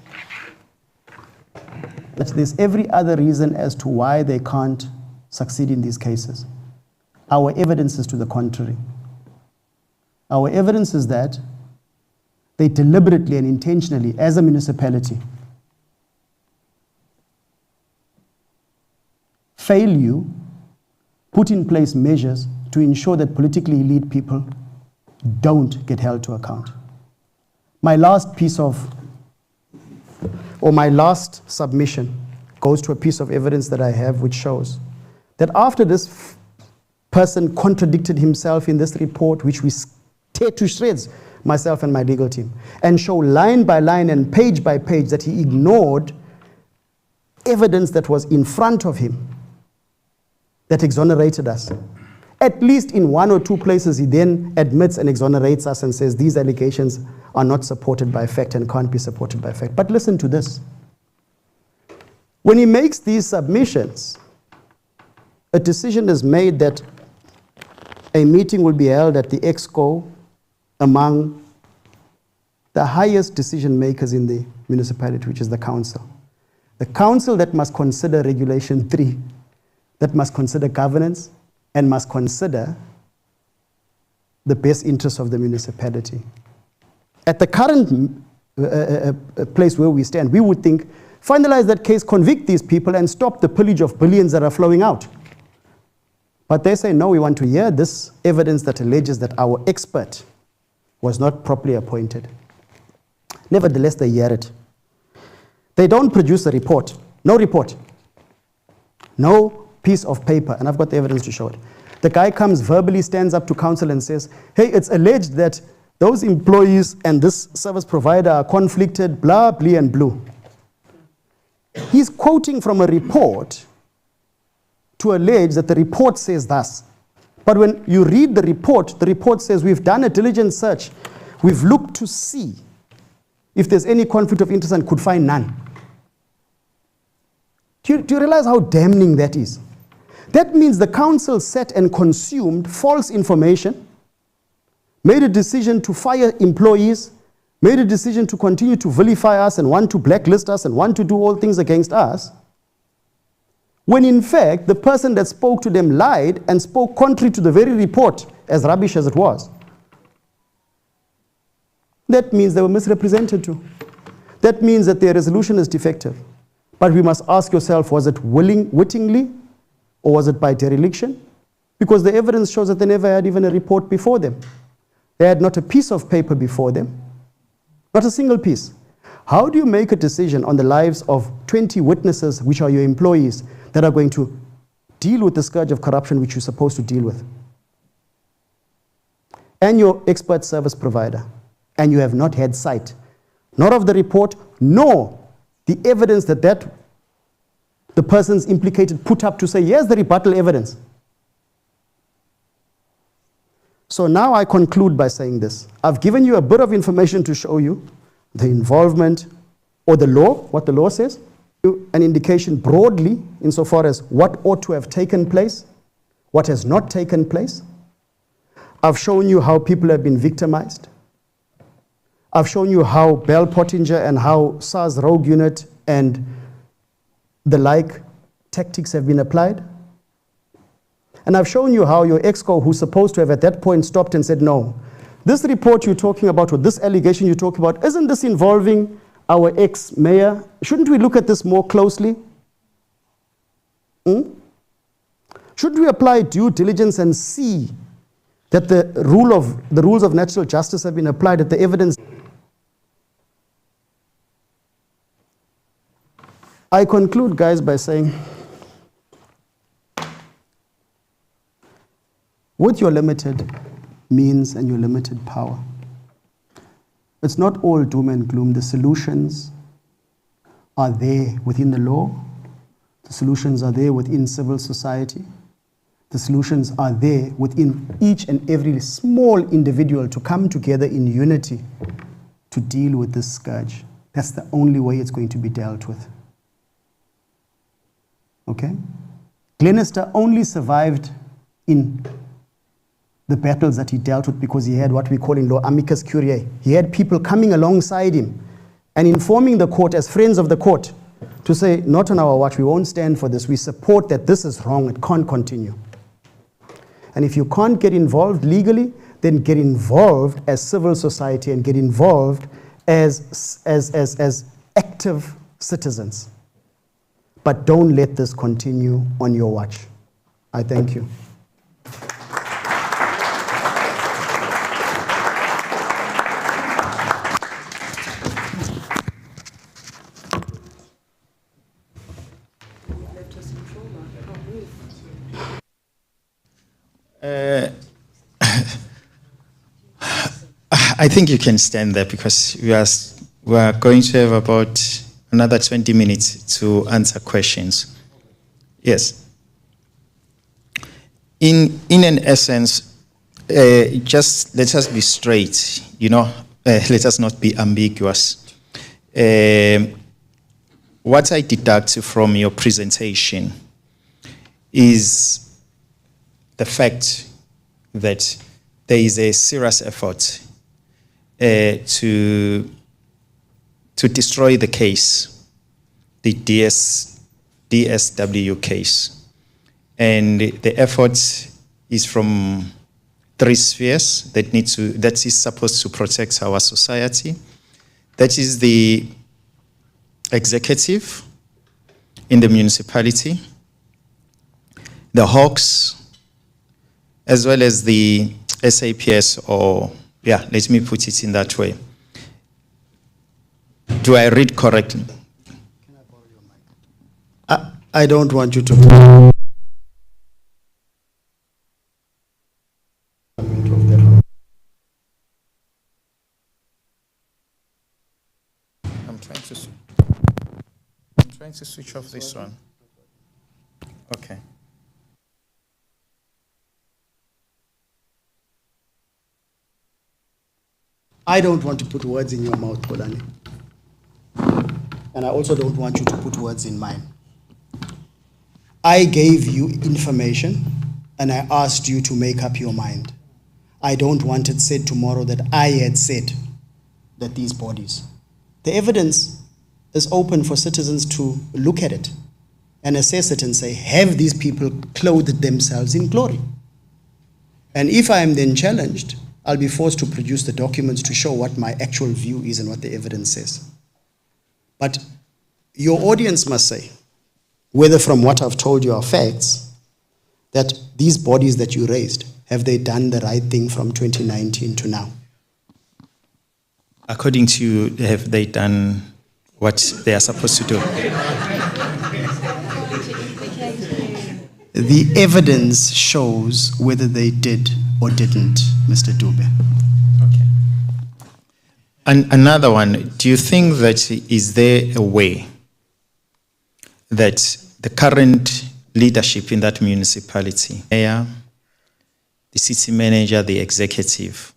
that there's every other reason as to why they can't succeed in these cases. Our evidence is to the contrary. Our evidence is that they deliberately and intentionally, as a municipality, fail you, put in place measures to ensure that politically elite people don't get held to account. My last submission goes to a piece of evidence that I have, which shows that after this person contradicted himself in this report, which we tear to shreds, myself and my legal team, and show line by line and page by page that he ignored evidence that was in front of him that exonerated us. At least in 1 or 2 places, he then admits and exonerates us and says these allegations are not supported by fact and can't be supported by fact. But listen to this. When he makes these submissions, a decision is made that a meeting will be held at the Exco among the highest decision makers in the municipality, which is the council. The council that must consider Regulation 3, that must consider governance, and must consider the best interests of the municipality. At the current place where we stand, we would think, finalize that case, convict these people, and stop the pillage of billions that are flowing out. But they say, no, we want to hear this evidence that alleges that our expert was not properly appointed. Nevertheless, they hear it. They don't produce a report. No report. No piece of paper. And I've got the evidence to show it. The guy comes, verbally stands up to council and says, hey, it's alleged that those employees and this service provider are conflicted, blah, blah, and blue. He's quoting from a report to allege that the report says thus. But when you read the report says we've done a diligent search. We've looked to see if there's any conflict of interest and could find none. Do you realize how damning that is? That means the council sat and consumed false information, made a decision to fire employees, made a decision to continue to vilify us and want to blacklist us and want to do all things against us, when in fact the person that spoke to them lied and spoke contrary to the very report, as rubbish as it was. That means they were misrepresented too. That means that their resolution is defective. But we must ask yourself, was it wittingly or was it by dereliction? Because the evidence shows that they never had even a report before them. They had not a piece of paper before them, not a single piece. How do you make a decision on the lives of 20 witnesses, which are your employees, that are going to deal with the scourge of corruption which you're supposed to deal with? And your expert service provider. And you have not had sight, nor of the report, nor the evidence that the persons implicated put up to say, here's the rebuttal evidence. So now I conclude by saying this. I've given you a bit of information to show you the involvement or the law, what the law says, an indication broadly insofar as what ought to have taken place, what has not taken place. I've shown you how people have been victimized. I've shown you how Bell Pottinger and how SARS Rogue Unit and the like tactics have been applied. And I've shown you how your EXCO, who's supposed to have at that point stopped and said, no, this report you're talking about or this allegation you're talking about, isn't this involving our ex-mayor? Shouldn't we look at this more closely? Shouldn't we apply due diligence and see that the rules of natural justice have been applied, that the evidence... I conclude, guys, by saying, with your limited means and your limited power, it's not all doom and gloom. The solutions are there within the law. The solutions are there within civil society. The solutions are there within each and every small individual to come together in unity to deal with this scourge. That's the only way it's going to be dealt with. Okay? Glenister only survived in the battles that he dealt with because he had what we call in law amicus curiae. He had people coming alongside him and informing the court as friends of the court to say, not on our watch, we won't stand for this. We support that this is wrong, it can't continue. And if you can't get involved legally, then get involved as civil society and get involved as active citizens. But don't let this continue on your watch. I thank you. I think you can stand there because we are going to have about another 20 minutes to answer questions. Yes. In an essence, just let us be straight, let us not be ambiguous. What I deduct from your presentation is the fact that there is a serious effort to destroy the case, the DSW case. And the effort is from 3 spheres that is supposed to protect our society. That is the executive in the municipality, the Hawks, as well as the SAPS, or let me put it in that way. Do I read correctly? Can I borrow your mic? I don't want you to. I'm trying to switch off this one. Okay. I don't want to put words in your mouth, Polani. And I also don't want you to put words in mine. I gave you information and I asked you to make up your mind. I don't want it said tomorrow that I had said that these bodies. The evidence is open for citizens to look at it and assess it and say, have these people clothed themselves in glory? And if I am then challenged, I'll be forced to produce the documents to show what my actual view is and what the evidence says. But your audience must say, whether from what I've told you are facts, that these bodies that you raised, have they done the right thing from 2019 to now? According to you, have they done what they are supposed to do? The evidence shows whether they did or didn't, Mr. Dube. Okay. And another one, do you think that is there a way that the current leadership in that municipality, mayor, the city manager, the executive,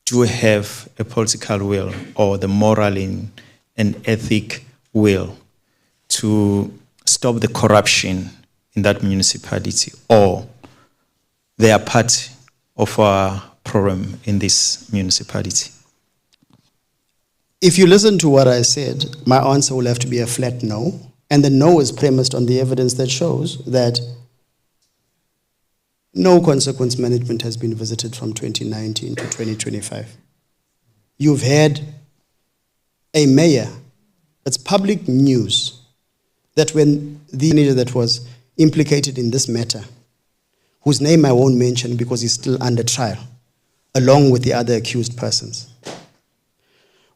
do have a political will or the moral and ethic will to stop the corruption in that municipality, or they are part of a problem in this municipality? If you listen to what I said, my answer will have to be a flat no. And the no is premised on the evidence that shows that no consequence management has been visited from 2019 to 2025. You've had a mayor, it's public news, that when the manager that was implicated in this matter, whose name I won't mention because he's still under trial, along with the other accused persons.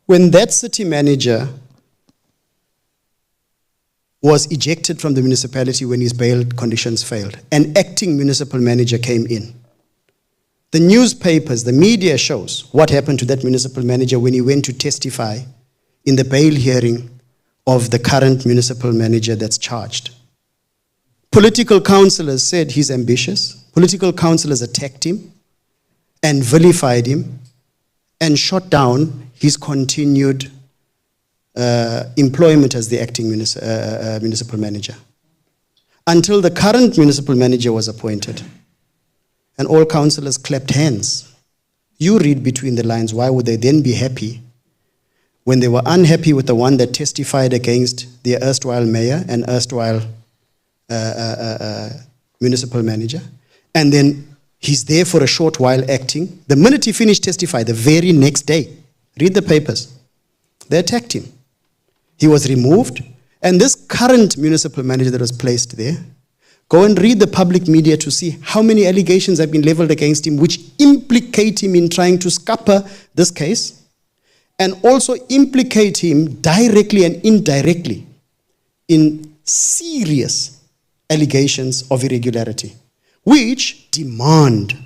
When that city manager was ejected from the municipality when his bail conditions failed, an acting municipal manager came in. The newspapers, the media shows what happened to that municipal manager when he went to testify in the bail hearing of the current municipal manager that's charged. Political councillors said he's ambitious. Political councillors attacked him and vilified him and shot down his continued employment as the acting municipal manager, until the current municipal manager was appointed. And all councillors clapped hands. You read between the lines. Why would they then be happy when they were unhappy with the one that testified against their erstwhile mayor and erstwhile municipal manager? And then he's there for a short while acting. The minute he finished testifying, the very next day, read the papers, they attacked him. He was removed, and this current municipal manager that was placed there, go and read the public media to see how many allegations have been leveled against him which implicate him in trying to scupper this case, and also implicate him directly and indirectly in serious allegations of irregularity, which demand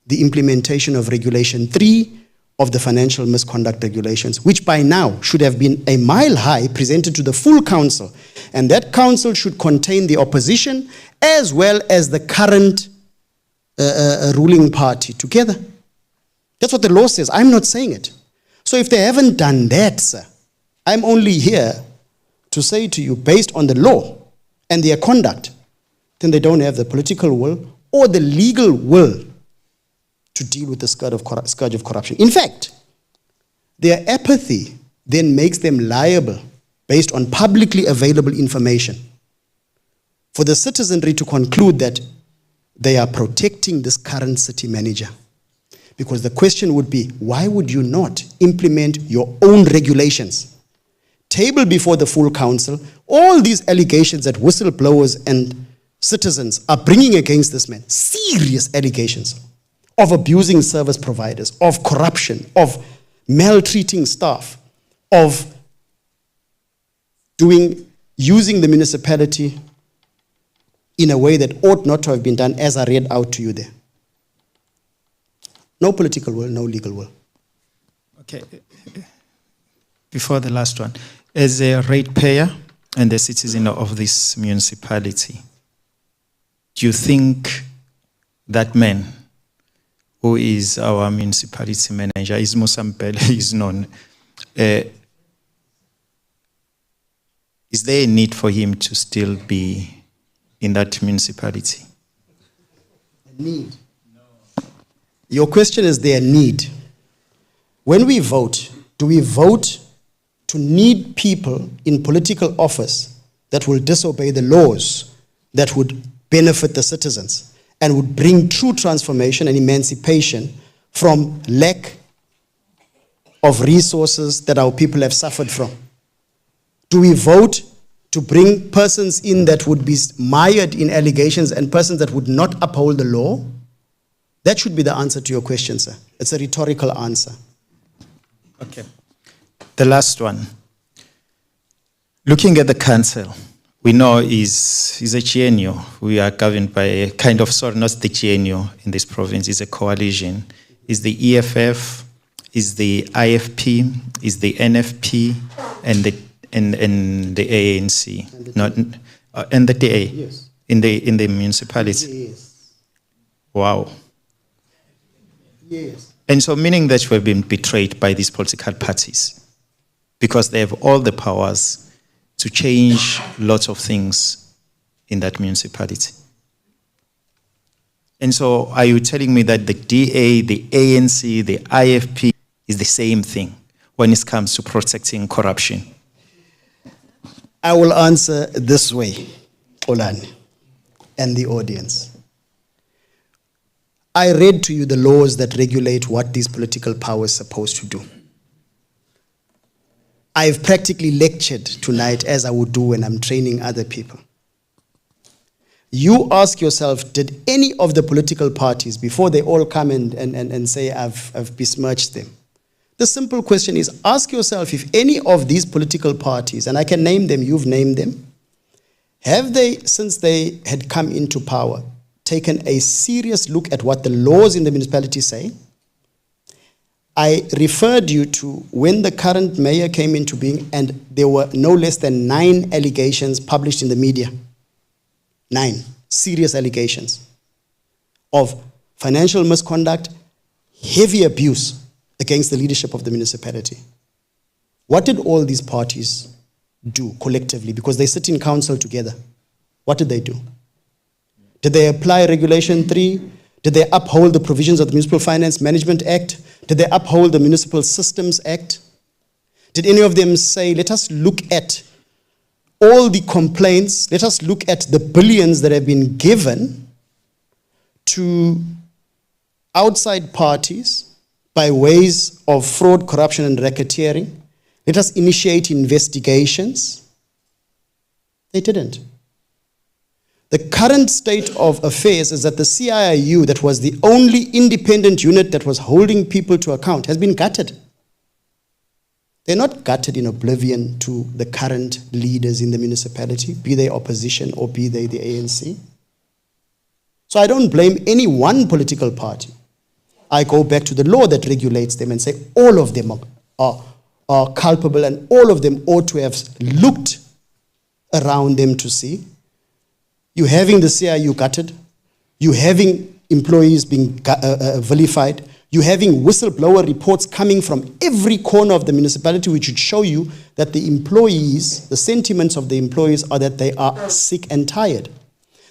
the implementation of Regulation 3 of the Financial Misconduct Regulations, which by now should have been a mile high, presented to the full council. And that council should contain the opposition as well as the current ruling party together. That's what the law says. I'm not saying it. So if they haven't done that, sir, I'm only here to say to you, based on the law and their conduct, then they don't have the political will or the legal will to deal with the scourge of corruption. In fact, their apathy then makes them liable based on publicly available information for the citizenry to conclude that they are protecting this current city manager. Because the question would be, why would you not implement your own regulations? Table before the full council all these allegations that whistleblowers and citizens are bringing against this man. Serious allegations of abusing service providers, of corruption, of maltreating staff, of using the municipality in a way that ought not to have been done, as I read out to you there. No political will, no legal will. Okay. Before the last one, as a ratepayer and a citizen of this municipality, do you think that man who is our municipality manager, is Musampele, is known, is there a need for him to still be in that municipality? A need? No. Your question is there a need. When we vote, do we vote to need people in political office that will disobey the laws that would benefit the citizens and would bring true transformation and emancipation from lack of resources that our people have suffered from? Do we vote to bring persons in that would be mired in allegations and persons that would not uphold the law? That should be the answer to your question, sir. It's a rhetorical answer. Okay. The last one. Looking at the council, we know is a GNU. We are governed by a kind of sort, not the GNU in this province, it's a coalition. Is the EFF, is the IFP, is the NFP, and the ANC, and the DA, Yes. in the municipality. Yes. Wow. Yes. And so meaning that we've been betrayed by these political parties because they have all the powers to change lots of things in that municipality. And so are you telling me that the DA, the ANC, the IFP is the same thing when it comes to protecting corruption? I will answer this way, Olani, and the audience. I read to you the laws that regulate what these political powers are supposed to do. I've practically lectured tonight, as I would do when I'm training other people. You ask yourself, did any of the political parties, before they all come and say, I've besmirched them, the simple question is, ask yourself if any of these political parties, and I can name them, you've named them, have they, since they had come into power, taken a serious look at what the laws in the municipality say? I referred you to when the current mayor came into being, and there were no less than 9 allegations published in the media. 9 serious allegations of financial misconduct, heavy abuse against the leadership of the municipality. What did all these parties do collectively? Because they sit in council together. What did they do? Did they apply Regulation 3? Did they uphold the provisions of the Municipal Finance Management Act? Did they uphold the Municipal Systems Act? Did any of them say, let us look at all the complaints, let us look at the billions that have been given to outside parties by ways of fraud, corruption, and racketeering? Let us initiate investigations. They didn't. The current state of affairs is that the CIIU, that was the only independent unit that was holding people to account, has been gutted. They're not gutted in oblivion to the current leaders in the municipality, be they opposition or be they the ANC. So I don't blame any one political party. I go back to the law that regulates them and say all of them are culpable, and all of them ought to have looked around them to see. You having the CIU gutted, you having employees being vilified, you having whistleblower reports coming from every corner of the municipality, which would show you that the employees, the sentiments of the employees are that they are sick and tired.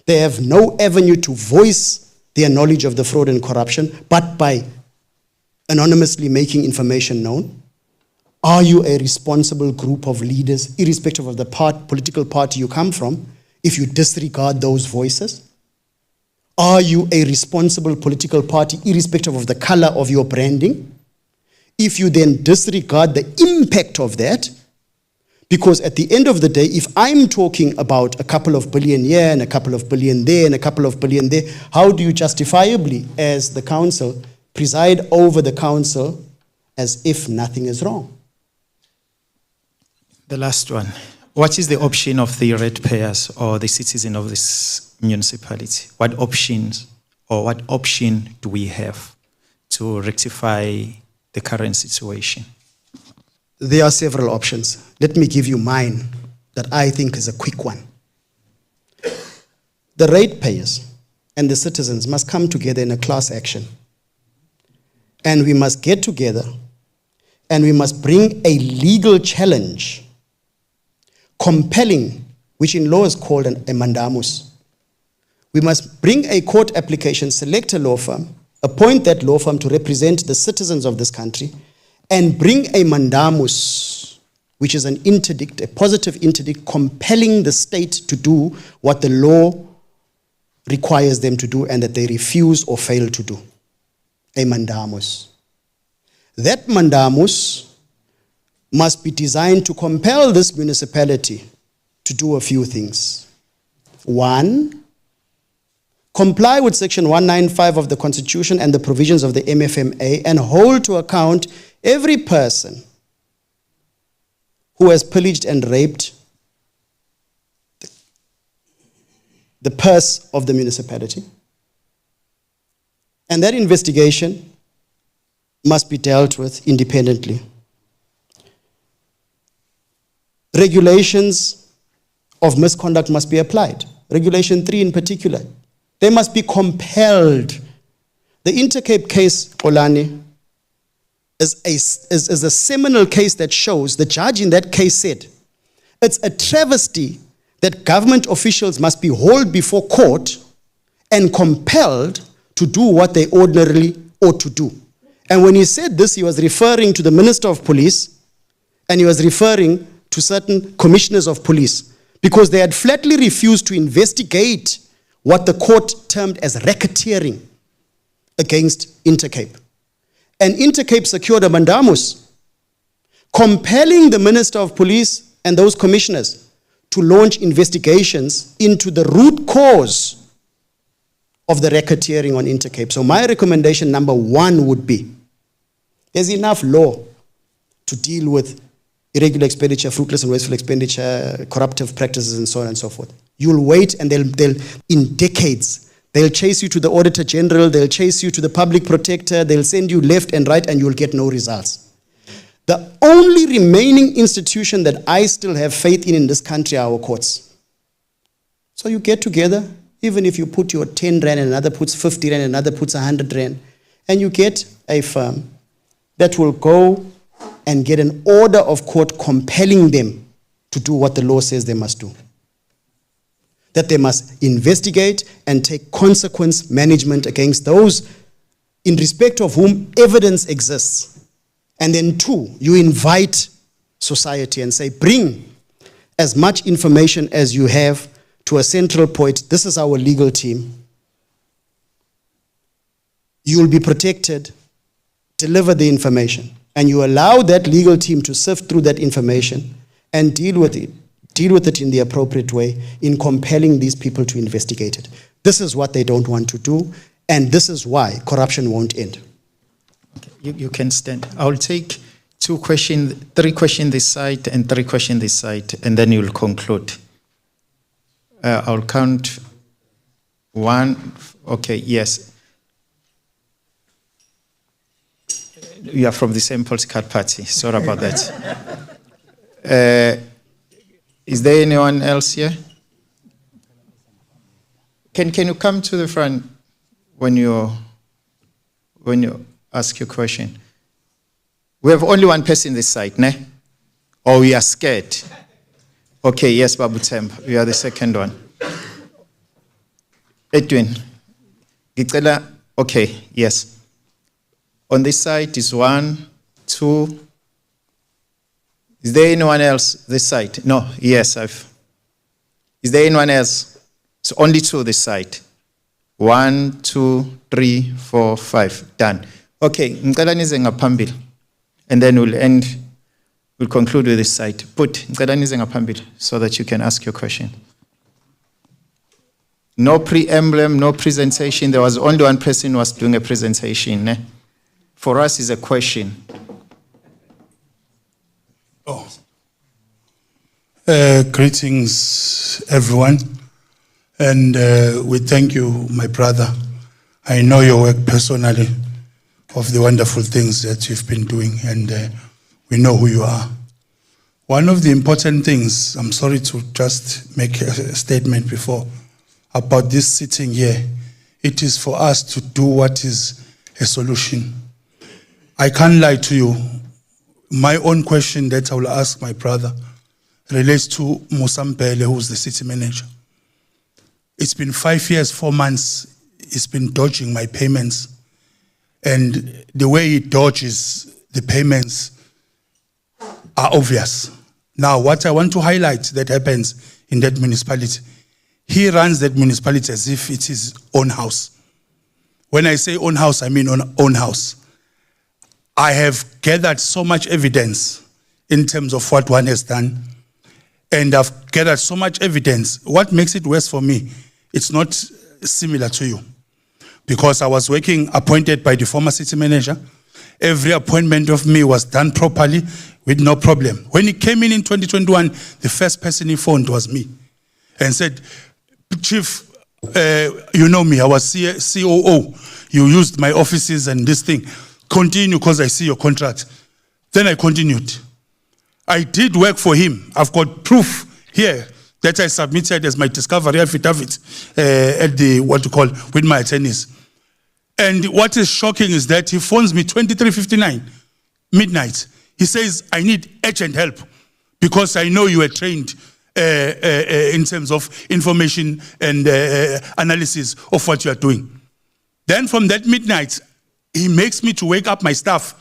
They have no avenue to voice their knowledge of the fraud and corruption, but by anonymously making information known? Are you a responsible group of leaders, irrespective of the political party you come from, if you disregard those voices? Are you a responsible political party, irrespective of the color of your branding? If you then disregard the impact of that, because at the end of the day, if I'm talking about a couple of billion here and a couple of billion there and a couple of billion there, how do you justifiably, as the council, preside over the council as if nothing is wrong? The last one. What is the option of the ratepayers or the citizen of this municipality? What options or what option do we have to rectify the current situation? There are several options. Let me give you mine that I think is a quick one. The ratepayers and the citizens must come together in a class action. And we must get together and we must bring a legal challenge, compelling, which in law is called a mandamus. We must bring a court application, select a law firm, appoint that law firm to represent the citizens of this country, and bring a mandamus, which is an interdict, a positive interdict, compelling the state to do what the law requires them to do and that they refuse or fail to do. A mandamus. That mandamus must be designed to compel this municipality to do a few things. One, comply with Section 195 of the Constitution and the provisions of the MFMA and hold to account every person who has pillaged and raped the purse of the municipality. And that investigation must be dealt with independently. Regulations of misconduct must be applied. Regulation 3 in particular. They must be compelled. The Intercape case, Olani, is a seminal case that shows, the judge in that case said, it's a travesty that government officials must be hauled before court and compelled to do what they ordinarily ought to do. And when he said this, he was referring to the Minister of Police and he was referring to certain commissioners of police because they had flatly refused to investigate what the court termed as racketeering against Intercape. And Intercape secured a mandamus, compelling the Minister of Police and those commissioners to launch investigations into the root cause of the racketeering on Intercape. So my recommendation number one would be, there's enough law to deal with irregular expenditure, fruitless and wasteful expenditure, corruptive practices, and so on and so forth. You'll wait and they'll in decades, they'll chase you to the Auditor General, they'll chase you to the Public Protector, they'll send you left and right and you'll get no results. The only remaining institution that I still have faith in this country are our courts. So you get together, even if you put your 10 rand and another puts 50 rand and another puts 100 rand, and you get a firm that will go and get an order of court compelling them to do what the law says they must do. That they must investigate and take consequence management against those in respect of whom evidence exists. And then two, you invite society and say, bring as much information as you have to a central point. This is our legal team. You will be protected. Deliver the information. And you allow that legal team to sift through that information and deal with it in the appropriate way in compelling these people to investigate it. This is what they don't want to do, and this is why corruption won't end. Okay, you can stand. I'll take 3 questions this side and 3 questions this side, and then you'll conclude. I'll count 1. Okay, yes. You are from the same political party. Sorry about that. Is there anyone else here? Can you come to the front when you ask your question? We have only one person this side, ne? Or we are scared? Okay, yes, Babu Temp, you are the second one. Edwin, Okay, yes. On this side is 1, 2. Is there anyone else this side? No, yes, Is there anyone else? It's only 2 this side. 1, 2, 3, 4, 5. Done. Okay, ngicela nize ngaphambili. And then we'll conclude with this side. Ngicela nize ngaphambili so that you can ask your question. No pre-emblem, no presentation. There was only one person who was doing a presentation. Ne? For us, is a question. Greetings, everyone. And we thank you, my brother. I know your work personally of the wonderful things that you've been doing, and we know who you are. One of the important things, I'm sorry to just make a statement before, about this sitting here, it is for us to do what is a solution. I can't lie to you. My own question that I will ask my brother relates to Musampele, who's the city manager. It's been 5 years, 4 months, he's been dodging my payments. And the way he dodges the payments are obvious. Now, what I want to highlight that happens in that municipality, he runs that municipality as if it is his own house. When I say own house, I mean own house. I have gathered so much evidence in terms of what one has done, and I've gathered so much evidence. What makes it worse for me, it's not similar to you. Because I was working appointed by the former city manager. Every appointment of me was done properly with no problem. When he came in 2021, the first person he phoned was me and said, Chief, you know me, I was COO. You used my offices and this thing. Continue because I see your contract. Then I continued. I did work for him. I've got proof here that I submitted as my discovery affidavit at the, with my attorneys. And what is shocking is that he phones me 23:59, midnight. He says, I need urgent help because I know you were trained in terms of information and analysis of what you are doing. Then from that midnight, he makes me to wake up my staff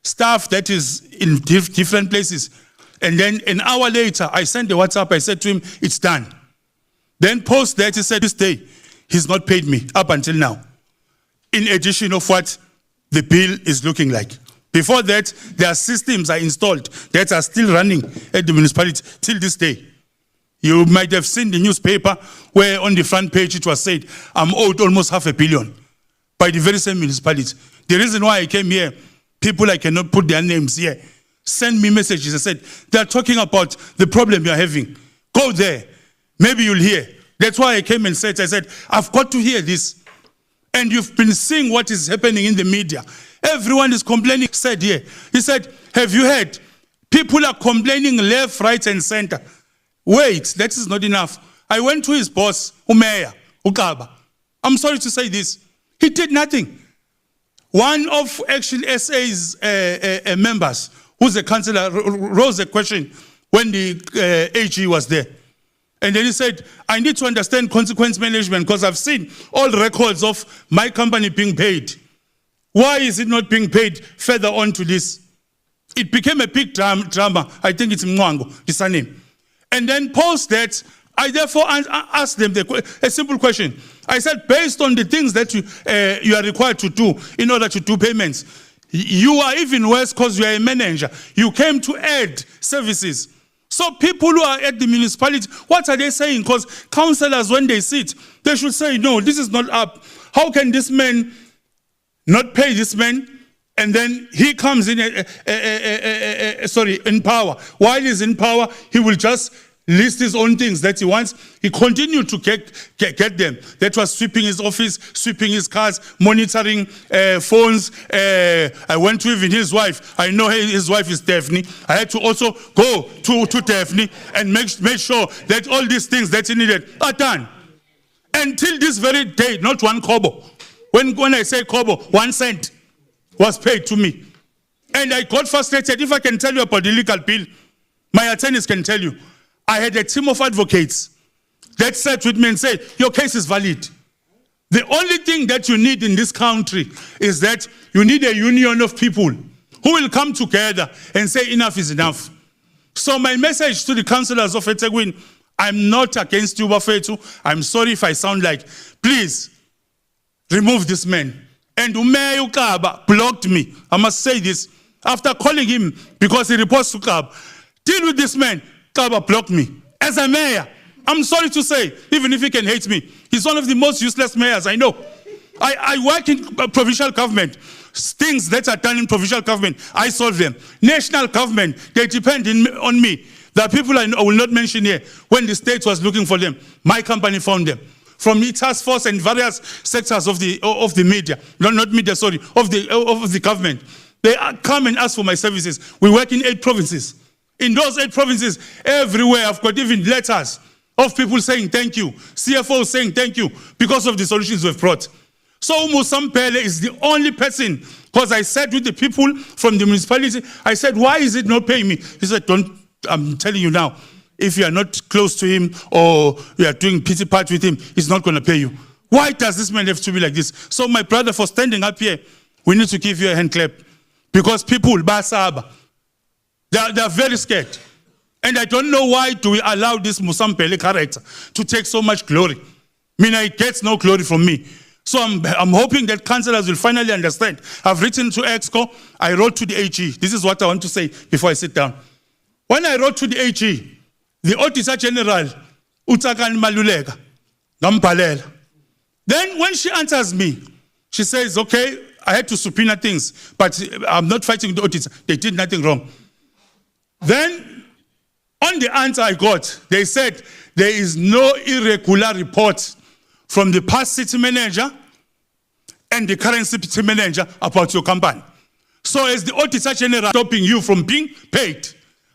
that is in different places. And then an hour later, I sent a WhatsApp. I said to him, it's done. Then post that, he said, this day, he's not paid me up until now. In addition of what the bill is looking like. Before that, their systems are installed that are still running at the municipality till this day. You might have seen the newspaper where on the front page it was said, I'm owed almost $500 million by the very same municipality. The reason why I came here, people I cannot put their names here, send me messages. I said, they're talking about the problem you're having. Go there. Maybe you'll hear. That's why I came and said, I've got to hear this. And you've been seeing what is happening in the media. Everyone is complaining. He said, have you heard? People are complaining left, right, and center. Wait, that is not enough. I went to his boss, Umeya, Ukaba. I'm sorry to say this. He did nothing. One of actually SA's members, who's a councillor, rose a question when the AG was there. And then he said, I need to understand consequence management because I've seen all records of my company being paid. Why is it not being paid further on to this? It became a big drama. I think it's Mwango, his name. And then post that, I therefore asked them a simple question. I said, based on the things that you are required to do in order to do payments, you are even worse because you are a manager. You came to add services. So people who are at the municipality, what are they saying? Because councillors, when they sit, they should say, no, this is not up. How can this man not pay this man? And then he comes in, in power. While he's in power, he will just list his own things that he wants. He continued to get them. That was sweeping his office, sweeping his cars, monitoring phones. I went to even his wife. I know his wife is Daphne. I had to also go to Daphne and make sure that all these things that he needed are done. Until this very day, not one kobo. When I say kobo, 1 cent was paid to me. And I got frustrated. If I can tell you about the legal bill, my attorneys can tell you. I had a team of advocates that sat with me and said, your case is valid. The only thing that you need in this country is that you need a union of people who will come together and say enough is enough. So my message to the councillors of Ethekwini, I'm not against you, Bafethu. I'm sorry if I sound like, please remove this man. And Umeyu Kaba blocked me. I must say this. After calling him because he reports to Kaba, deal with this man. Kaba blocked me. As a mayor, I'm sorry to say, even if he can hate me, he's one of the most useless mayors I know. I work in provincial government. Things that are done in provincial government, I solve them. National government, they depend on me. There are people I will not mention here. When the state was looking for them, my company found them. From the task force and various sectors of the media, not media, sorry, of the government. They come and ask for my services. We work in 8 provinces. In those 8 provinces, everywhere, I've got even letters of people saying thank you, CFO saying thank you because of the solutions we've brought. So Musampele is the only person, because I said with the people from the municipality, I said, why is it not paying me? He said, I'm telling you now, if you are not close to him or you are doing pity part with him, he's not going to pay you. Why does this man have to be like this? So my brother, for standing up here, we need to give you a hand clap. Because people, Basaba, they are very scared. And I don't know why do we allow this Musampele character to take so much glory. He gets no glory from me. So I'm hoping that councillors will finally understand. I've written to EXCO, I wrote to the AG. This is what I want to say before I sit down. When I wrote to the AG, the Auditor General, Utakan Maluleka, Gampalela. Then when she answers me, she says, okay, I had to subpoena things, but I'm not fighting the auditor. They did nothing wrong. Then, on the answer I got, they said there is no irregular report from the past city manager and the current city manager about your company. So as the Auditor General stopping you from being paid,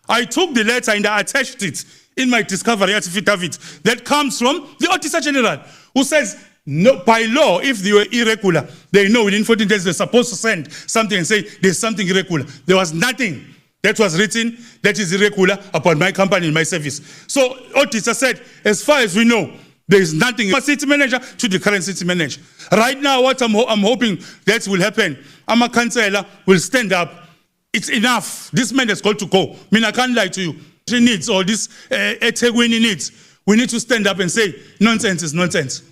I took the letter and I attached it in my discovery affidavit that comes from the Auditor General, who says, no, by law, if they were irregular, they know within 14 days they're supposed to send something and say there's something irregular. There was nothing that was written that is irregular about my company and my service. So Auditor said, as far as we know, there is nothing. From city manager to the current city manager. Right now, what I'm hoping that will happen, I'm a councillor, will stand up. It's enough. This man has got to go. I can't lie to you. He needs, or this Ethekwini needs. We need to stand up and say, nonsense is nonsense.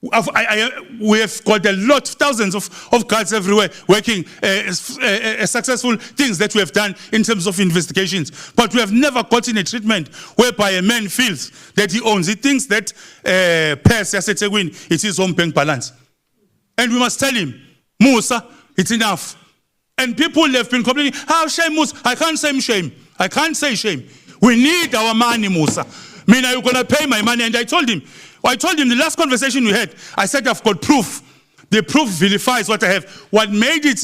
We have got a lot, thousands of guards everywhere working successful things that we have done in terms of investigations. But we have never gotten a treatment whereby a man feels that he owns. He thinks that Percy Ethekwini, it's his own bank balance. And we must tell him, Musa, it's enough. And people have been complaining, how shame, Musa? I can't say shame. I can't say shame. We need our money, Musa. You're going to pay my money. And I told him the last conversation we had, I said, I've got proof. The proof vilifies what I have. What made it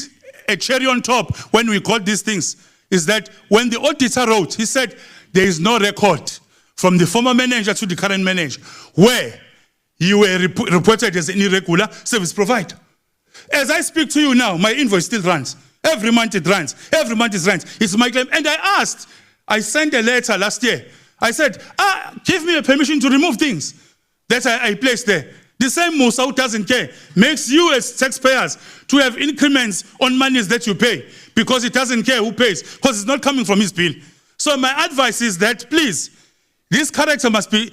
a cherry on top when we got these things is that when the auditor wrote, he said, there is no record from the former manager to the current manager where you were reported as an irregular service provider. As I speak to you now, my invoice still runs. Every month it runs. Every month it runs. It's my claim. And I sent a letter last year. I said, give me a permission to remove things that I placed there. The same Musa who doesn't care makes you as taxpayers to have increments on monies that you pay because he doesn't care who pays because it's not coming from his bill. So my advice is that please, this character must be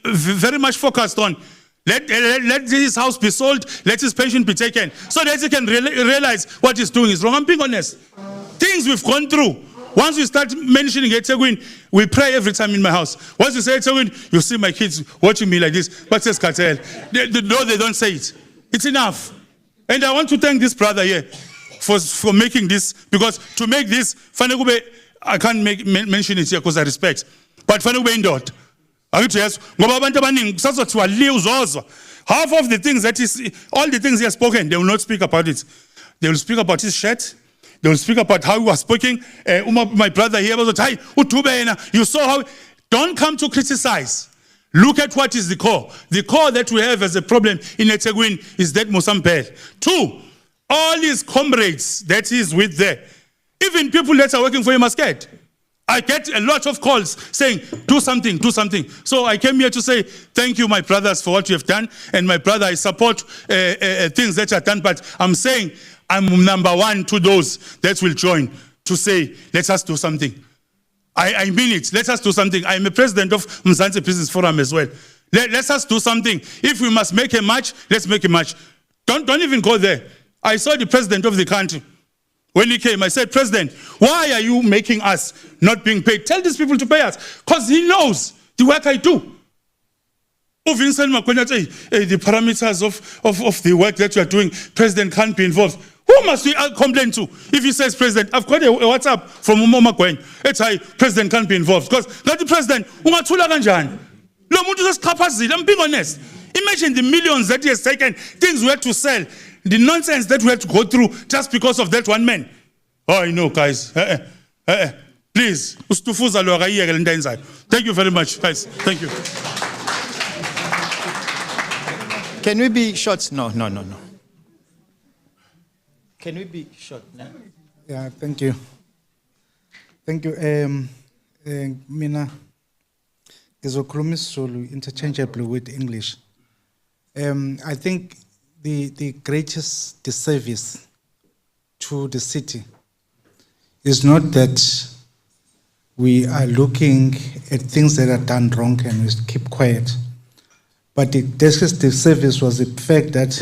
very much focused on let his house be sold, let his pension be taken so that he can realize what he's doing is wrong. I'm being honest. Things we've gone through. Once we start mentioning Ethekwini, we pray every time in my house. Once you say Ethekwini, you see my kids watching me like this. But says cartel. No, they don't say it. It's enough. And I want to thank this brother here for making this, because to make this, I can't mention it here because I respect. But Fanukube half of the things that is, all the things he has spoken, they will not speak about it. They will speak about his shirt. They will speak about how he was speaking. My brother here was like, you saw how. Don't come to criticize. Look at what is the core. The core that we have as a problem in Ethekwini is that Musampele. 2, all his comrades that he is with there, even people that are working for him are scared. I get a lot of calls saying, do something, do something. So I came here to say, thank you, my brothers, for what you have done. And my brother, I support things that are done, but I'm saying I'm number one to those that will join to say, let us do something. I mean it, let us do something. I'm a president of Mzansi Business Forum as well. Let us do something. If we must make a march, let's make a march. Don't even go there. I saw the president of the country. When he came, I said, President, why are you making us not being paid? Tell these people to pay us, because he knows the work I do. Vincent Makwenya said, the parameters of the work that you are doing, President can't be involved. Who must we complain to? If he says, President, I've got a WhatsApp from Umo Makwenya. It's why President can't be involved. Because not the President, I'm being honest. Imagine the millions that he has taken, things we had to sell, the nonsense that we had to go through just because of that one man. Oh, I know, guys. Please. Thank you very much, guys. Thank you. Can we be short? No. Can we be short now? Yeah, thank you. Thank you. Mina, ngizokhuluma isiZulu interchangeably with English. I think the greatest disservice to the city is not that we are looking at things that are done wrong and we keep quiet. But the greatest disservice was the fact that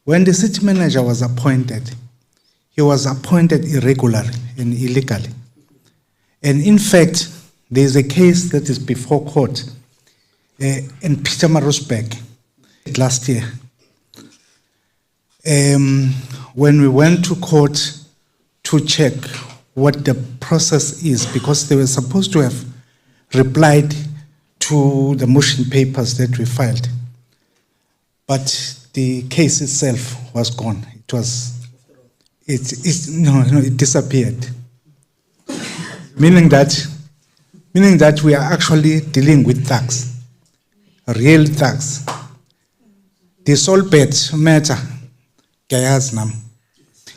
when the city manager was appointed, he was appointed irregularly and illegally. And in fact, there is a case that is before court in Peter Marosbeck last year. When we went to court to check what the process is, because they were supposed to have replied to the motion papers that we filed, but the case itself was gone. It disappeared. Meaning that we are actually dealing with thugs, real thugs. The Solbet matter,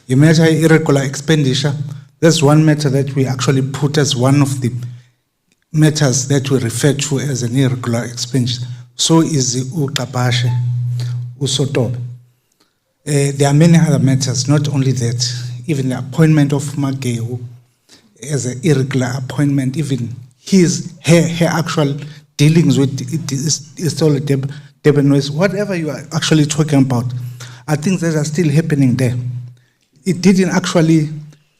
you measure irregular expenditure. That's one matter that we actually put as one of the matters that we refer to as an irregular expenditure. So is the Uqabashe, Usotobe. There are many other matters, not only that, even the appointment of Mageu as an irregular appointment, even her actual dealings with Debenois, whatever you are actually talking about, are things that are still happening there. It didn't actually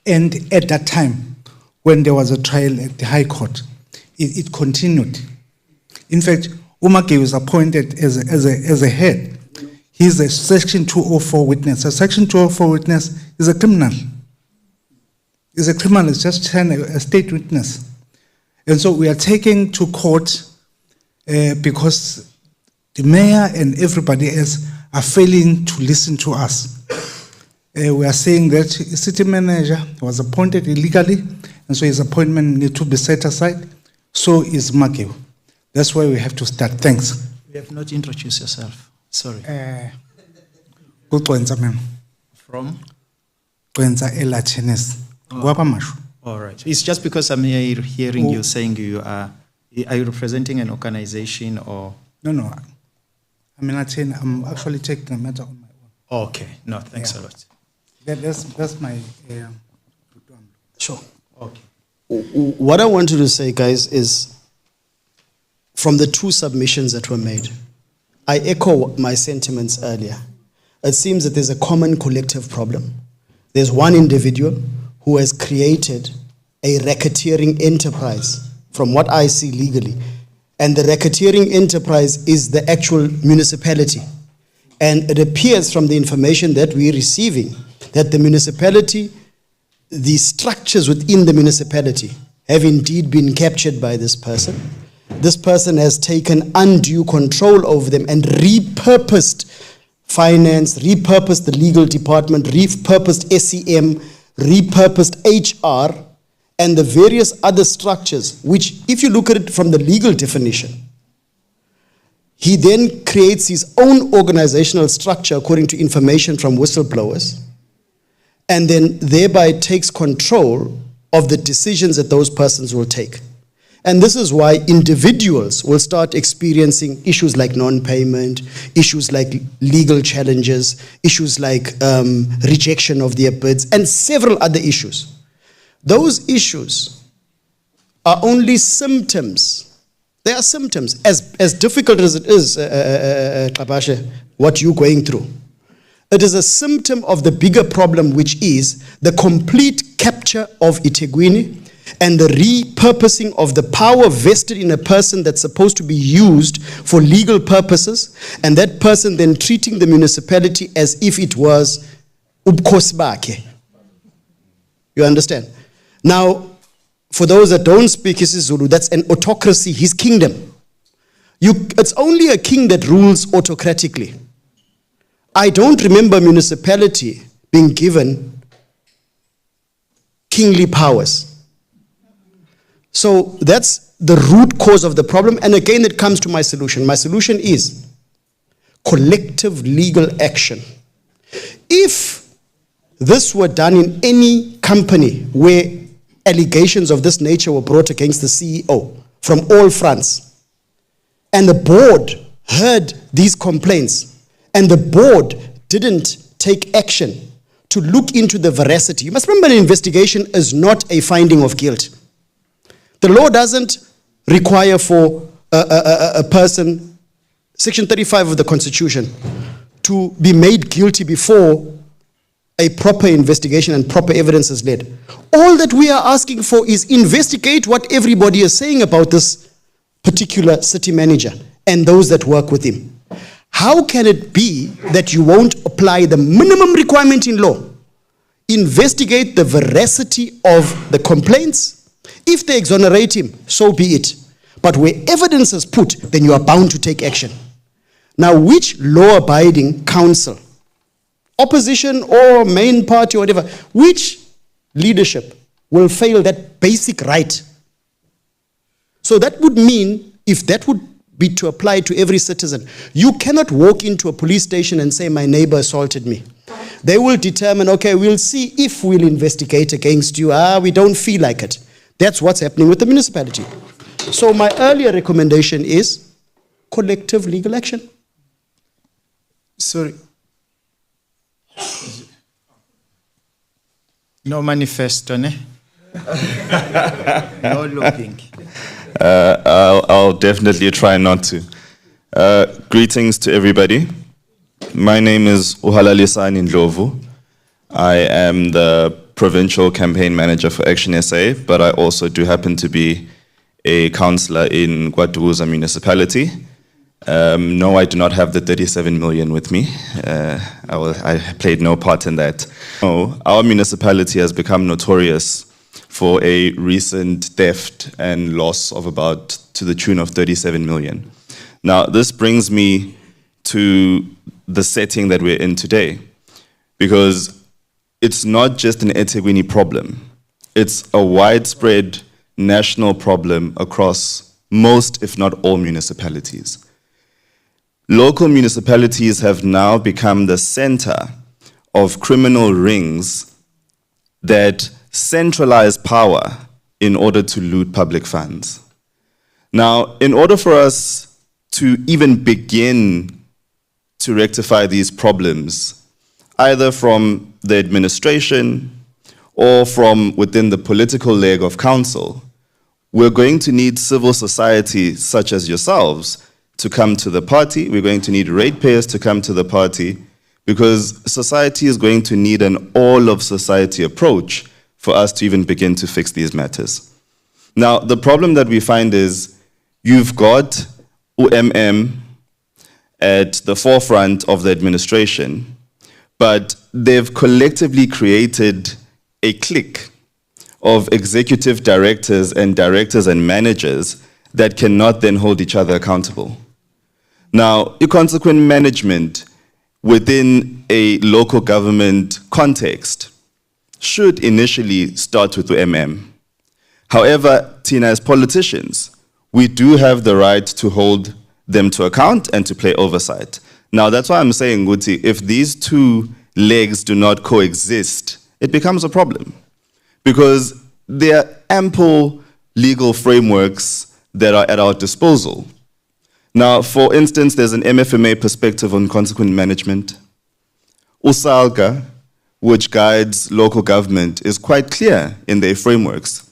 end at that time when there was a trial at the High Court. It continued. In fact, Umake was appointed as a head. He's a Section 204 witness. A Section 204 witness is a criminal. Is a criminal, it's just a state witness. And so we are taking to court because the mayor and everybody else are failing to listen to us. We are saying that the city manager was appointed illegally, and so his appointment needs to be set aside. So is Mageu. That's why we have to start. Thanks. You have not introduced yourself. Sorry. From? All right. It's just because I'm hearing you saying you are you representing an organization or? No. I'm actually taking the matter on my own. Okay. No, thanks a lot. That's my... Sure. Okay. What I wanted to say, guys, is from the two submissions that were made, I echo my sentiments earlier. It seems that there's a common collective problem. There's one individual who has created a racketeering enterprise, from what I see legally. And the racketeering enterprise is the actual municipality. And it appears from the information that we're receiving that the municipality, the structures within the municipality have indeed been captured by this person. This person has taken undue control over them and repurposed finance, repurposed the legal department, repurposed SEM, repurposed HR, and the various other structures, which if you look at it from the legal definition, he then creates his own organizational structure according to information from whistleblowers, and then thereby takes control of the decisions that those persons will take. And this is why individuals will start experiencing issues like non-payment, issues like legal challenges, issues like rejection of their bids, and several other issues. Those issues are only symptoms. They are symptoms. As difficult as it is, Kabashe, what you're going through, it is a symptom of the bigger problem, which is the complete capture of Ethekwini and the repurposing of the power vested in a person that's supposed to be used for legal purposes, and that person then treating the municipality as if it was ubukhosi bakhe. You understand? Now, for those that don't speak isiZulu, that's an autocracy, his kingdom. It's only a king that rules autocratically. I don't remember municipality being given kingly powers. So that's the root cause of the problem. And again, it comes to my solution. My solution is collective legal action. If this were done in any company where allegations of this nature were brought against the CEO from all fronts, and the board heard these complaints, and the board didn't take action to look into the veracity. You must remember, an investigation is not a finding of guilt. The law doesn't require for a person, Section 35 of the Constitution, to be made guilty before a proper investigation and proper evidence is led. All that we are asking for is investigate what everybody is saying about this particular city manager and those that work with him. How can it be that you won't apply the minimum requirement in law? Investigate the veracity of the complaints. If they exonerate him, so be it. But where evidence is put, then you are bound to take action. Now, which law-abiding council, opposition or main party or whatever, which leadership will fail that basic right? So that would mean, if that would be to apply to every citizen, you cannot walk into a police station and say, my neighbor assaulted me. They will determine, okay, we'll see if we'll investigate against you. We don't feel like it. That's what's happening with the municipality. So my earlier recommendation is collective legal action. Sorry. No manifesto, ne? No looking. I'll definitely try not to. Greetings to everybody. My name is Uhalalisani Ndlovu. I am the Provincial Campaign Manager for Action SA, but I also do happen to be a councillor in KwaDukuza Municipality. No, I do not have the 37 million with me. I played no part in that. No, our municipality has become notorious for a recent theft and loss of about to the tune of 37 million. Now, this brings me to the setting that we're in today, because it's not just an Ethekwini problem. It's a widespread national problem across most, if not all, municipalities. Local municipalities have now become the center of criminal rings that centralize power in order to loot public funds. Now, in order for us to even begin to rectify these problems, either from the administration or from within the political leg of council, we're going to need civil society such as yourselves to come to the party. We're going to need ratepayers to come to the party, because society is going to need an all-of-society approach for us to even begin to fix these matters. Now, the problem that we find is you've got UMM at the forefront of the administration, but they've collectively created a clique of executive directors and managers that cannot then hold each other accountable. Now, consequent management within a local government context should initially start with the MM. However, Tina, as politicians, we do have the right to hold them to account and to play oversight. Now, that's why I'm saying, Guti, if these two legs do not coexist, it becomes a problem. Because there are ample legal frameworks that are at our disposal. Now, for instance, there's an MFMA perspective on consequent management. USALGA, which guides local government, is quite clear in their frameworks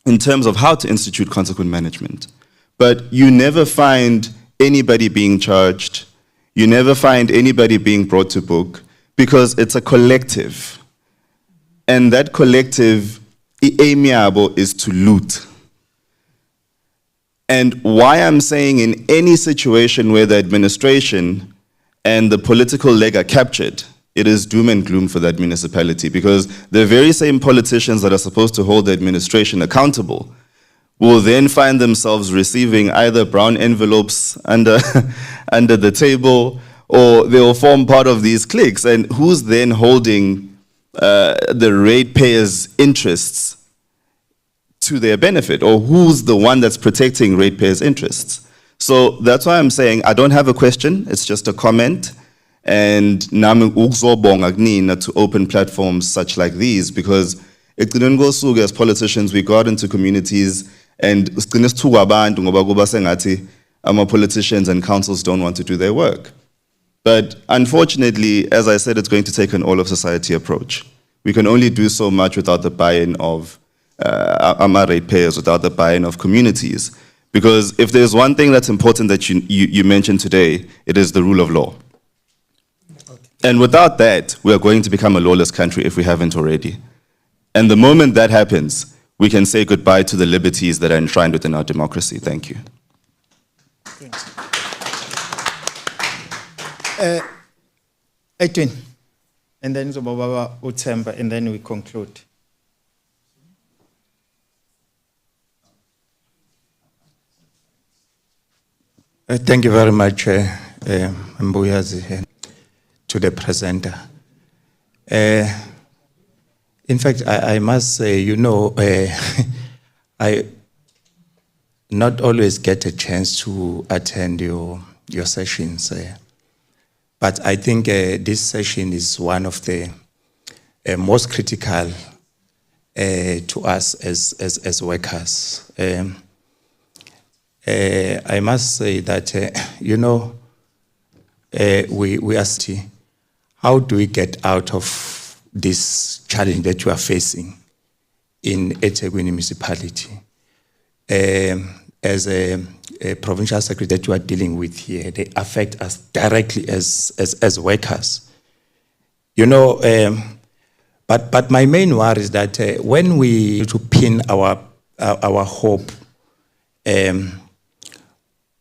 in terms of how to institute consequent management. But you never find anybody being charged, you never find anybody being brought to book, because it's a collective. And that collective, amiable, is to loot. And why I'm saying in any situation where the administration and the political leg are captured, it is doom and gloom for that municipality, because the very same politicians that are supposed to hold the administration accountable will then find themselves receiving either brown envelopes under, under the table, or they will form part of these cliques. And who's then holding the ratepayers' interests to their benefit, or who's the one that's protecting ratepayers' interests? So that's why I'm saying I don't have a question, it's just a comment. And nami ukuzobonga kunina to open platforms such like these, because ekugcineni kosuku as politicians we go out into communities and sigcine sithuka abantu ngoba kuba sengathi politicians and councils don't want to do their work. But unfortunately, as I said, it's going to take an all of society approach. We can only do so much without the buy-in of our ratepayers, without the buy-in of communities. Because if there's one thing that's important that you mentioned today, it is the rule of law. And without that, we are going to become a lawless country if we haven't already. And the moment that happens, we can say goodbye to the liberties that are enshrined within our democracy. Thank you. Edwin, and then Zobaba Utemba, and then we conclude. Thank you very much, Mbuyazi, to the presenter. In fact, I must say, you know, I not always get a chance to attend your sessions, but I think this session is one of the most critical to us as workers. I must say that, you know, we asked, how do we get out of this challenge that you are facing in Ethekwini Municipality? As a provincial secretary that you are dealing with here, they affect us directly as workers. You know, but my main worry is that when we to pin our hope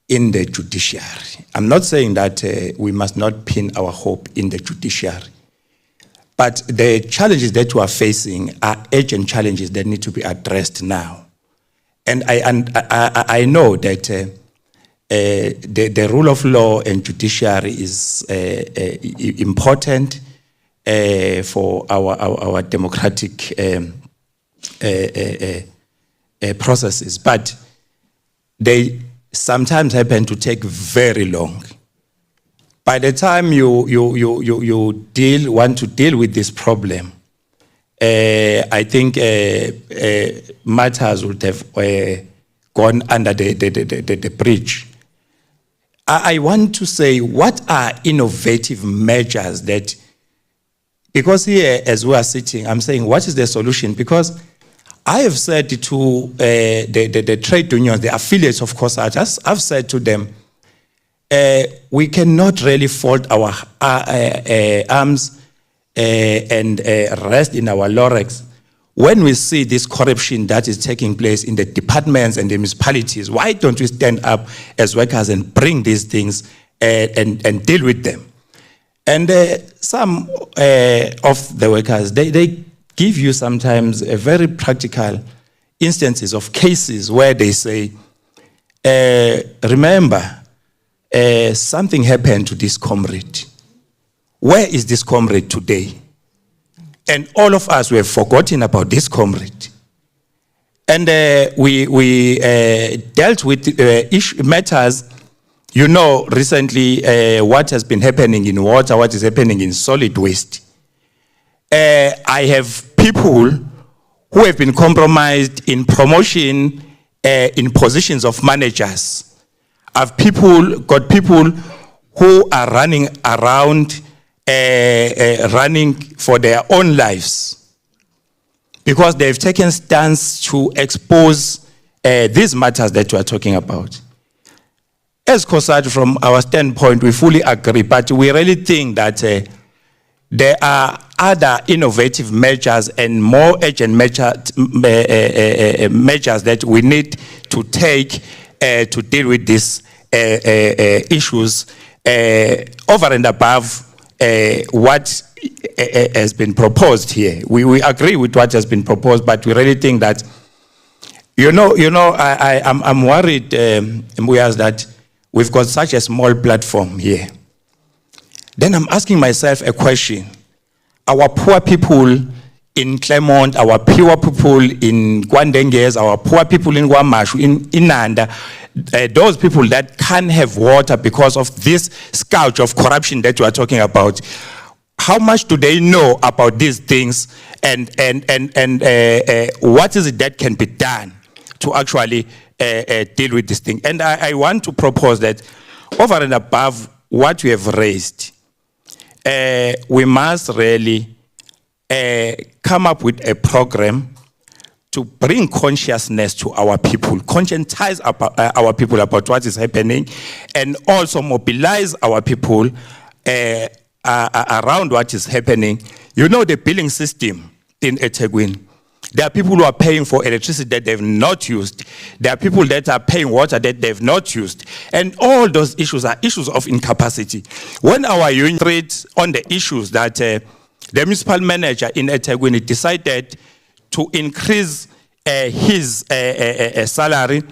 in the judiciary. I'm not saying that we must not pin our hope in the judiciary, but the challenges that we are facing are urgent challenges that need to be addressed now. And I know that the rule of law and judiciary is important for our democratic processes, but they sometimes happen to take very long. By the time you want to deal with this problem, I think matters would have gone under the bridge. I want to say, what are innovative measures that, because here as we are sitting, I'm saying, what is the solution? Because I have said to the trade unions, the affiliates of COSATUS, I've said to them, we cannot really fold our arms and rest in our laurels when we see this corruption that is taking place in the departments and the municipalities. Why don't we stand up as workers and bring these things and deal with them? And some of the workers, they give you sometimes a very practical instances of cases where they say, remember, something happened to this comrade. Where is this comrade today? And all of us, we have forgotten about this comrade. And we dealt with matters, you know, recently what has been happening in water, what is happening in solid waste. I have people who have been compromised in promotion in positions of managers. Got people who are running around, running for their own lives because they've taken stance to expose these matters that we are talking about. As COSAD, from our standpoint, we fully agree, but we really think that there are other innovative measures and more urgent measures that we need to take to deal with these issues over and above what has been proposed here. We agree with what has been proposed, but we really think that, I'm worried, Mbuyas, that we've got such a small platform here. Then I'm asking myself a question. Our poor people in Claremont, our poor people in Kwandenges, our poor people in Guamashu, in Inanda, those people that can't have water because of this scourge of corruption that you are talking about, how much do they know about these things, and what is it that can be done to actually deal with this thing? And I want to propose that over and above what we have raised, we must really come up with a program to bring consciousness to our people, conscientize our people about what is happening, and also mobilize our people around what is happening. You know, the billing system in Ethekwini, there are people who are paying for electricity that they've not used. There are people that are paying water that they've not used. And all those issues are issues of incapacity. When our union trades on the issues that the municipal manager in Ethekwini decided to increase his salary,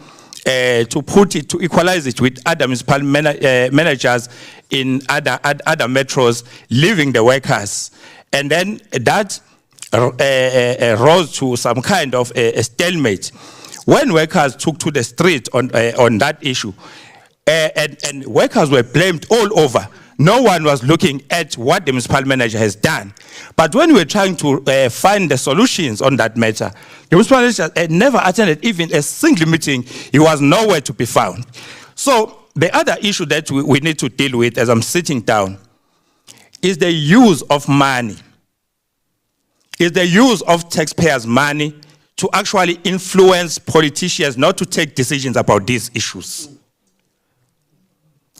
to equalize it with other municipal managers in other metros, leaving the workers. And then that rose to some kind of a stalemate. When workers took to the street on that issue, and workers were blamed all over, no one was looking at what the municipal manager has done. But when we were trying to find the solutions on that matter, the municipal manager had never attended even a single meeting. He was nowhere to be found. So the other issue that we need to deal with as I'm sitting down is the use of money. Is the use of taxpayers' money to actually influence politicians not to take decisions about these issues.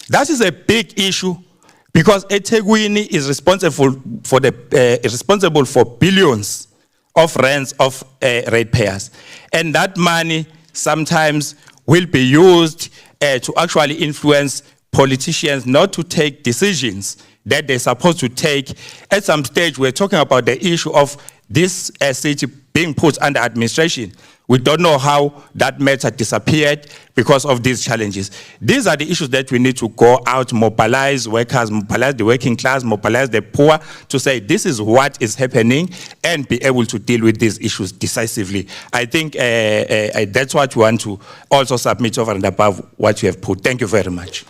That is a big issue because Ethekwini is responsible for billions of rands of ratepayers. And that money sometimes will be used to actually influence politicians not to take decisions that they're supposed to take. At some stage, we're talking about the issue of this city being put under administration. We don't know how that matter disappeared because of these challenges. These are the issues that we need to go out, mobilize workers, mobilize the working class, mobilize the poor to say this is what is happening and be able to deal with these issues decisively. I think that's what we want to also submit over and above what you have put. Thank you very much.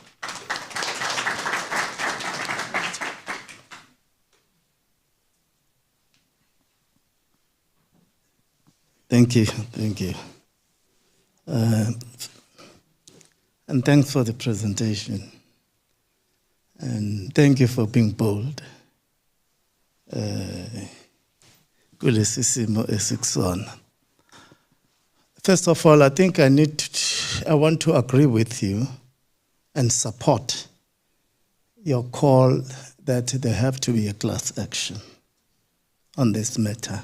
Thank you, thank you. And thanks for the presentation. And thank you for being bold. First of all, I think I want to agree with you and support your call that there have to be a class action on this matter.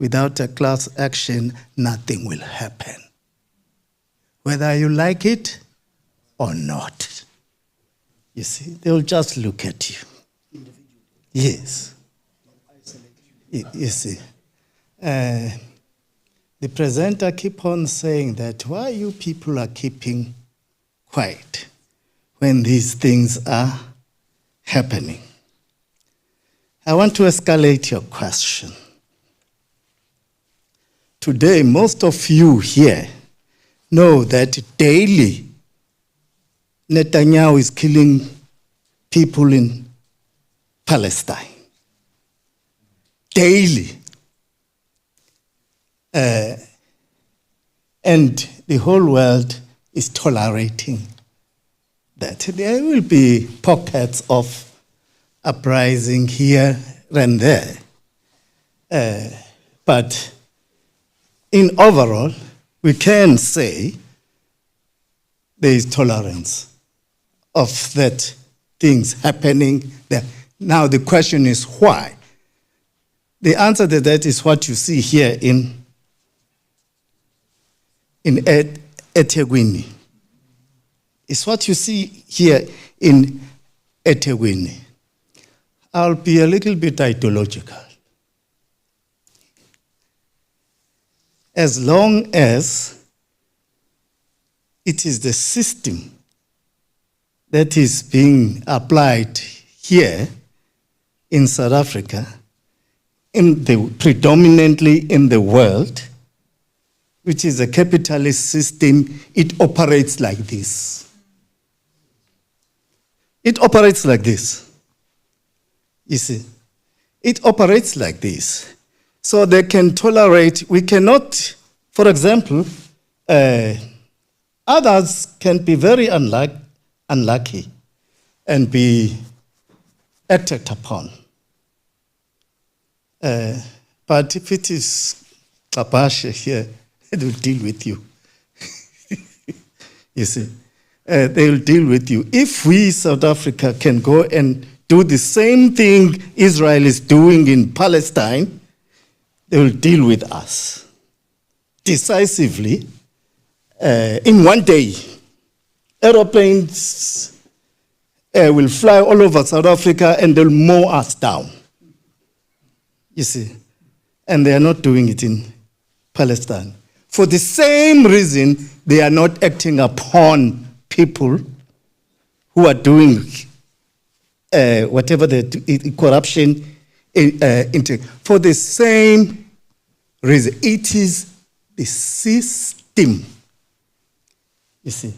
Without a class action, nothing will happen. Whether you like it or not. You see, they'll just look at you. Yes. You see. The presenter keep on saying that why you people are keeping quiet when these things are happening. I want to escalate your question. Today, most of you here know that daily Netanyahu is killing people in Palestine. Daily. And the whole world is tolerating that. There will be pockets of uprising here and there. But in overall, we can say there is tolerance of that things happening there. Now the question is why? The answer to that is what you see here in Ethekwini. It's what you see here in Ethekwini. I'll be a little bit ideological. As long as it is the system that is being applied here in South Africa, predominantly in the world, which is a capitalist system, it operates like this. It operates like this. You see, it operates like this. So they can tolerate, we cannot, for example, others can be very unlucky and be acted upon. But if it is Kapashe here, it will deal with you. You see, they will deal with you. If we, South Africa, can go and do the same thing Israel is doing in Palestine, they will deal with us decisively in one day. Aeroplanes will fly all over South Africa and they'll mow us down. You see, and they are not doing it in Palestine. For the same reason, they are not acting upon people who are doing whatever the corruption. For the same reason, it is the system. You see,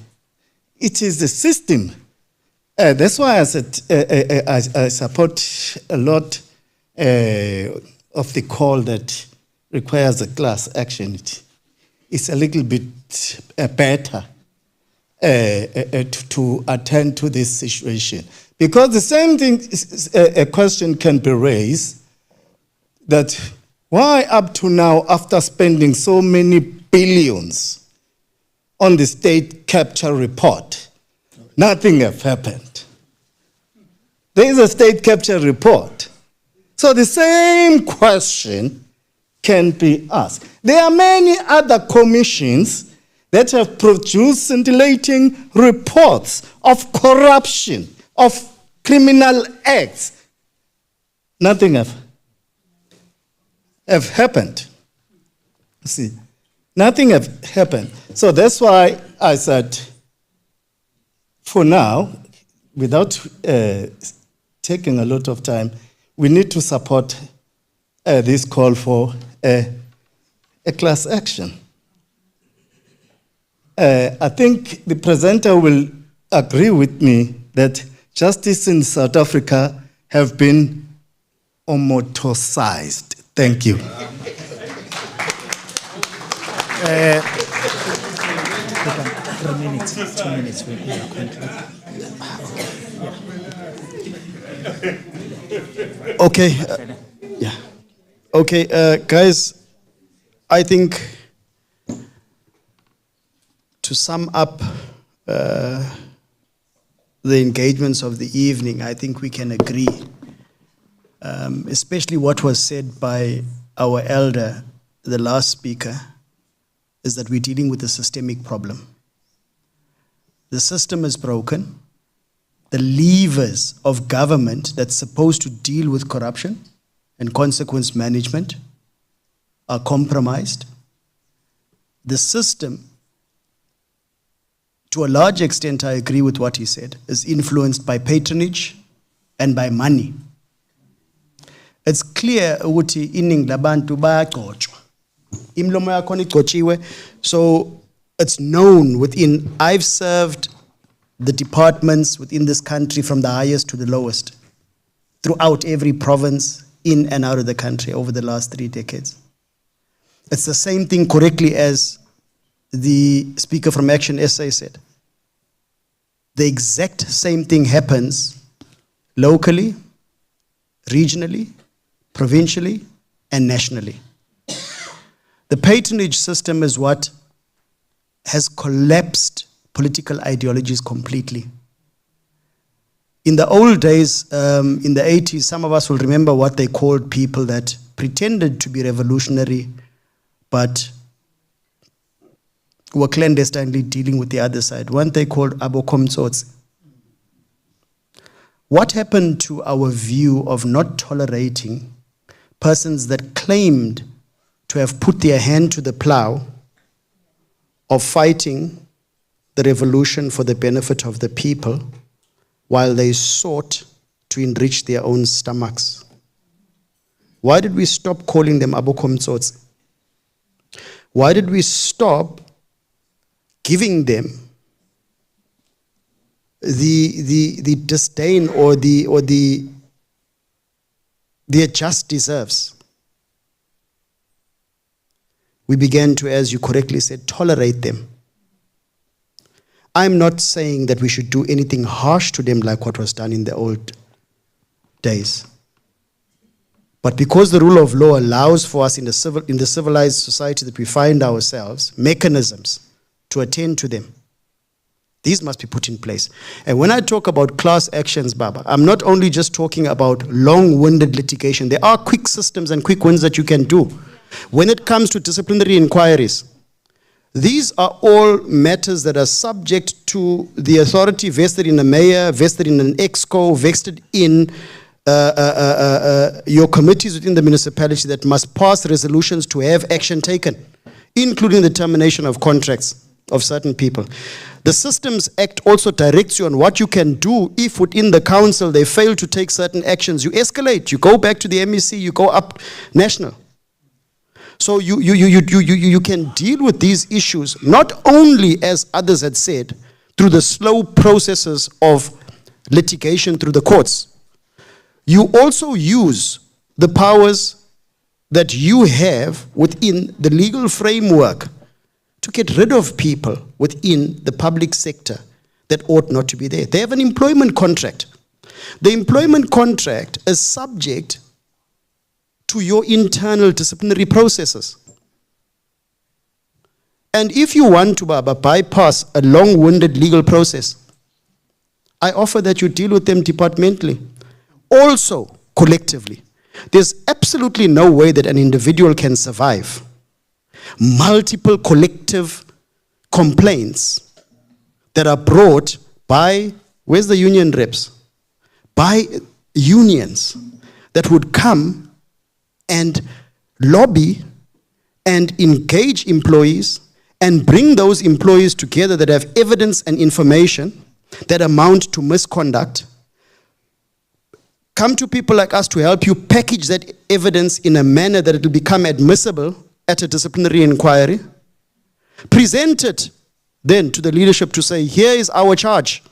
it is the system. That's why I said I support a lot of the call that requires a class action. It's a little bit better to attend to this situation. Because the same thing, a question can be raised that why up to now, after spending so many billions on the state capture report, nothing has happened. There is a state capture report. So the same question can be asked. There are many other commissions that have produced scintillating reports of corruption, of criminal acts. Nothing have happened. See, nothing have happened. So that's why I said, for now, without taking a lot of time, we need to support this call for a class action. I think the presenter will agree with me that justice in South Africa have been homotonicized. Thank you. 3 minutes, 2 minutes, we are concluding. Okay. Yeah. Okay, guys, I think to sum up the engagements of the evening, I think we can agree, especially what was said by our elder, the last speaker, is that we're dealing with a systemic problem. The system is broken. The levers of government that's supposed to deal with corruption and consequence management are compromised. The system, to a large extent, I agree with what he said, is influenced by patronage and by money. It's clear ukuthi iningi labantu bayagcotshwa. Imlomo yakhona igcotshiwe. So it's known within, I've served the departments within this country from the highest to the lowest, throughout every province, in and out of the country over the last 3 decades. It's the same thing correctly as the speaker from Action SA said. The exact same thing happens locally, regionally, provincially, and nationally. The patronage system is what has collapsed political ideologies completely. In the old days, in the 80s, some of us will remember what they called people that pretended to be revolutionary, but were clandestinely dealing with the other side. One they called abokomtsotsi. What happened to our view of not tolerating persons that claimed to have put their hand to the plow of fighting the revolution for the benefit of the people while they sought to enrich their own stomachs? Why did we stop calling them abokomtsotsi? Why did we stop giving them the disdain or their just deserves? We began to, as you correctly said, tolerate them. I'm not saying that we should do anything harsh to them like what was done in the old days. But because the rule of law allows for us in the civilized society that we find ourselves, mechanisms to attend to them, these must be put in place. And when I talk about class actions, Baba, I'm not only just talking about long-winded litigation. There are quick systems and quick wins that you can do. When it comes to disciplinary inquiries, these are all matters that are subject to the authority vested in a mayor, vested in an exco, vested in your committees within the municipality that must pass resolutions to have action taken, including the termination of contracts of certain people. The Systems Act also directs you on what you can do if within the council they fail to take certain actions. You escalate, you go back to the MEC, you go up national. So you can deal with these issues, not only, as others had said, through the slow processes of litigation through the courts. You also use the powers that you have within the legal framework to get rid of people within the public sector that ought not to be there. They have an employment contract. The employment contract is subject to your internal disciplinary processes. And if you want to bypass a long-winded legal process, I offer that you deal with them departmentally, also collectively. There's absolutely no way that an individual can survive multiple collective complaints that are brought by, where's the union reps? By unions that would come and lobby and engage employees and bring those employees together that have evidence and information that amount to misconduct. Come to people like us to help you package that evidence in a manner that it will become admissible at a disciplinary inquiry. Present it then to the leadership to say, here is our charge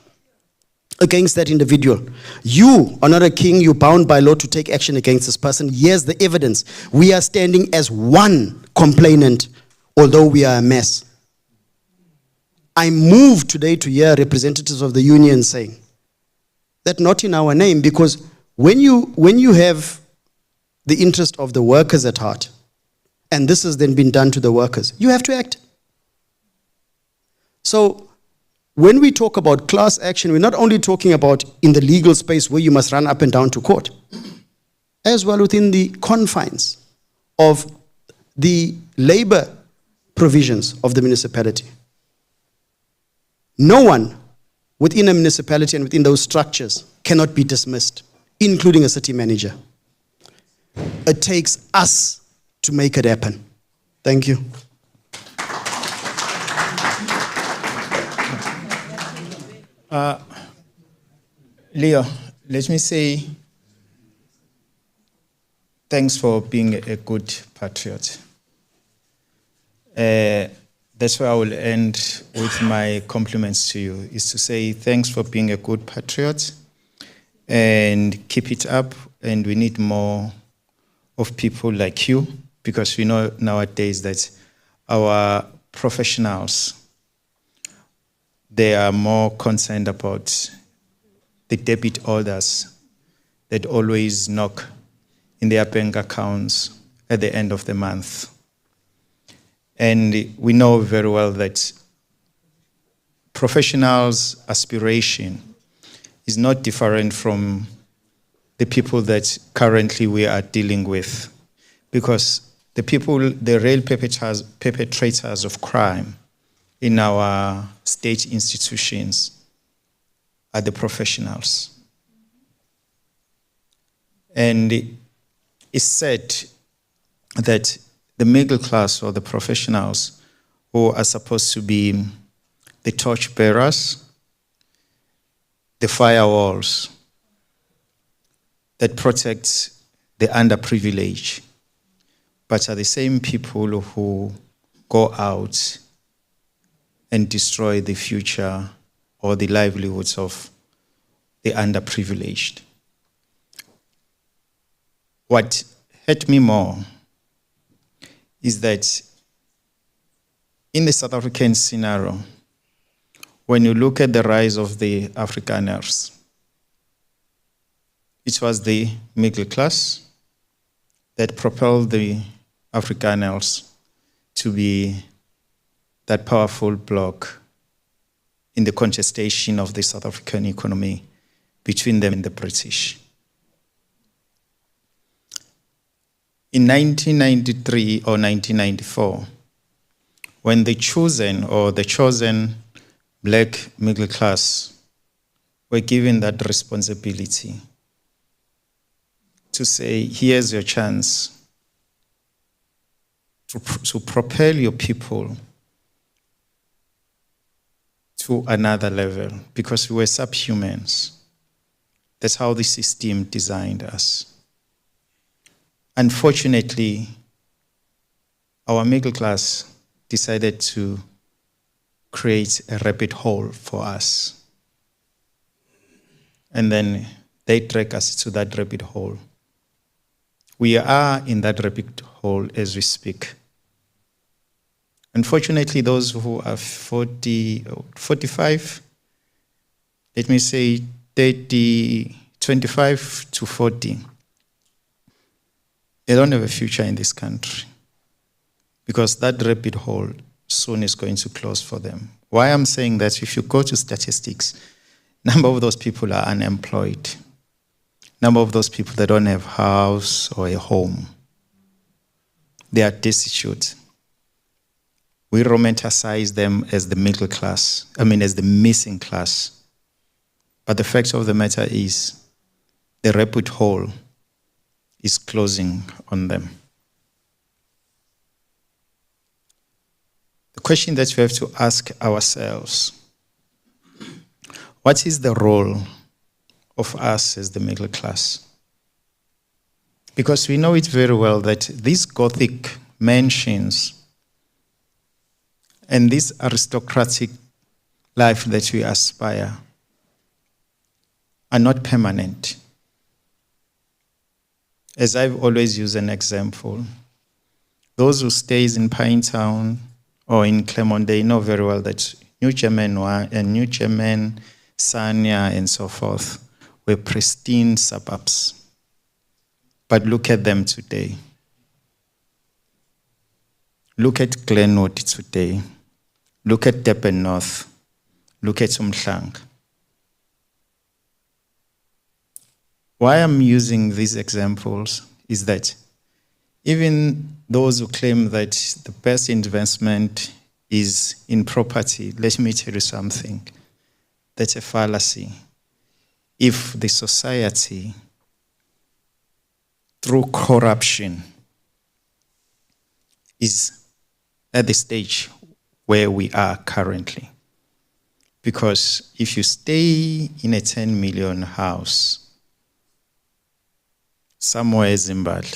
against that individual. You are not a king, you're bound by law to take action against this person. Here's the evidence. We are standing as one complainant, although we are a mess. I'm moved today to hear representatives of the union saying that not in our name, because when you have the interest of the workers at heart, and this has then been done to the workers, you have to act. So when we talk about class action, we're not only talking about in the legal space where you must run up and down to court, as well within the confines of the labor provisions of the municipality. No one within a municipality and within those structures cannot be dismissed, including a city manager. It takes us to make it happen. Thank you. Leo, let me say thanks for being a good patriot. That's where I will end with my compliments to you, is to say thanks for being a good patriot and keep it up, and we need more of people like you because we know nowadays that our professionals, they are more concerned about the debit orders that always knock in their bank accounts at the end of the month. And we know very well that professionals' aspiration is not different from the people that currently we are dealing with, because the real perpetrators of crime in our state institutions are the professionals. And it's said that the middle class or the professionals who are supposed to be the torch bearers, the firewalls that protect the underprivileged, but are the same people who go out and destroy the future or the livelihoods of the underprivileged. What hurt me more is that in the South African scenario, when you look at the rise of the Afrikaners, it was the middle class that propelled the Afrikaners to be that powerful bloc in the contestation of the South African economy between them and the British. In 1993 or 1994, when the chosen black middle class were given that responsibility to say, here's your chance to propel your people to another level, because we were subhumans. That's how the system designed us. Unfortunately, our middle class decided to create a rabbit hole for us. And then they drag us to that rabbit hole. We are in that rabbit hole as we speak. Unfortunately, those who are 40, 45, let me say 30, 25 to 40, they don't have a future in this country, because that rabbit hole soon is going to close for them. Why I'm saying that, if you go to statistics, number of those people are unemployed. Number of those people that don't have a house or a home. They are destitute. We romanticize them as the middle class, as the missing class. But the fact of the matter is, the rabbit hole is closing on them. The question that we have to ask ourselves, what is the role of us as the middle class? Because we know it very well that these Gothic mansions and this aristocratic life that we aspire are not permanent. As I've always used an example, those who stays in Pinetown or in Claremont, they know very well that New German and New German, Sanya, and so forth were pristine suburbs. But look at them today. Look at Glenwood today. Look at Durban North. Look at Umhlanga. Why I'm using these examples is that even those who claim that the best investment is in property, let me tell you something. That's a fallacy. If the society, through corruption, is at the stage where we are currently. Because if you stay in a 10 million house, somewhere in Zimbabwe,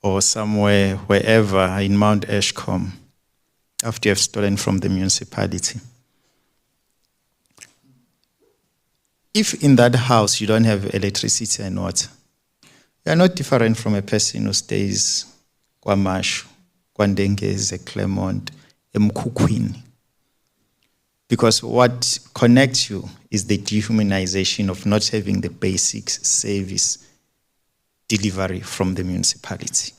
or somewhere, wherever, in Mount Ashcombe, after you have stolen from the municipality, if in that house you don't have electricity and water, you are not different from a person who stays KwaMashu, KwaNdengeze, Claremont, eThekwini. Because what connects you is the dehumanization of not having the basic service delivery from the municipality.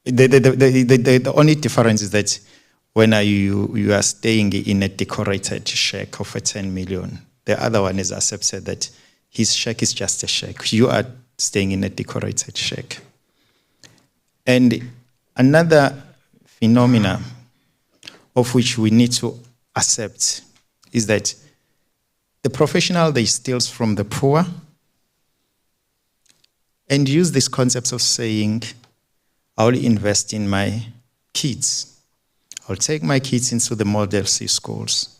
The only difference is that when you are staying in a decorated shack of a 10 million, the other one is accepted that his shack is just a shack. You are staying in a decorated shack. And another phenomena of which we need to accept is that the professional, they steals from the poor and use these concepts of saying, I'll invest in my kids. I'll take my kids into the Model C schools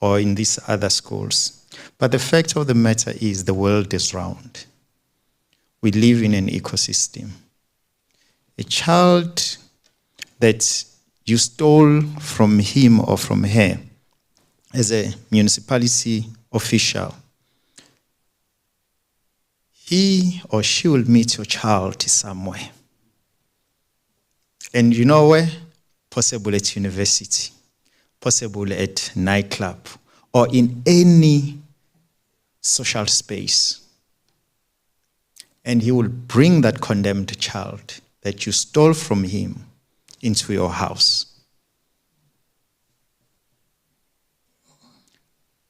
or in these other schools. But the fact of the matter is the world is round. We live in an ecosystem. A child that you stole from him or from her as a municipality official, he or she will meet your child somewhere. And you know where? Possible at university, possible at nightclub, or in any social space. And he will bring that condemned child that you stole from him into your house.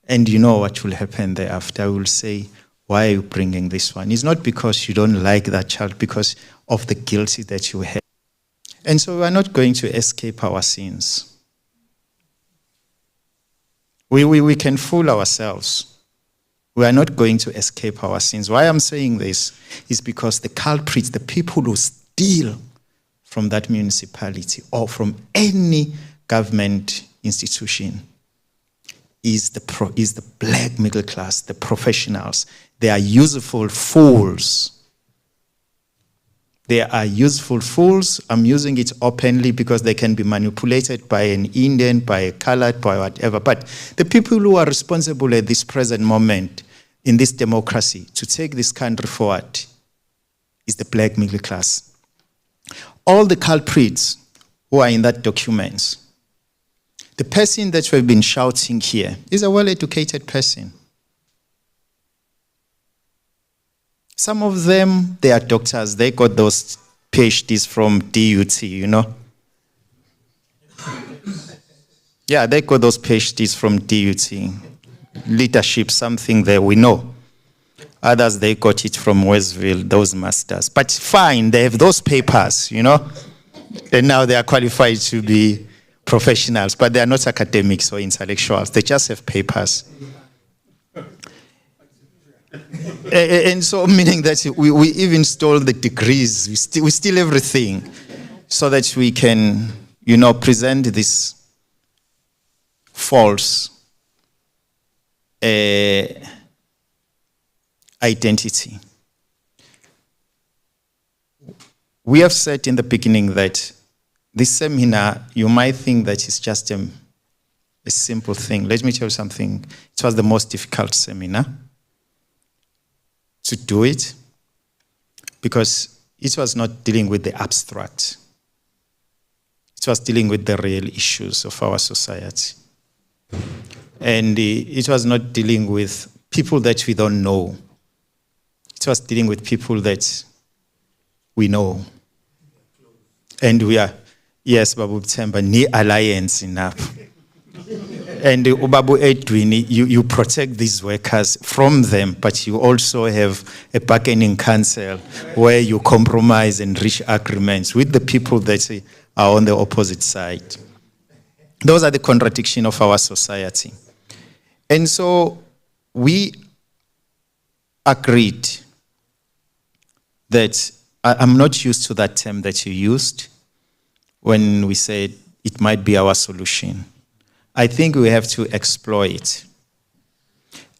And you know what will happen thereafter. I will say, why are you bringing this one? It's not because you don't like that child, because of the guilt that you have. And so we are not going to escape our sins. We can fool ourselves. We are not going to escape our sins. Why I'm saying this is because the culprits, the people who steal from that municipality or from any government institution, is the black middle class, the professionals. They are useful fools. They are useful fools. I'm using it openly because they can be manipulated by an Indian, by a colored, by whatever. But the people who are responsible at this present moment in this democracy to take this country forward is the black middle class. All the culprits who are in that document, the person that we've been shouting here is a well-educated person. Some of them, they are doctors. They got those PhDs from DUT, you know. Yeah, they got those PhDs from DUT. Leadership, something there, we know. Others, they got it from Westville, those masters. But fine, they have those papers, you know. And now they are qualified to be professionals, but they are not academics or intellectuals. They just have papers. And so, meaning that we even stole the degrees, we steal everything so that we can, you know, present this false identity. We have said in the beginning that this seminar, you might think that it's just a simple thing. Let me tell you something. It was the most difficult seminar to do it because it was not dealing with the abstract. It was dealing with the real issues of our society. And it was not dealing with people that we don't know. It was dealing with people that we know. And we are, yes, Babu Tsemba, ni alliance enough. And Babu Ethekwini, you protect these workers from them, but you also have a bargaining council where you compromise and reach agreements with the people that are on the opposite side. Those are the contradictions of our society. And so we agreed that I'm not used to that term that you used when we said it might be our solution. I think we have to exploit,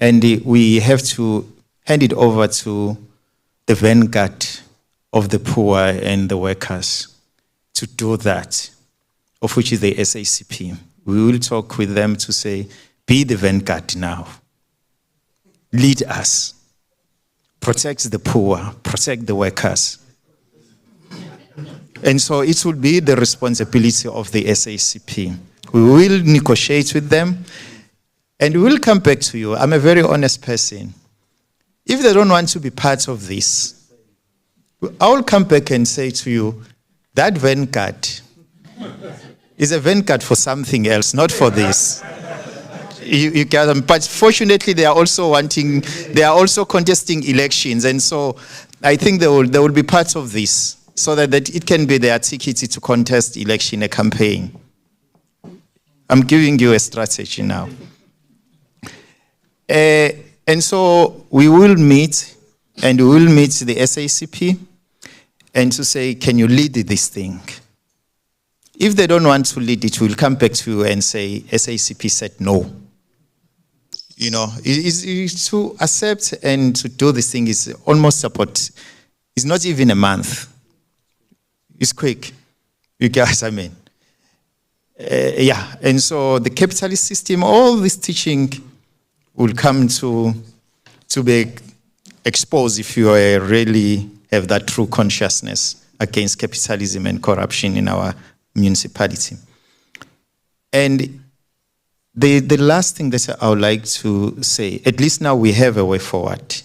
and we have to hand it over to the vanguard of the poor and the workers to do that, of which is the SACP. We will talk with them to say, be the vanguard now. Lead us. protect the poor, protect the workers. And so it will be the responsibility of the SACP. We will negotiate with them, and we will come back to you. I'm a very honest person. If they don't want to be part of this, I will come back and say to you, that Vanguard is a Vanguard for something else, not for this. You get them. But fortunately, they are also contesting elections, and so I think they will be part of this, so that it can be their ticket to contest election, a campaign. I'm giving you a strategy now. And so we will meet, and we will meet the SACP, and to say, can you lead this thing? If they don't want to lead it, we'll come back to you and say, SACP said no. You know, it's to accept and to do this thing is almost support. It's not even a month. It's quick. You guys, I mean. Yeah, and so the capitalist system, all this teaching will come to be exposed if you really have that true consciousness against capitalism and corruption in our municipality. And the last thing that I would like to say, at least now we have a way forward.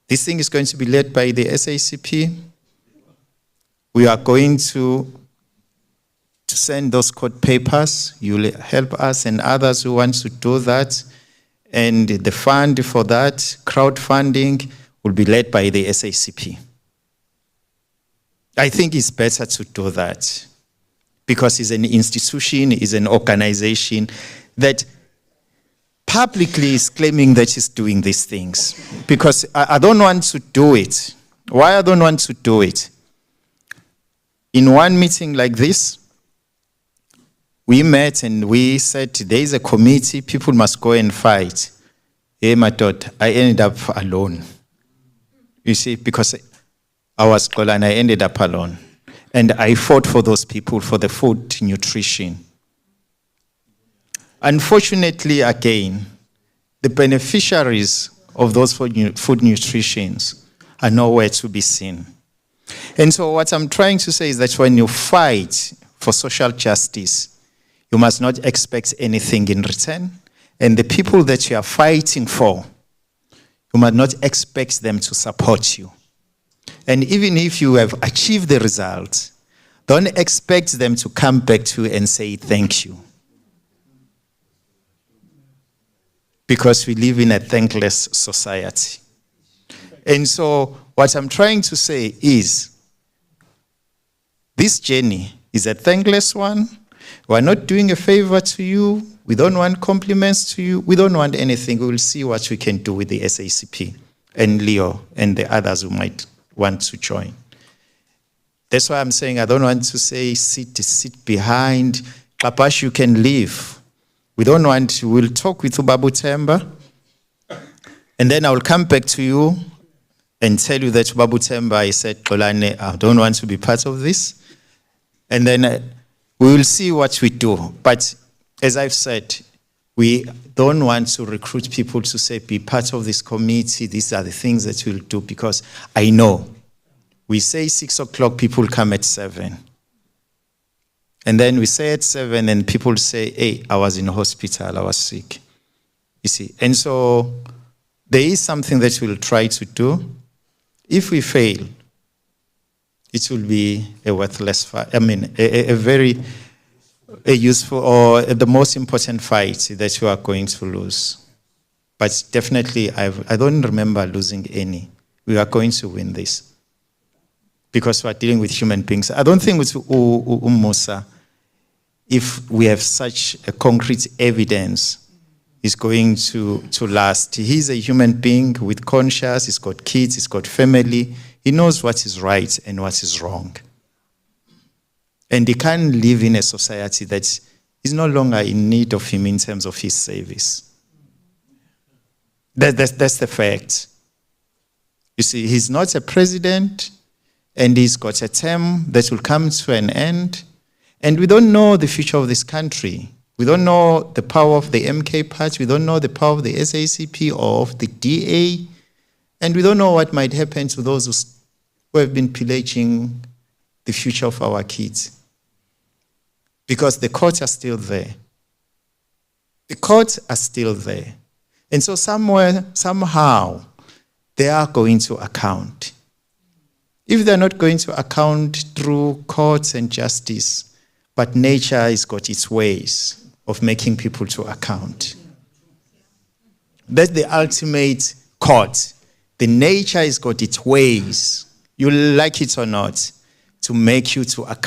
This thing is going to be led by the SACP. We are going to send those court papers. You will help us and others who want to do that. And the fund for that, crowdfunding, will be led by the SACP. I think it's better to do that because it's an institution, it's an organization that publicly is claiming that it's doing these things. Because I don't want to do it. Why I don't want to do it? In one meeting like this, we met and we said, there is a committee, people must go and fight. Hey, my daughter, I ended up alone. You see, because I was called and I ended up alone. And I fought for those people, for the food nutrition. Unfortunately, again, the beneficiaries of those food nutritions are nowhere to be seen. And so what I'm trying to say is that when you fight for social justice, you must not expect anything in return. And the people that you are fighting for, you must not expect them to support you. And even if you have achieved the result, don't expect them to come back to you and say thank you. Because we live in a thankless society. And so what I'm trying to say is, this journey is a thankless one. We're not doing a favor to you. We don't want compliments to you. We don't want anything. We will see what we can do with the SACP and Leo and the others who might want to join. That's why I'm saying I don't want to say sit behind. Kapash, you can leave. We don't want to. We'll talk with Babu Temba. And then I will come back to you and tell you that Babu Temba, I said, Xolani, I don't want to be part of this. And then we will see what we do. But as I've said, we don't want to recruit people to say, be part of this committee. These are the things that we'll do, because I know we say 6 o'clock, people come at 7. And then we say at 7 and people say, hey, I was in hospital, I was sick. You see, and so there is something that we'll try to do. If we fail, it will be a worthless fight. I mean, a very useful, or the most important fight that you are going to lose. But definitely, I don't remember losing any. We are going to win this, because we are dealing with human beings. I don't think with Musa, if we have such a concrete evidence, is going to last. He's a human being with conscience. He's got kids. He's got family. He knows what is right and what is wrong. And he can't live in a society that is no longer in need of him in terms of his service. That's the fact. You see, he's not a president, and he's got a term that will come to an end. And we don't know the future of this country. We don't know the power of the MK party. We don't know the power of the SACP or of the DA. And we don't know what might happen to those who have been pillaging the future of our kids. Because the courts are still there. The courts are still there. And so somewhere, somehow, they are going to account. If they're not going to account through courts and justice, but nature has got its ways of making people to account. That's the ultimate court. The nature has got its ways, you like it or not, to make you to account.